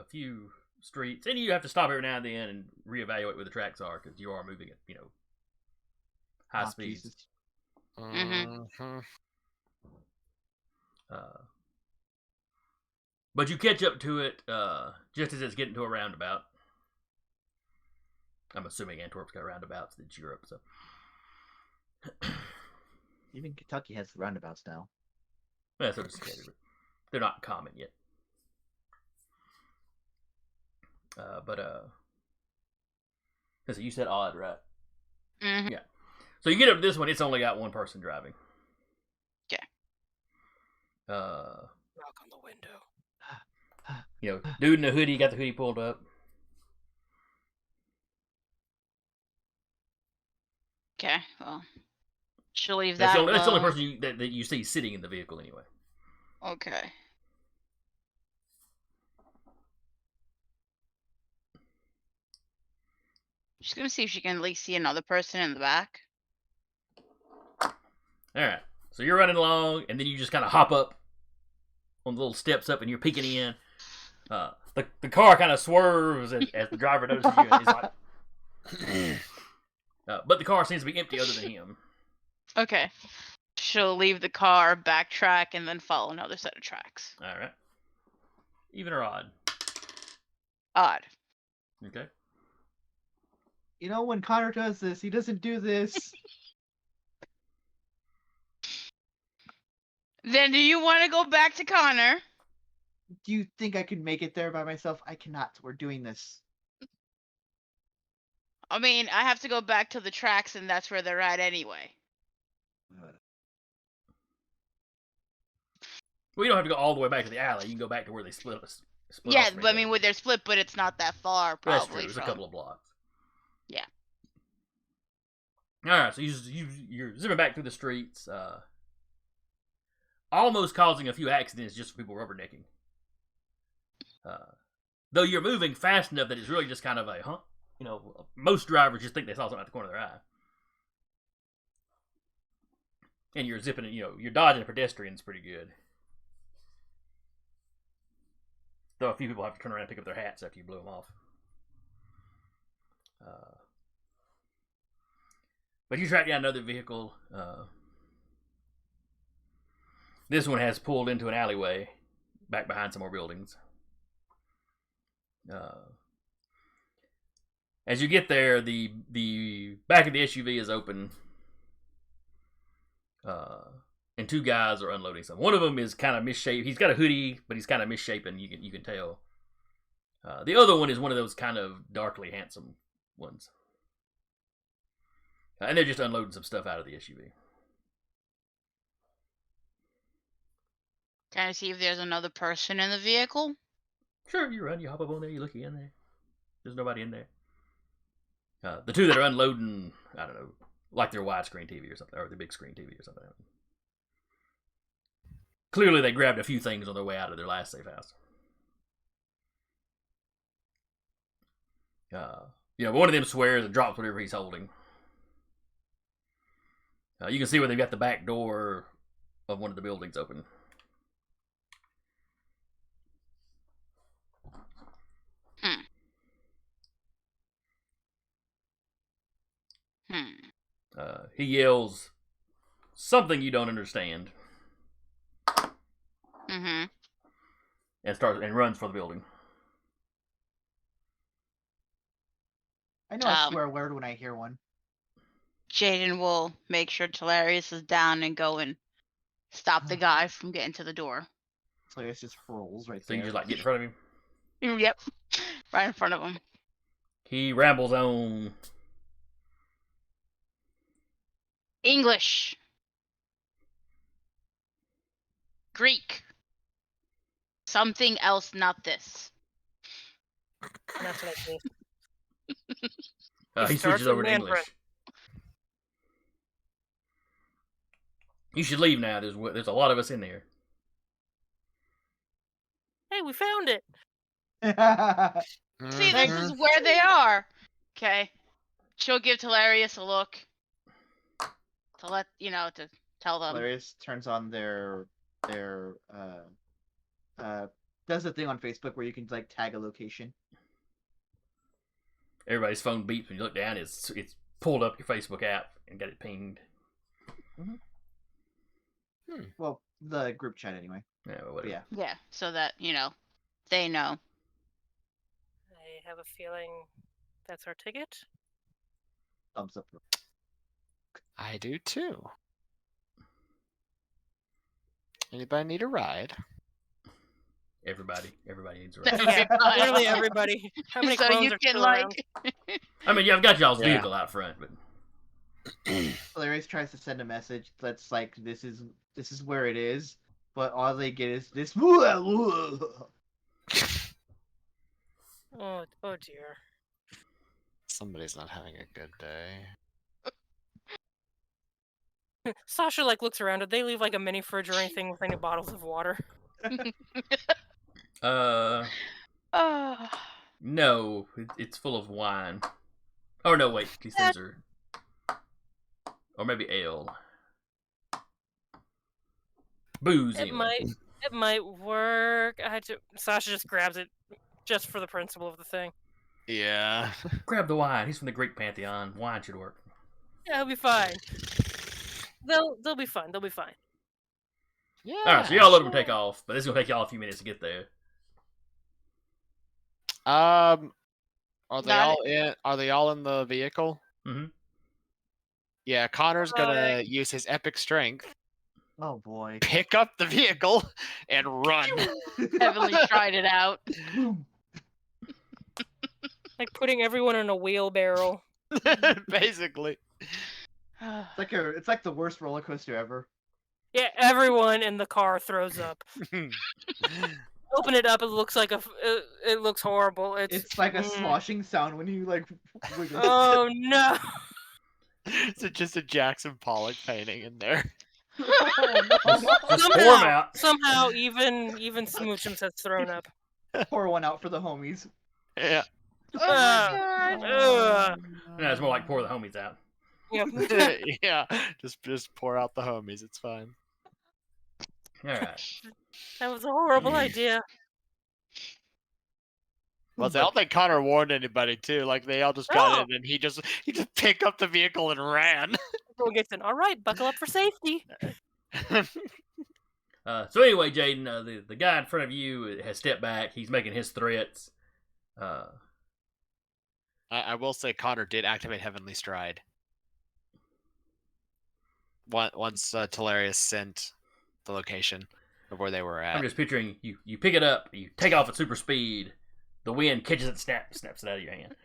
few streets, and you have to stop every now and then and reevaluate where the tracks are because you are moving at high Ah, speeds. Jesus. Mhm. But you catch up to it just as it's getting to a roundabout. I'm assuming Antwerp's got roundabouts. It's Europe, so. Even Kentucky has roundabouts now. That's sort of scary, but they're not common yet. Let's see, you said odd, right? Mm-hmm. Yeah. So you get up to this one, it's only got one person driving. Okay. Knock on the window. You know, dude in the hoodie, got the hoodie pulled up. Okay. Well, she'll leave That's that. the only alone. person that you see sitting in the vehicle anyway. Okay. She's gonna see if she can at least see another person in the back. All right. So you're running along, and then you just kind of hop up on the little steps up, and you're peeking in. The car kind of swerves as the driver notices you, and he's like. But the car seems to be empty other than him. Okay. She'll leave the car, backtrack, and then follow another set of tracks. All right. Even or odd? Odd. Okay. You know, when Connor does this, he doesn't do this. Then do you want to go back to Connor? Do you think I could make it there by myself? I cannot. We're doing this. I mean, I have to go back to the tracks, and that's where they're at anyway. Well, you don't have to go all the way back to the alley. You can go back to where they split Yeah, off from but I each mean, other. with their split, but it's not that far, That's probably. true. It's a from- couple of blocks. Yeah. All right, so you're zipping back through the streets, almost causing a few accidents just for people rubbernecking. Though you're moving fast enough that it's really just kind of a, you know, most drivers just think they saw something out the corner of their eye. And you're zipping it, you know, you're dodging pedestrians pretty good. Though a few people have to turn around and pick up their hats after you blew them off. But you track down another vehicle. This one has pulled into an alleyway back behind some more buildings. As you get there, the back of the SUV is open. And two guys are unloading something. One of them is kind of misshapen. He's got a hoodie, but he's kind of misshapen. You can tell. The other one is one of those kind of darkly handsome ones. And they're just unloading some stuff out of the SUV. Can I see if there's another person in the vehicle? Sure, you run, you hop up on there, you look in there. There's nobody in there. The two that are unloading, I don't know, like their widescreen TV or something, or their big screen TV or something. Clearly, they grabbed a few things on their way out of their last safe house. But one of them swears and drops whatever he's holding. You can see where they've got the back door of one of the buildings open. He yells something you don't understand. Mm-hmm. And runs for the building. I know I swear a word when I hear one. Jaden will make sure Talarius is down and go and stop the guy from getting to the door. So it's just rolls right So there. you just like get in front of him? Yep. Right in front of him. He rambles on. English. Greek. Something else, not this. That's what I think. He starts switches over with to Mandarin. English. You should leave now. There's a lot of us in there. Hey, we found it. See, this is where they are. Okay. She'll give Talarius a look. To let, to tell them. Hilarious turns on their does the thing on Facebook where you can like tag a location. Everybody's phone beeps when you look down. It's pulled up your Facebook app and got it pinged. Well, the group chat anyway. Yeah, well, whatever. Yeah. Yeah, so that, they know. I have a feeling that's our ticket. Thumbs up. I do too. Anybody need a ride? Everybody needs a ride. Yeah, literally everybody. How many So clones you are can still like around? I mean, I've got y'all's Yeah. vehicle out front, but Hilarious tries to send a message that's like this is where it is, but all they get is this. Oh dear. Somebody's not having a good day. Sasha looks around. Did they leave like a mini fridge or anything with any bottles of water? no, it's full of wine. Oh no, wait, these things are, or maybe ale, booze. It Anyway. might work. Sasha just grabs it just for the principle of the thing. Yeah. Grab the wine. He's from the Greek pantheon. Wine should work. Yeah, it'll be fine. They'll be fine. They'll be fine. Yeah. All right, so y'all let them take off, but it's gonna take y'all a few minutes to get there. Are they Got all in? Are they all in the vehicle? Mm-hmm. Yeah, Connor's gonna use his epic strength, Oh boy. pick up the vehicle, and run. heavily tried it out. Like putting everyone in a wheelbarrow. Basically. It's like the worst roller coaster ever. Yeah, everyone in the car throws up. Open it up. It looks like it looks horrible. It's like a sloshing sound when you like wiggle. Oh no! It's just a Jackson Pollock painting in there. Just pour them out. Somehow, even Smoochums has thrown up. Pour one out for the homies. Yeah. Oh my god. Ugh. No, it's more like pour the homies out. Yep. Yeah. Just pour out the homies. It's fine. All right. That was a horrible idea. Well, I don't think Connor warned anybody too. Like they all just got in, and he just picked up the vehicle and ran. Everyone gets in. All right, buckle up for safety. So anyway, Jaden, the guy in front of you has stepped back. He's making his threats. I will say Connor did activate Heavenly Stride. once Talarius sent the location of where they were at. I'm just picturing you pick it up, you take off at super speed, the wind catches it, snaps it out of your hand.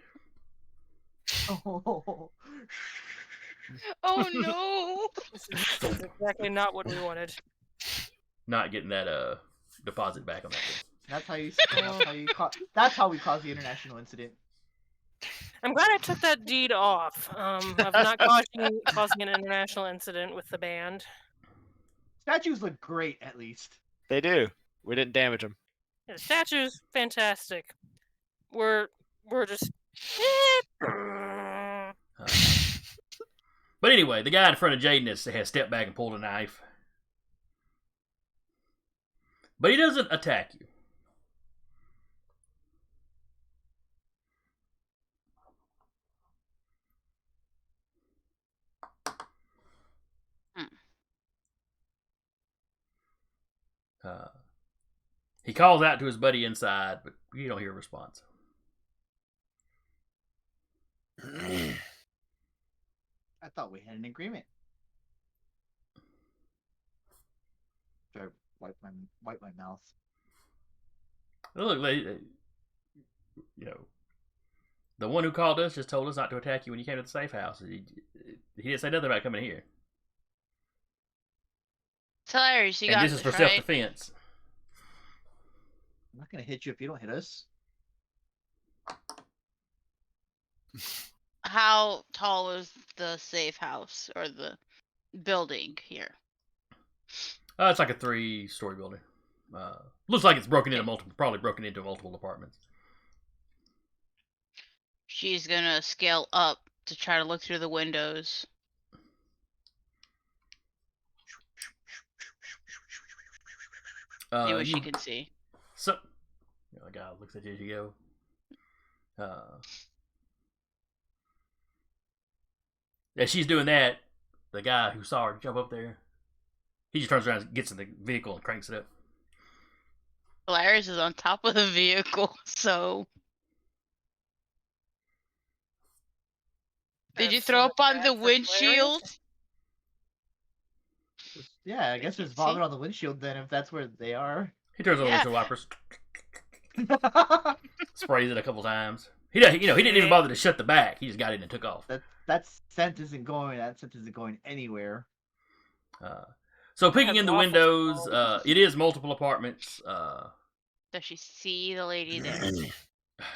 Oh. Oh no! This is exactly not what we wanted. Not getting that deposit back on that thing. That's how we caused the international incident. I'm glad I took that deed off of not causing an international incident with the band. Statues look great, at least. They do. We didn't damage them. Yeah, the statue's fantastic. We're just. But anyway, the guy in front of Jaden has stepped back and pulled a knife. But he doesn't attack you. He calls out to his buddy inside, but you don't hear a response. I thought we had an agreement. Should I wipe my mouth? Look, the one who called us just told us not to attack you when you came to the safe house. He didn't say nothing about coming here. Hilarious, you And got this is for right? self-defense. I'm not gonna hit you if you don't hit us. How tall is the safe house or the building here? It's like a 3-story building. Looks like it's probably broken into multiple apartments. She's gonna scale up to try to look through the windows. See what she can see. So, the guy looks at you as you go. As she's doing that, the guy who saw her jump up there, he just turns around and gets in the vehicle and cranks it up. Hilarious is on top of the vehicle, so. Did you That's throw so up on bad the for windshield? Yeah, I guess there's vomit on the windshield then, if that's where they are. He turns on the Yeah. windshield wipers, sprays it a couple times. He didn't even bother to shut the back. He just got in and took off. That scent isn't going anywhere. So peeking That's in the awful windows, smell. it is multiple apartments. Does she see the lady there?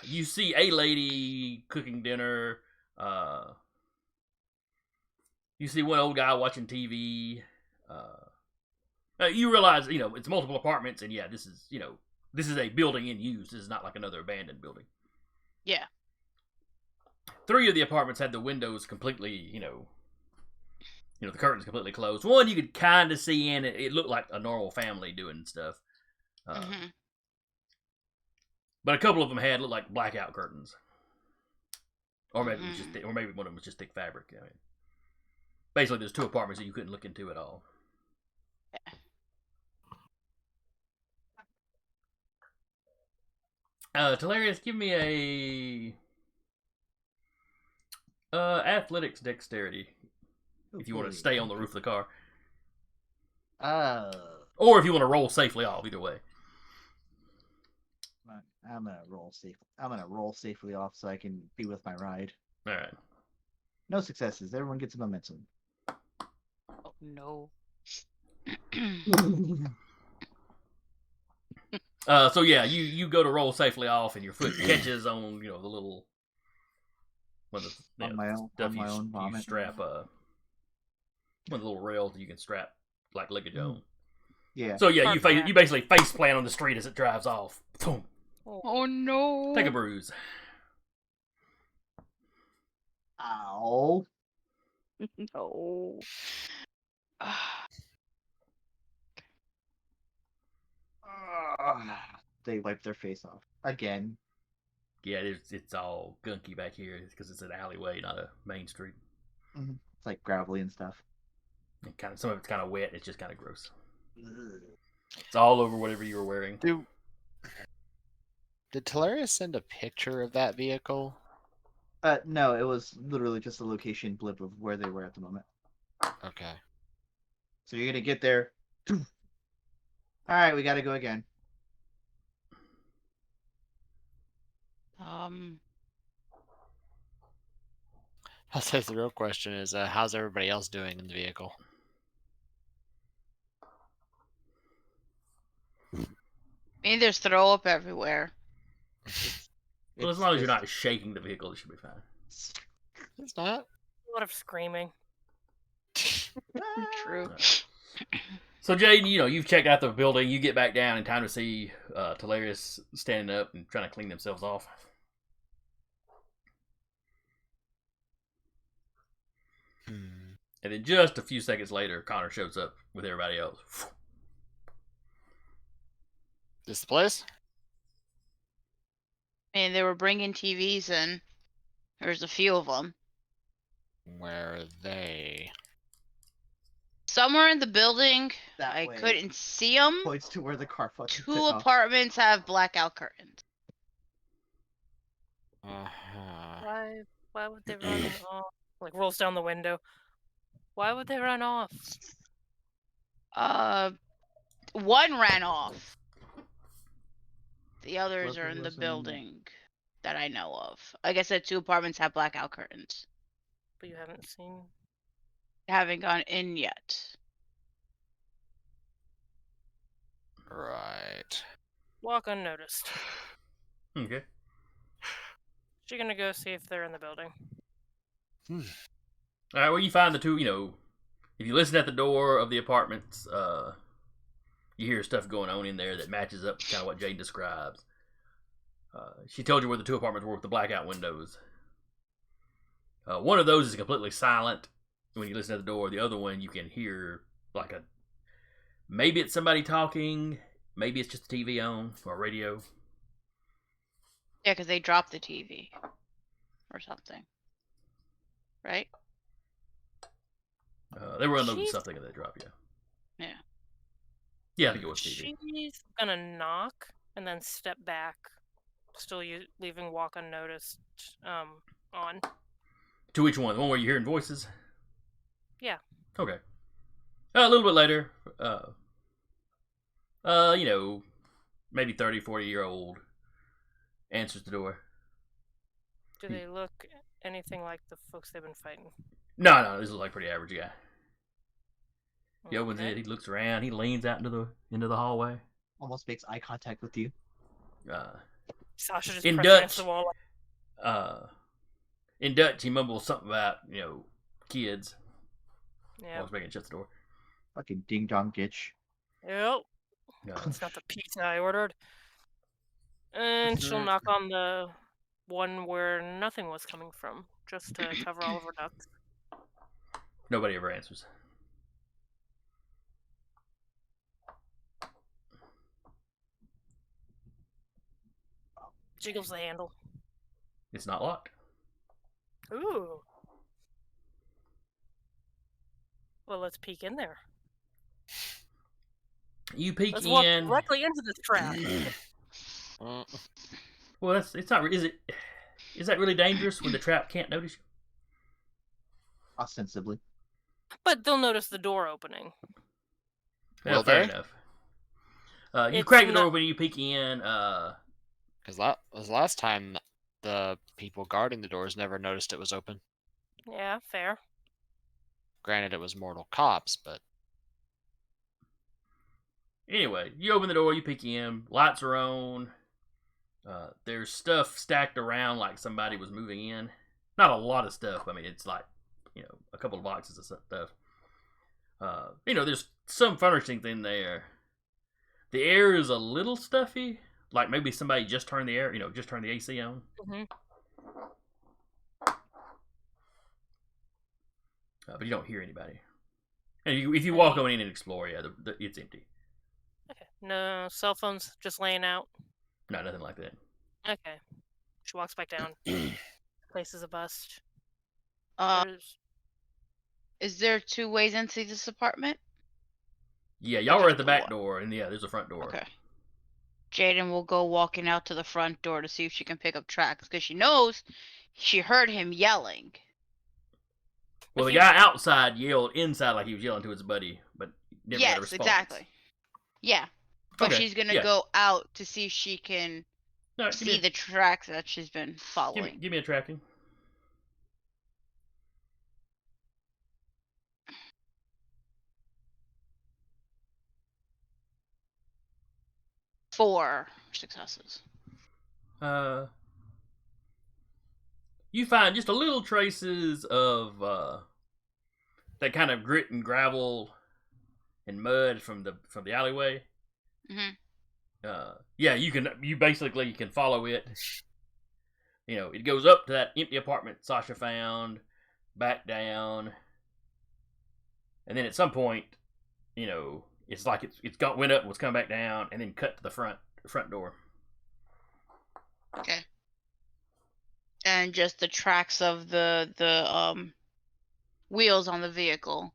You see a lady cooking dinner. You see one old guy watching TV. You realize, it's multiple apartments, and yeah, this is a building in use. This is not like another abandoned building. Yeah. 3 of the apartments had the windows completely, the curtains completely closed. One you could kind of see in it. It looked like a normal family doing stuff. But a couple of them looked like blackout curtains. Or maybe it was maybe one of them was just thick fabric. Basically, there's 2 apartments that you couldn't look into at all. Talarius, give me a athletics dexterity if you want to stay on the roof of the car, or if you want to roll safely off. Either way, I'm gonna roll safe. I'm gonna roll safely off so I can be with my ride. all right. No successes. Everyone gets a momentum. Oh no. So yeah, you go to roll safely off, and your foot catches on the little On my own you vomit. strap one of the little rails that you can strap like luggage on. Yeah. So yeah, Hard you basically face plant on the street as it drives off. Boom. Oh no. Take a bruise. Ow. No. They wipe their face off again. Yeah, it's all gunky back here because it's an alleyway, not a main street. It's like gravelly and stuff. And some of it's kind of wet. It's just kind of gross. It's all over whatever you were wearing. Did Talarius send a picture of that vehicle? No, it was literally just a location blip of where they were at the moment. Okay. So you're gonna get there. All right, we gotta go again. I'll say the real question is, how's everybody else doing in the vehicle? I mean, there's throw up everywhere. Well, as long as you're not shaking the vehicle, it should be fine. It's not. A lot of screaming. True. So, Jaden, you've checked out the building. You get back down in time to see Talarius standing up and trying to clean themselves off. And then just a few seconds later, Connor shows up with everybody else. This the place? I mean, they were bringing TVs in. There's a few of them. Where are they? Somewhere in the building. That I way. couldn't see them. Points to where the car fucking Two took off. apartments have blackout curtains. Uh-huh. Why would they run off? Like rolls down the window. Why would they run off? One ran off. The others Luckily are in the wasn't in there. building that I know of. Like I said, 2 apartments have blackout curtains. But you haven't seen. Haven't gone in yet. Right. Walk unnoticed. Okay. She's gonna go see if they're in the building. All right, well, you find the two, if you listen at the door of the apartments, you hear stuff going on in there that matches up to kind of what Jane describes. She told you where the 2 apartments were with the blackout windows. One of those is completely silent when you listen at the door. The other one, you can hear maybe it's somebody talking, maybe it's just the TV on or radio. Yeah, because they dropped the TV or something. Right? They were unloading She's- something and they dropped you. Yeah. Yeah, I think it was TV. She's gonna knock and then step back, still leaving walk unnoticed on. To which one? The one where you're hearing voices? Yeah. Okay. A little bit later, maybe 30, 40-year-old answers the door. Do they look anything like the folks they've been fighting? No, this is like pretty average guy. He opens Okay. it, he looks around, he leans out into the hallway. Almost makes eye contact with you. Sasha just In pressed Dutch. against the wall. In Dutch, he mumbles something about, kids. Yeah. Walks back and shuts the door. Fucking ding dong ditch. Yep. No. It's not the pizza I ordered. And she'll knock on the one where nothing was coming from, just to cover all of her ducks. Nobody ever answers. Jiggles the handle. It's not locked. Ooh. Well, let's peek in there. You peek Let's walk in. directly into this trap. Well, it's not. Is that really dangerous when the trap can't notice you? Ostensibly. But they'll notice the door opening. Yeah, Will fair they? enough. You It's crack the door not- when you peek in. Because that was last time the people guarding the doors never noticed it was open. Yeah, fair. Granted, it was mortal cops, but Anyway, you open the door, you peek in. Lights are on. There's stuff stacked around like somebody was moving in. Not a lot of stuff. I mean, it's like, a couple of boxes of stuff. There's some furnishings in there. The air is a little stuffy. Like maybe somebody just turned the air, just turned the AC on. Mm-hmm. But you don't hear anybody. And if you walk on in and explore, yeah, it's empty. Okay. No cell phones just laying out. No, nothing like that. Okay. She walks back down. Places a bust. There's- Is there 2 ways into this apartment? Yeah, y'all were at the Just back one. door, and yeah, there's a front door. Okay. Jaden will go walking out to the front door to see if she can pick up tracks because she knows she heard him yelling. Well, the If you- guy outside yelled inside like he was yelling to his buddy, but never got a Yes, response. exactly. Yeah, but Okay, she's gonna yeah. go out to see if she can All right, see the tracks that she's been following. give me a tracking. 4 successes. You find just a little traces of that kind of grit and gravel and mud from the alleyway. Mhm. Yeah, you basically can follow it. You know, it goes up to that empty apartment Sasha found, back down, and then at some point, you know, it's like went up and was come back down, and then cut to the front door. Okay. And just the tracks of the wheels on the vehicle,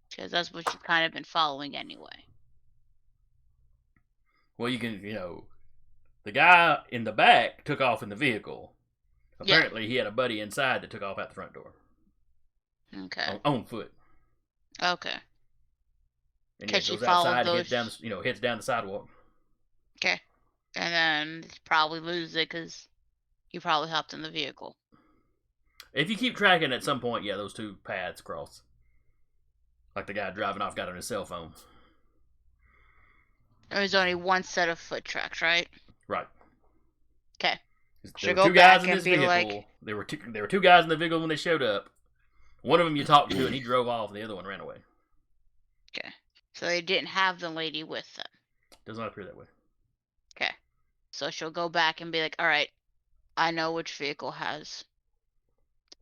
because that's what you've kind of been following anyway. Well, you can, the guy in the back took off in the vehicle. Apparently, he had a buddy inside that took off out the front door. Okay. On foot. Okay. And Can he she goes follow outside and those? heads down the sidewalk. Okay. And then probably lose it because you probably hopped in the vehicle. If you keep tracking, at some point, yeah, those two paths cross. Like the guy driving off got on his cell phone. There's only one set of foot tracks, right? Right. Okay. There were two guys in this vehicle. Like... There were two guys in the vehicle when they showed up. One of them you talked to, and he drove off, and the other one ran away. Okay. So they didn't have the lady with them. Does not appear that way. Okay. So she'll go back and be like, all right, I know which vehicle has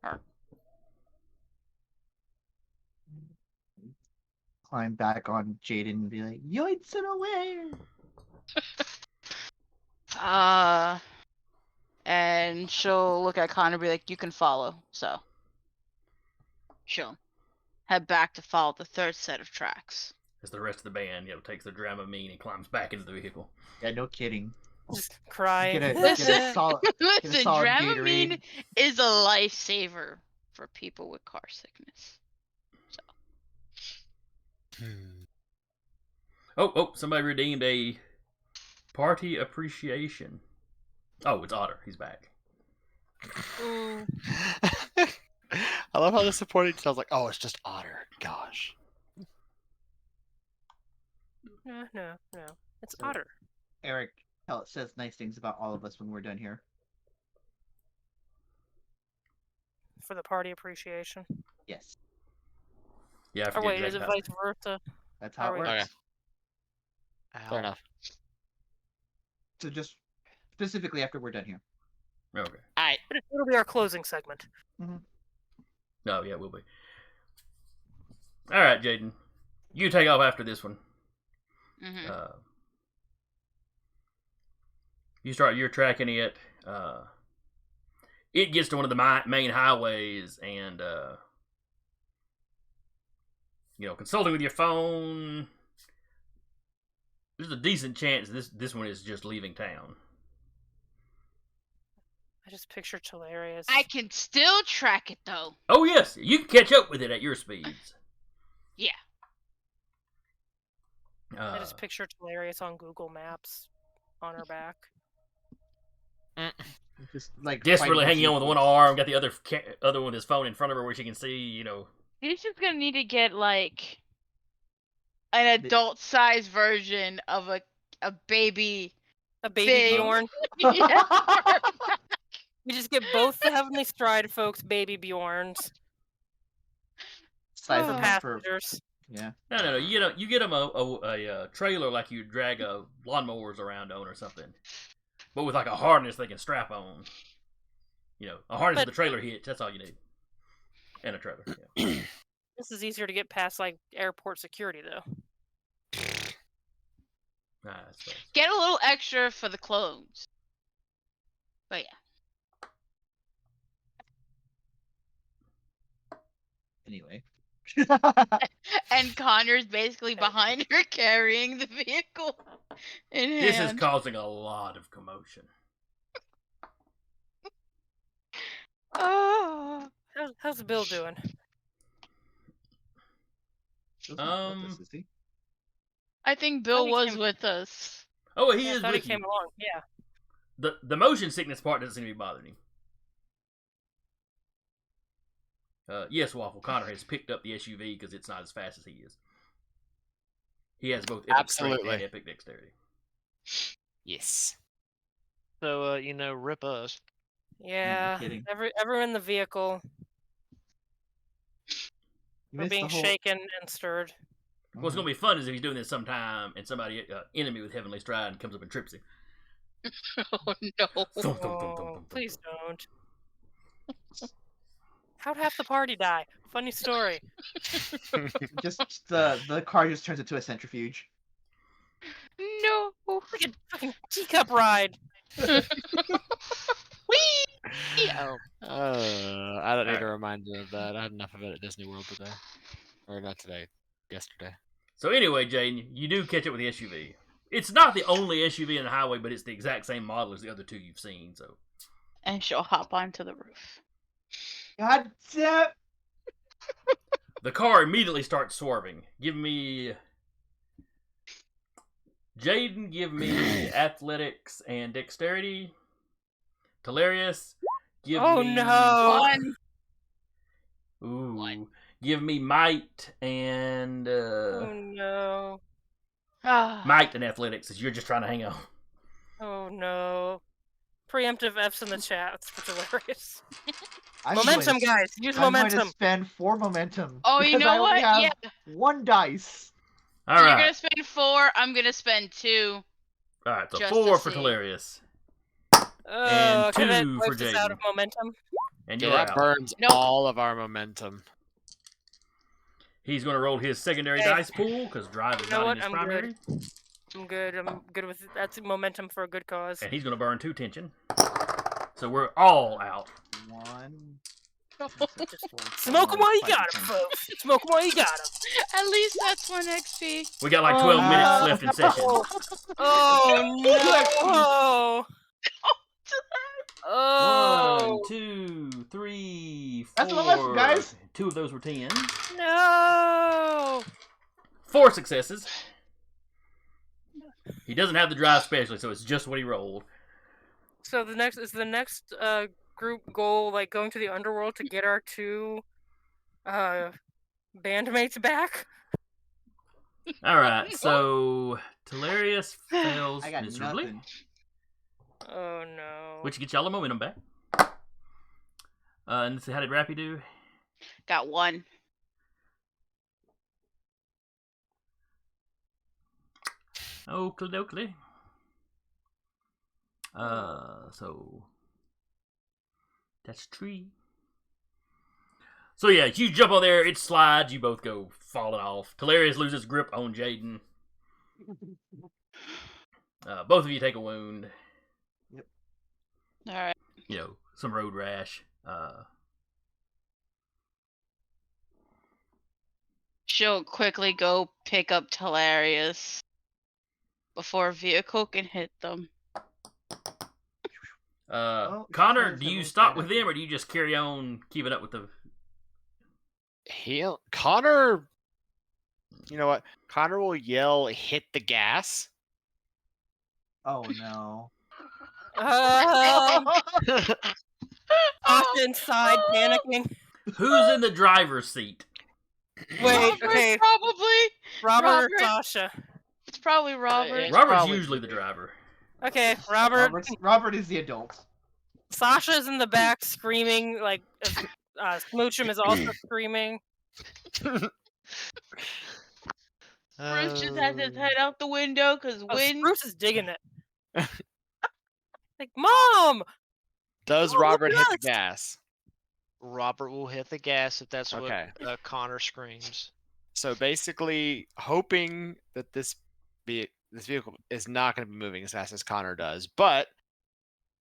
her. Climb back on Jaden and be like, yoinks it away! And she'll look at Connor and be like, you can follow. So she'll head back to follow the third set of tracks. As the rest of the band, takes their Dramamine and climbs back into the vehicle. Yeah, no kidding. Just crying. Get a solid Dramamine Gatorade. is a lifesaver for people with car sickness. Oh, somebody redeemed a party appreciation. Oh, it's Otter. He's back. Mm, I love how disappointing it sounds like, oh, it's just Otter. Gosh. no. It's So- Otter. Eric says nice things about all of us when we're done here. For the party appreciation. Yes, Yeah, I Or forget wait, is it exactly vice versa? that's how it Oh, works. okay. Fair enough. So just specifically after we're done here. Okay. Alright. It'll be our closing segment. No, yeah, it will be. All right, Jaden. You take off after this one. Mm-hmm. You're tracking it. It gets to one of the main highways, and consulting with your phone, there's a decent chance this one is just leaving town. I just picture Hilarious. I can still track it though. Oh yes, you can catch up with it at your speeds. Yeah. I just picture Hilarious on Google Maps on her back. Just like desperately fighting hanging on with one sequels. arm, got the other one with his phone in front of her where she can see. He's just gonna need to get like an adult-sized version of a baby. A baby Big. Bjorn. Yeah. We just get both the Heavenly Stride folks baby Bjorns Size Oh. of for them for passengers. yeah. No. You get them a trailer like you drag lawnmowers around on or something, but with like a harness they can strap on. A harness with the trailer hitch. That's all you need, and a trailer. Yeah. This is easier to get past like airport security though. I suppose. Get a little extra for the clothes. But yeah. Anyway. And Connor's basically behind her carrying the vehicle in hand. This is causing a lot of commotion. Oh. How's Bill doing? Bill's not with us, is he? I think Bill he was came- with us. Oh, he Yeah, I is thought he with you. came along. Yeah. The motion sickness part doesn't seem to be bothering him. Yes, Waffle. Connor has picked up the SUV because it's not as fast as he is. He has both epic strength Absolutely. and epic dexterity. Yes. So, rip us. Yeah. kidding. Everyone in the vehicle You were missed being the whole... shaken and stirred. What's going to be fun is if he's doing this sometime and somebody, enemy with Heavenly Stride, comes up and trips him. Oh no. Thump, thump, thump, Oh, thump, thump, please thump. don't. How'd half the party die? Funny story. Just the car just turns into a centrifuge. No. Fucking teacup ride. Whee! Oh. I don't need a reminder of that. I had enough of it at Disney World today. Or not today. Yesterday. So anyway, Jaden, you do catch up with the SUV. It's not the only SUV in the highway, but it's the exact same model as the other two you've seen. So And she'll hop onto the roof. God damn! the car immediately starts swerving. Jaden, give me athletics and dexterity. Talarius, give Oh me... no. One. Ooh. One. Give me might and... Oh no. Ah. might and athletics, as you're just trying to hang on. Oh no. Preemptive F's in the chat. That's hilarious. I'm Momentum, going to, guys. Use I'm going momentum. to spend 4 momentum. Oh, you because know I only what? have Yeah. 1 dice. All You're right. gonna spend 4. I'm gonna spend 2. All right, so just 4 to for see. Talarius. Oh, And okay, that 2 for wipes us out Jaden. of momentum. And Yeah, you're that out. burns Nope. all of our momentum. He's going to roll his secondary Hey. dice pool, because drive is You know not what? in his I'm primary. good. I'm good with that's momentum for a good cause. And he's going to burn 2 tension. So we're all out. 1. Smoke 'em while you got 'em, folks. Smoke 'em while you got 'em. At least that's 1 XP. We got like Oh, 12 minutes no. left in session. Oh no! Oh 1, 2, 3, 4. That's what left, guys. 2 of those were 10. no! 4 successes. He doesn't have the drive specialist, so it's just what he rolled. So the next group goal like going to the underworld to get our 2 bandmates back? All right, so Talarius fails I got miserably, nothing. Oh no! which gets y'all a momentum back. And let's see, how did Rappy do? Got 1. Oakley dokley. So that's tree. So yeah, you jump on there, it slides, you both go falling off. Talarius loses grip on Jaden. Both of you take a wound. Alright. You know, some road rash. She'll quickly go pick up Talarius before a vehicle can hit them. Well, Connor, guys do have you both stop got with it. them, or do you just carry on keeping up with the... Connor, you know what? Connor will yell, "Hit the gas!" Oh no. Off inside, panicking. Who's in the driver's seat? Wait, Robert, okay. probably. Robert or Robert. Sasha? It's probably Robert. It's Robert's probably usually the driver. Okay, Robert. Robert is the adult. Sasha's in the back screaming, like, Smoochum is also screaming. Bruce just has his head out the window because Oh, wind. Bruce is digging it. Like, Mom! Does Oh, Robert hit the nuts! gas? Robert will hit the gas if that's Okay. what Connor screams. So basically, hoping that this vehicle is not going to be moving as fast as Connor does, but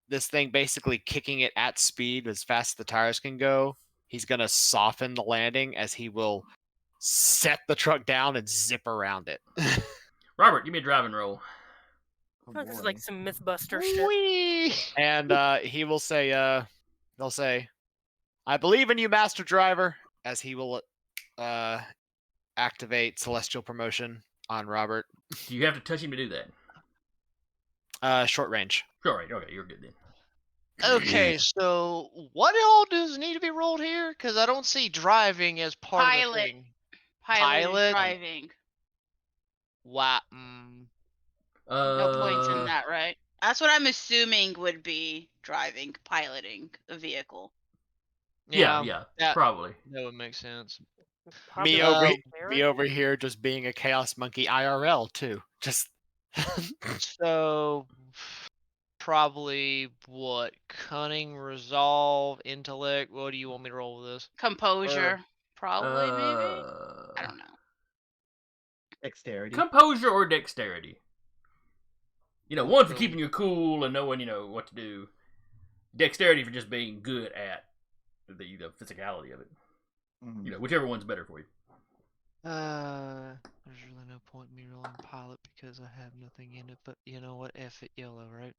this thing basically kicking it at speed as fast as the tires can go, he's going to soften the landing as he will set the truck down and zip around it. Robert, give me a driving roll. Oh, This is boy. like some Mythbuster shit. Whee! And he will say, they'll say, "I believe in you, Master Driver," as he will activate Celestial Promotion on Robert. Do you have to touch him to do that? Short range. Sure, right. Okay, you're good then. Okay, so what all does need to be rolled here? Because I don't see driving as part of the Pilot. thing. Pilot is Pilot? driving. Wow. No points in that, right? That's what I'm assuming would be driving, piloting a vehicle. Yeah, that, probably. that would make sense. Me Possibly over here just being a Chaos Monkey IRL too. Just So, probably what? Cunning, resolve, intellect. What do you want me to roll with this? Composure, probably, maybe? I don't know. Dexterity. Composure or dexterity. One for So- keeping you cool and knowing, what to do. Dexterity for just being good at the physicality of it. Mhm. Whichever one's better for you. There's really no point in me rolling pilot because I have nothing in it, but you know what? F it yellow, right?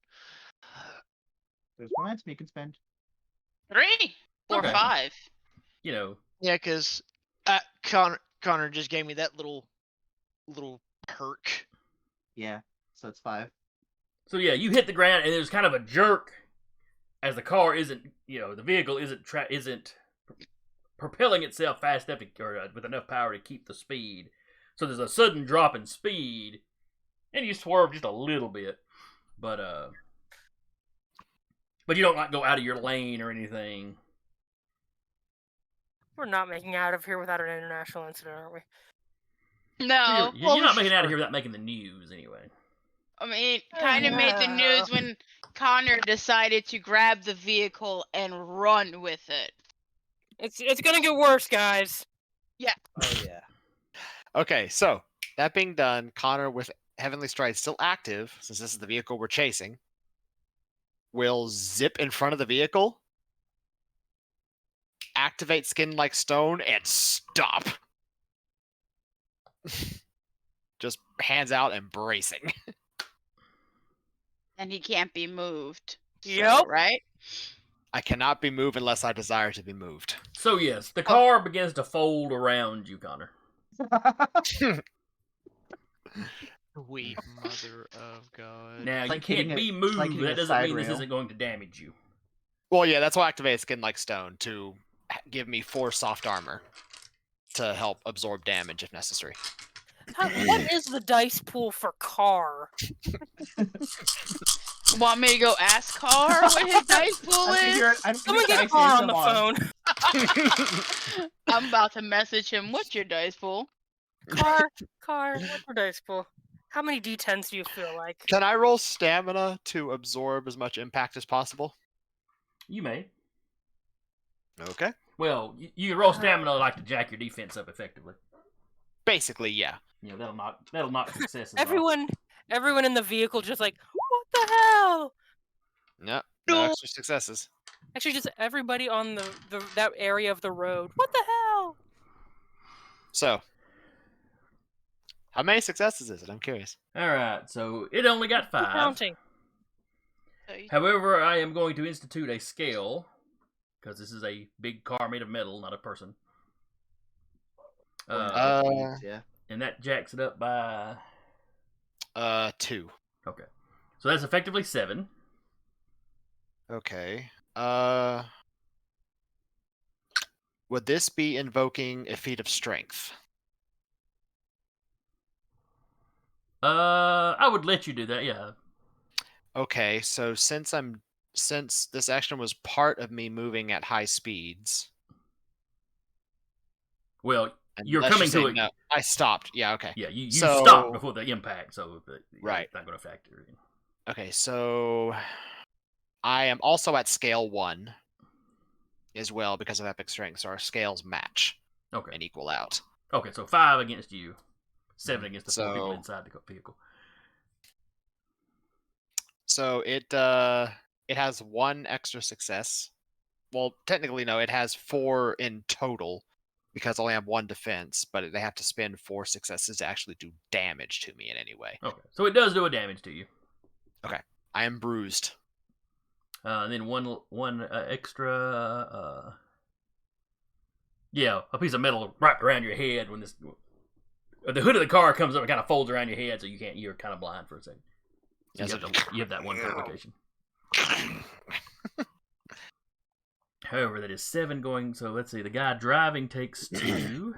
There's points you can spend. 3 or Okay. 5. Yeah, because Connor just gave me that little perk. Yeah, so it's 5. So yeah, you hit the ground and there's kind of a jerk as the car isn't, the vehicle isn't propelling itself fast enough or with enough power to keep the speed. So there's a sudden drop in speed, and you swerve just a little bit, but you don't go out of your lane or anything. We're not making out of here without an international incident, are we? No. You're not making it out of here without making the news anyway. I mean, it kind of made the news when Connor decided to grab the vehicle and run with it. It's gonna get worse, guys. Oh yeah. okay. So that being done, Connor with Heavenly Stride still active, since this is the vehicle we're chasing, will zip in front of the vehicle, activate Skin Like Stone, and stop. Just hands out and bracing. And he can't be moved. So, Yep. right? I cannot be moved unless I desire to be moved. So yes, the car begins to fold around you, Connor. Sweet mother of God. Now It's you like can't hitting be it's moved. like hitting That a doesn't side mean this rail. isn't going to damage you. Well, yeah, that's why I activate Skin Like Stone to give me 4 soft armor to help absorb damage if necessary. What is the dice pool for car? Want me to go ask Carr what his dice pool I think is? you're. I think Someone this get guy Car saves on them the phone. I'm about to message him. What's your dice pool? Car, what's your dice pool? How many D10s do you feel like? Can I roll stamina to absorb as much impact as possible? You may. Okay. Well, you can roll stamina like to jack your defense up effectively. Basically, yeah. That'll knock successes off. Everyone in the vehicle just like, what the hell? No, no extra successes. Actually, just everybody on that area of the road. What the hell? So, how many successes is it? I'm curious. All right, so it only got 5. Counting. However, I am going to institute a scale because this is a big car made of metal, not a person. yeah. And that jacks it up by 2. Okay, so that's effectively 7. Okay. Would this be invoking a feat of strength? I would let you do that. Yeah. Okay, so since this action was part of me moving at high speeds. Well, you're unless coming say to it. No, I stopped. Yeah. Okay. Yeah, you So- stopped before the impact, so Right. it's not going to factor in. Okay, so I am also at scale 1 as well because of epic strength, so our scales match Okay. and equal out. Okay, so 5 against you, 7 against the 4 people So- inside the vehicle. So it has 1 extra success. Well, technically no, it has 4 in total because I only have 1 defense, but they have to spend 4 successes to actually do damage to me in any way. Okay, so it does do a damage to you. I am bruised. And then one extra. Yeah, a piece of metal wrapped around your head when this the hood of the car comes up and kind of folds around your head, so you're kind of blind for a second. So Yes, you have that one complication. However, that is 7 going. So let's see. The guy driving takes 2.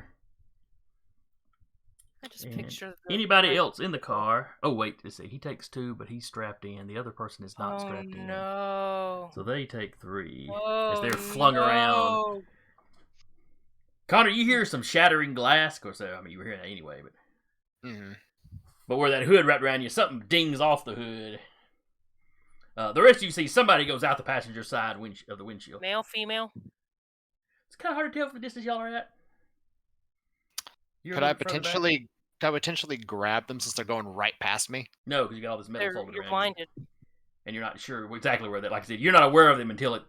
I just And picture anybody else in the car? Oh wait, let's see. He takes 2, but he's strapped in. The other person is not Oh strapped in. no! So they take 3 as Oh they're flung around. no! Connor, you hear some shattering glass. Of course, I mean you were hearing that anyway, Mhm. but where that hood wrapped around you, something dings off the hood. The rest of you see somebody goes out the passenger side of the windshield. Male, female. It's kind of hard to tell from the distance y'all are at. You're Could a I little further back. potentially grab them since they're going right past me? No, because you got all this metal folded You're around blinded. you, and you're not sure exactly where they're. Like I said, you're not aware of them until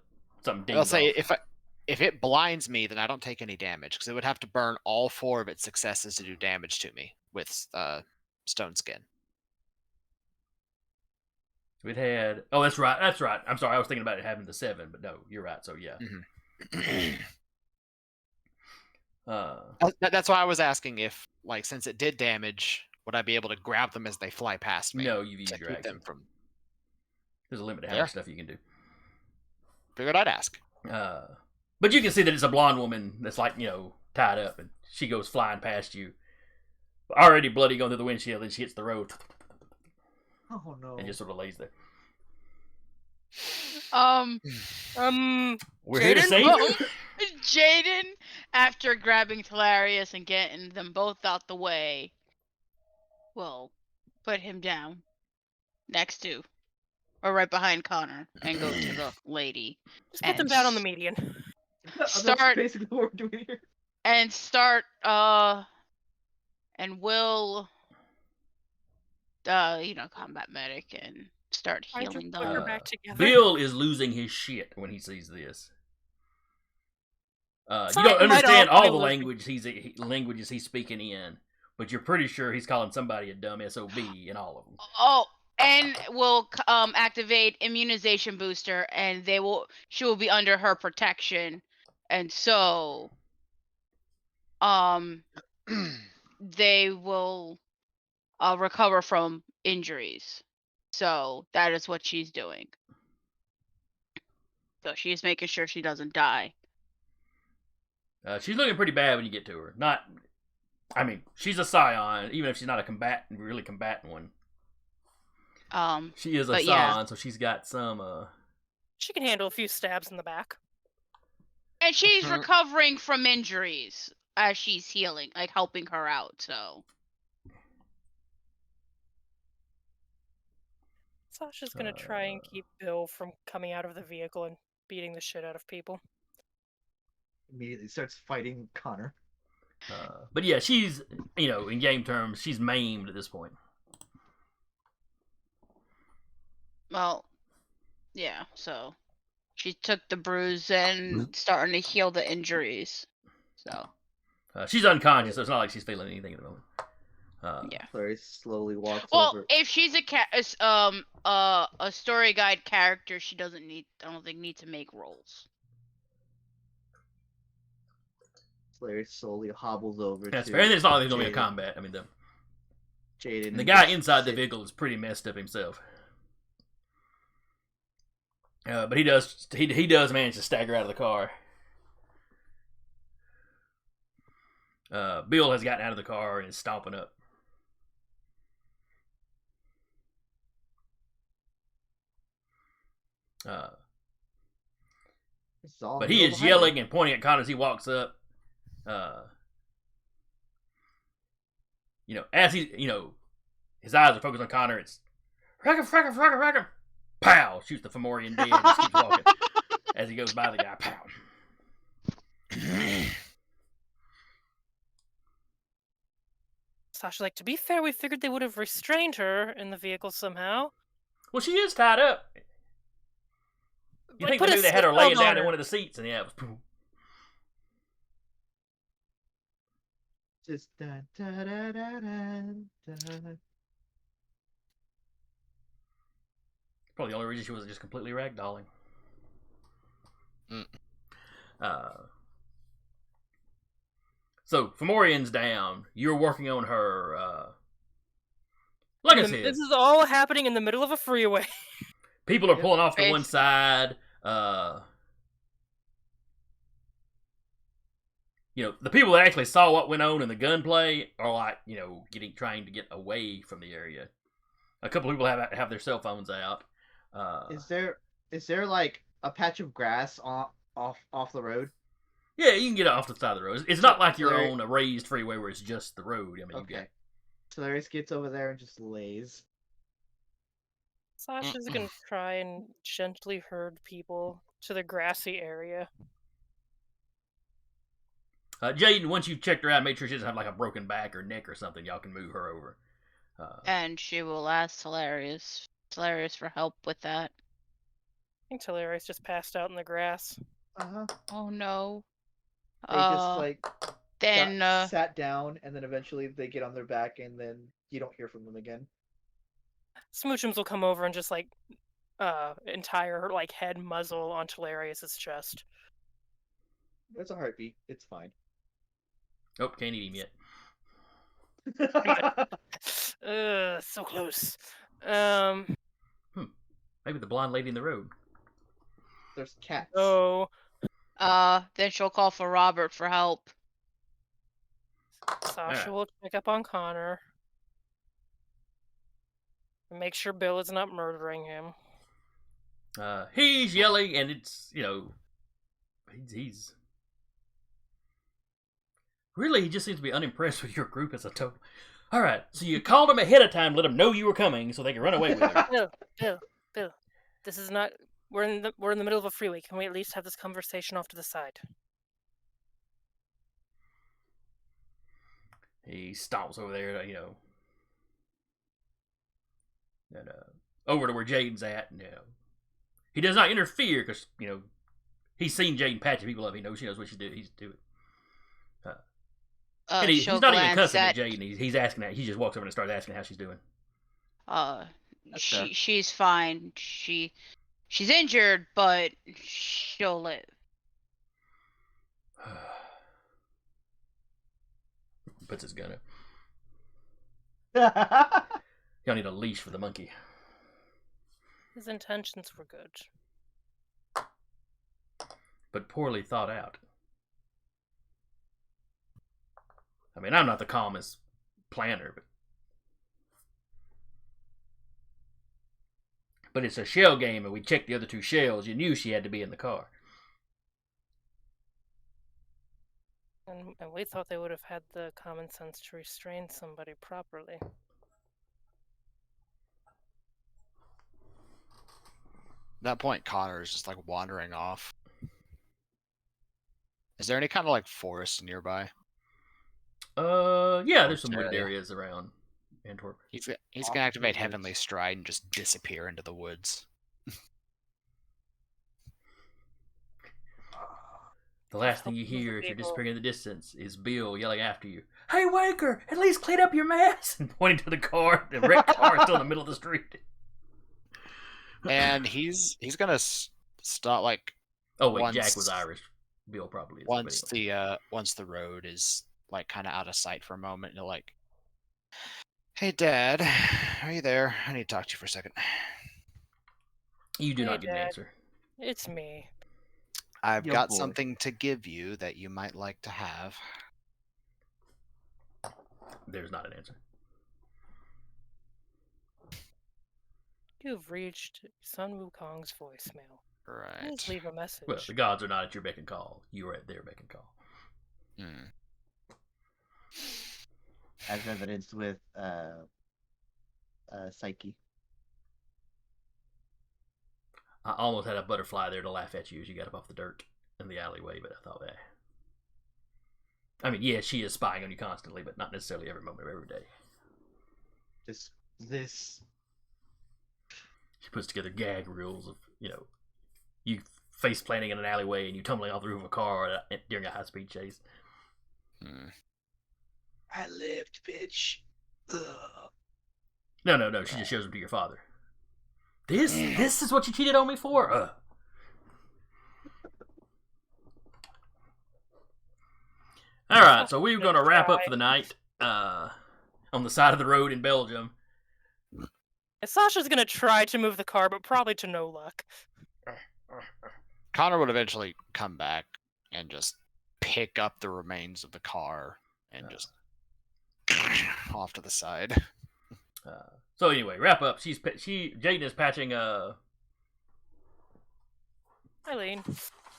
something dings I'll say off. if it blinds me, then I don't take any damage because it would have to burn all 4 of its successes to do damage to me with stone skin. It had. Oh, that's right. That's right. I'm sorry. I was thinking about it having the 7, but no, you're right. So yeah. That's why I was asking if, like, since it did damage, would I be able to grab them as they fly past me? No, you've used to your keep action. them from. There's a limit to how Fair. much stuff you can do. Figured I'd ask. But you can see that it's a blonde woman that's like, tied up, and she goes flying past you. Already bloody going through the windshield, and she hits the road Oh no. and just sort of lays there. We're here to Jaden? save Oh. you. Jaden, after grabbing Talarius and getting them both out the way, will put him down next to, or right behind Connor, and go to the lady. Just put them down on the median. That's Start- basically what we're doing here. And start, and will, combat medic and start Why don't you healing put her them. back together? Bill is losing his shit when he sees this. You Fine, don't might understand all all the be languages he's speaking in, but you're pretty sure he's calling somebody a dumb SOB in all of them. Oh, and will activate immunization booster, and she will be under her protection, and so they will recover from injuries. So that is what she's doing. So she's making sure she doesn't die. She's looking pretty bad when you get to her. She's a Scion, even if she's not a really combatant one. She is a but Scion, yeah. so she's got some. She can handle a few stabs in the back. And she's Mhm. recovering from injuries as she's healing, like helping her out. So Sasha's gonna try and keep Bill from coming out of the vehicle and beating the shit out of people. Immediately starts fighting Connor. But yeah, she's, in game terms, she's maimed at this point. well, yeah. So she took the bruise and starting to heal the injuries. So She's unconscious, so it's not like she's feeling anything at the moment. yeah. Clary slowly walks Well, over. if she's a story guide character, she doesn't need. I don't think need to make rolls. Clary slowly hobbles over That's to fair. And it's not like there's going to be a Jaden. combat. I mean, Jaden. the and guy just inside the sit- vehicle is pretty messed up himself. But he does manage to stagger out of the car. Bill has gotten out of the car and is stomping up. It's all But he middle is of the yelling highway. and pointing at Connor as he walks up. As he, his eyes are focused on Connor. It's fracka, pow! Shoots the Fomorian dead and just keeps walking as he goes by the guy. Pow! Sasha's like, to be fair, we figured they would have restrained her in the vehicle somehow. Well, she is tied up. You Like, think put a maybe they had her seatbelt laying on down in her. one of the seats, and yeah, it was. Just da, da, da, da, da, da. Probably the only reason she wasn't just completely ragdolling. So, Fomorian's down. You're working on her. Like I said, This is all happening in the middle of a freeway. people are Yep. pulling off to one Basically. side. The people that actually saw what went on in the gunplay are like, trying to get away from the area. A couple people have their cell phones out. Is there like a patch of grass off the road? Yeah, you can get off the side of the road. It's not like you're Larry- on a raised freeway where it's just the road. I mean, Okay. Solaris gets over there and just lays. Sasha's gonna try and gently herd people to the grassy area. Jaden, once you've checked her out, make sure she doesn't have like a broken back or neck or something. Y'all can move her over. And she will ask Hilarious for help with that. I think Talari's just passed out in the grass. Oh no. They just like Then sat down, and then eventually they get on their back, and then you don't hear from them again. Smoochums will come over and just like entire like head muzzle on Talarius's chest. There's a heartbeat. It's fine. Oh, can't eat him yet. So close. Maybe the blonde lady in the road. There's cats. Oh, then she'll call for Robert for help. Sasha Alright. will check up on Connor. And make sure Bill is not murdering him. He's yelling, and it's he's really, he just seems to be unimpressed with your group as a total. All right, so you called him ahead of time, let him know you were coming, so they could run away with her. Bill, this is not. We're in the middle of a freeway. Can we at least have this conversation off to the side? He stomps over there, and over to where Jaden's at, and he does not interfere because he's seen Jaden patching people up. He knows she knows what she's doing. He's doing. And he's She'll not even glance cussing at at Jaden. He's asking that. He just walks over and starts asking how she's doing. fair. she's fine. She's injured, but she'll live. Puts his gun up. Y'all need a leash for the monkey. His intentions were good. But poorly thought out. I mean, I'm not the calmest planner, but it's a shell game, and we checked the other two shells. You knew she had to be in the car. And we thought they would have had the common sense to restrain somebody properly. At that point, Connor is just like wandering off. Is there any kind of like forest nearby? Yeah, there's some wooded area. areas around Antwerp. He's Off gonna in the activate woods. Heavenly Stride and just disappear into the woods. The last thing you Help move hear the if you're vehicle. disappearing in the distance is Bill yelling after you, "Hey, Waker! At least clean up your mess!" and pointing to the car. The wrecked car is still in the middle of the street. And he's gonna stop like Oh wait, once- Jack was Irish. Bill probably is. but once the road is like kind of out of sight for a moment. He'll like, "Hey, Dad, are you there? I need to talk to you for a second. you do Hey, not get an Dad. answer. It's me. I've Yo, got boy. something to give you that you might like to have." There's not an answer. You've reached Sun Wukong's voicemail. Please Right. leave a message. Well, the gods are not at your beck and call. You are at their beck and call. Hmm. As evidenced with Psyche. I almost had a butterfly there to laugh at you as you got up off the dirt in the alleyway, but I thought that. I mean, yeah, she is spying on you constantly, but not necessarily every moment of every day. This She puts together gag reels of, you face planting in an alleyway and you tumbling off the roof of a car during a high speed chase. Hmm. I lived, bitch. Ugh. No. She just shows them to your father. This is what you cheated on me for? All right, so we're gonna wrap up for the night. On the side of the road in Belgium. Sasha's gonna try to move the car, but probably to no luck. Connor would eventually come back and just pick up the remains of the car and just off to the side. So anyway, wrap up. Jaden is patching Aleen.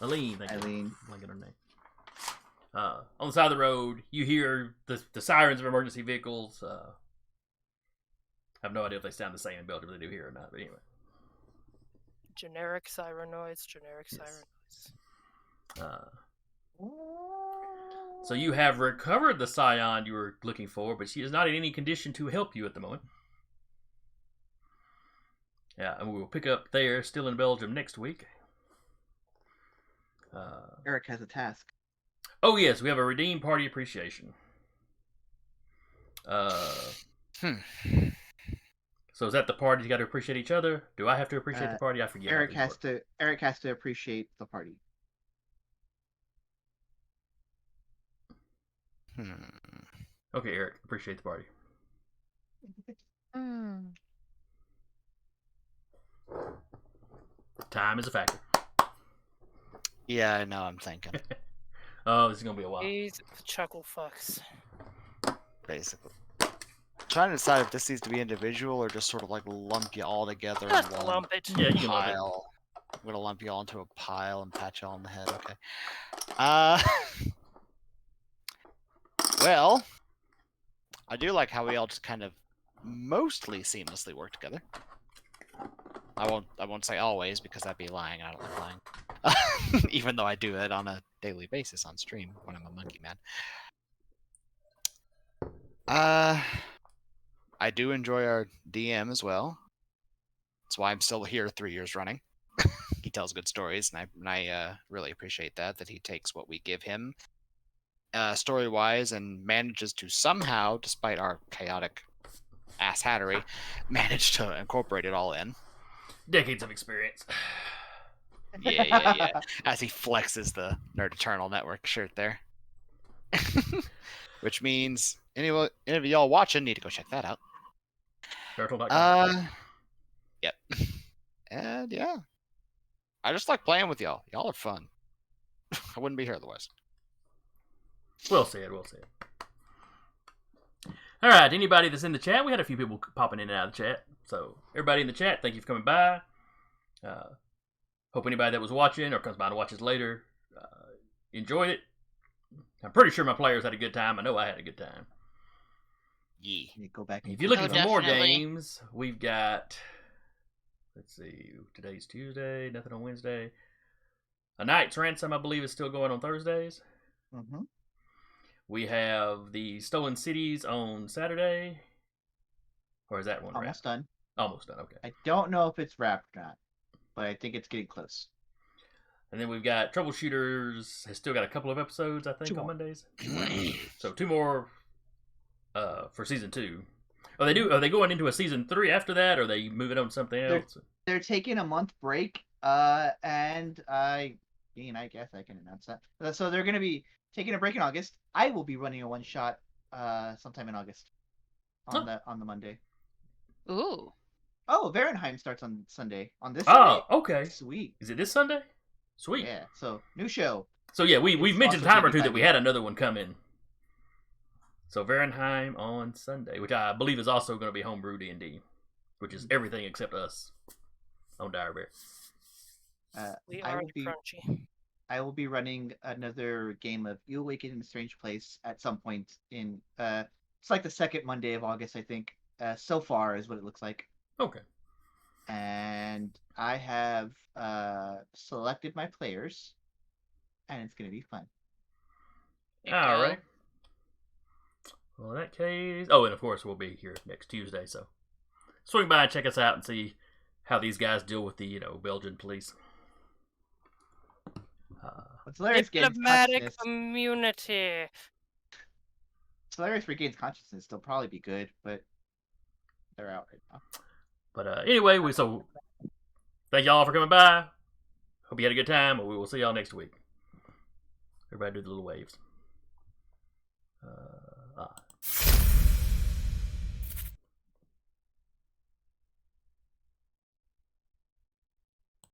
Aleen. Thank you. Aleen. I get her name. On the side of the road, you hear the sirens of emergency vehicles. I have no idea if they sound the same in Belgium as they do here or not, but anyway. Generic siren noise, siren noise. So you have recovered the Scion you were looking for, but she is not in any condition to help you at the moment. Yeah, and we will pick up there, still in Belgium, next week. Eric has a task. Oh yes, we have a redeem party appreciation. So is that the party you got to appreciate each other? Do I have to appreciate the party? I forget. Eric has to appreciate the party. Okay, Eric, appreciate the party. Time is a factor. Yeah, I know. I'm thinking. Oh, this is gonna be a while. These chuckle fucks. Basically. Trying to decide if this needs to be individual or just sort of like lump you all together in Just one lump it. Yeah, you can lump it. pile. I'm gonna lump you all into a pile and pat you all on the head. Okay. Well, I do like how we all just kind of mostly seamlessly work together. I won't say always because that'd be lying. I don't like lying. Even though I do it on a daily basis on stream when I'm a monkey man. I do enjoy our DM as well. That's why I'm still here 3 years running. He tells good stories, and I really appreciate that he takes what we give him story-wise and manages to somehow, despite our chaotic ass-hattery, manage to incorporate it all in. Decades of experience. Yeah. As he flexes the Nerd Eternal Network shirt there. Which means any of y'all watching need to go check that out. Turtle.com. Yep. And yeah. I just like playing with y'all. Y'all are fun. I wouldn't be here otherwise. We'll see it. All right, anybody that's in the chat, we had a few people popping in and out of the chat. So everybody in the chat, thank you for coming by. Hope anybody that was watching or comes by to watch us later enjoyed it. I'm pretty sure my players had a good time. I know I had a good time. Yeah. Go back. If you're looking for more definitely. games, we've got, let's see, today's Tuesday, nothing on Wednesday. A Knight's Ransom, I believe, is still going on Thursdays. Mm-hmm. We have the Stolen Cities on Saturday. Or is that one Almost done. Almost done, okay. I don't know if it's wrapped or not, but I think it's getting close. And then we've got Troubleshooters has still got a couple of episodes, I think, Two on more. Mondays. So 2 more for season 2. Are they going into a season 3 after that, or are they moving on to something else? They're taking a month break, and I guess I can announce that. So they're going to be taking a break in August. I will be running a one shot sometime in August on the Monday. Ooh. Oh, Varenheim starts on Sunday. On this Oh, Sunday? okay. Sweet. Is it this Sunday? Sweet. Yeah, so new show. So yeah, we've It's mentioned a also time or two that TV5. we had another one coming. So Varenheim on Sunday, which I believe is also going to be homebrew D&D, which is everything except us on Dire Bear. We I are will be crunchy. I will be running another game of You Awaken in a Strange Place at some point in it's like the second Monday of August, I think. So far is what it looks like. Okay. And I have selected my players, and it's gonna be fun. All right. Well, in that case, oh, and of course we'll be here next Tuesday, so swing by and check us out and see how these guys deal with the Belgian police. What's hilarious gains Diplomatic consciousness. immunity. Hilarious regains consciousness. They'll probably be good, but they're out right now. But anyway, so thank y'all for coming by. Hope you had a good time, and we will see y'all next week. Everybody do the little waves.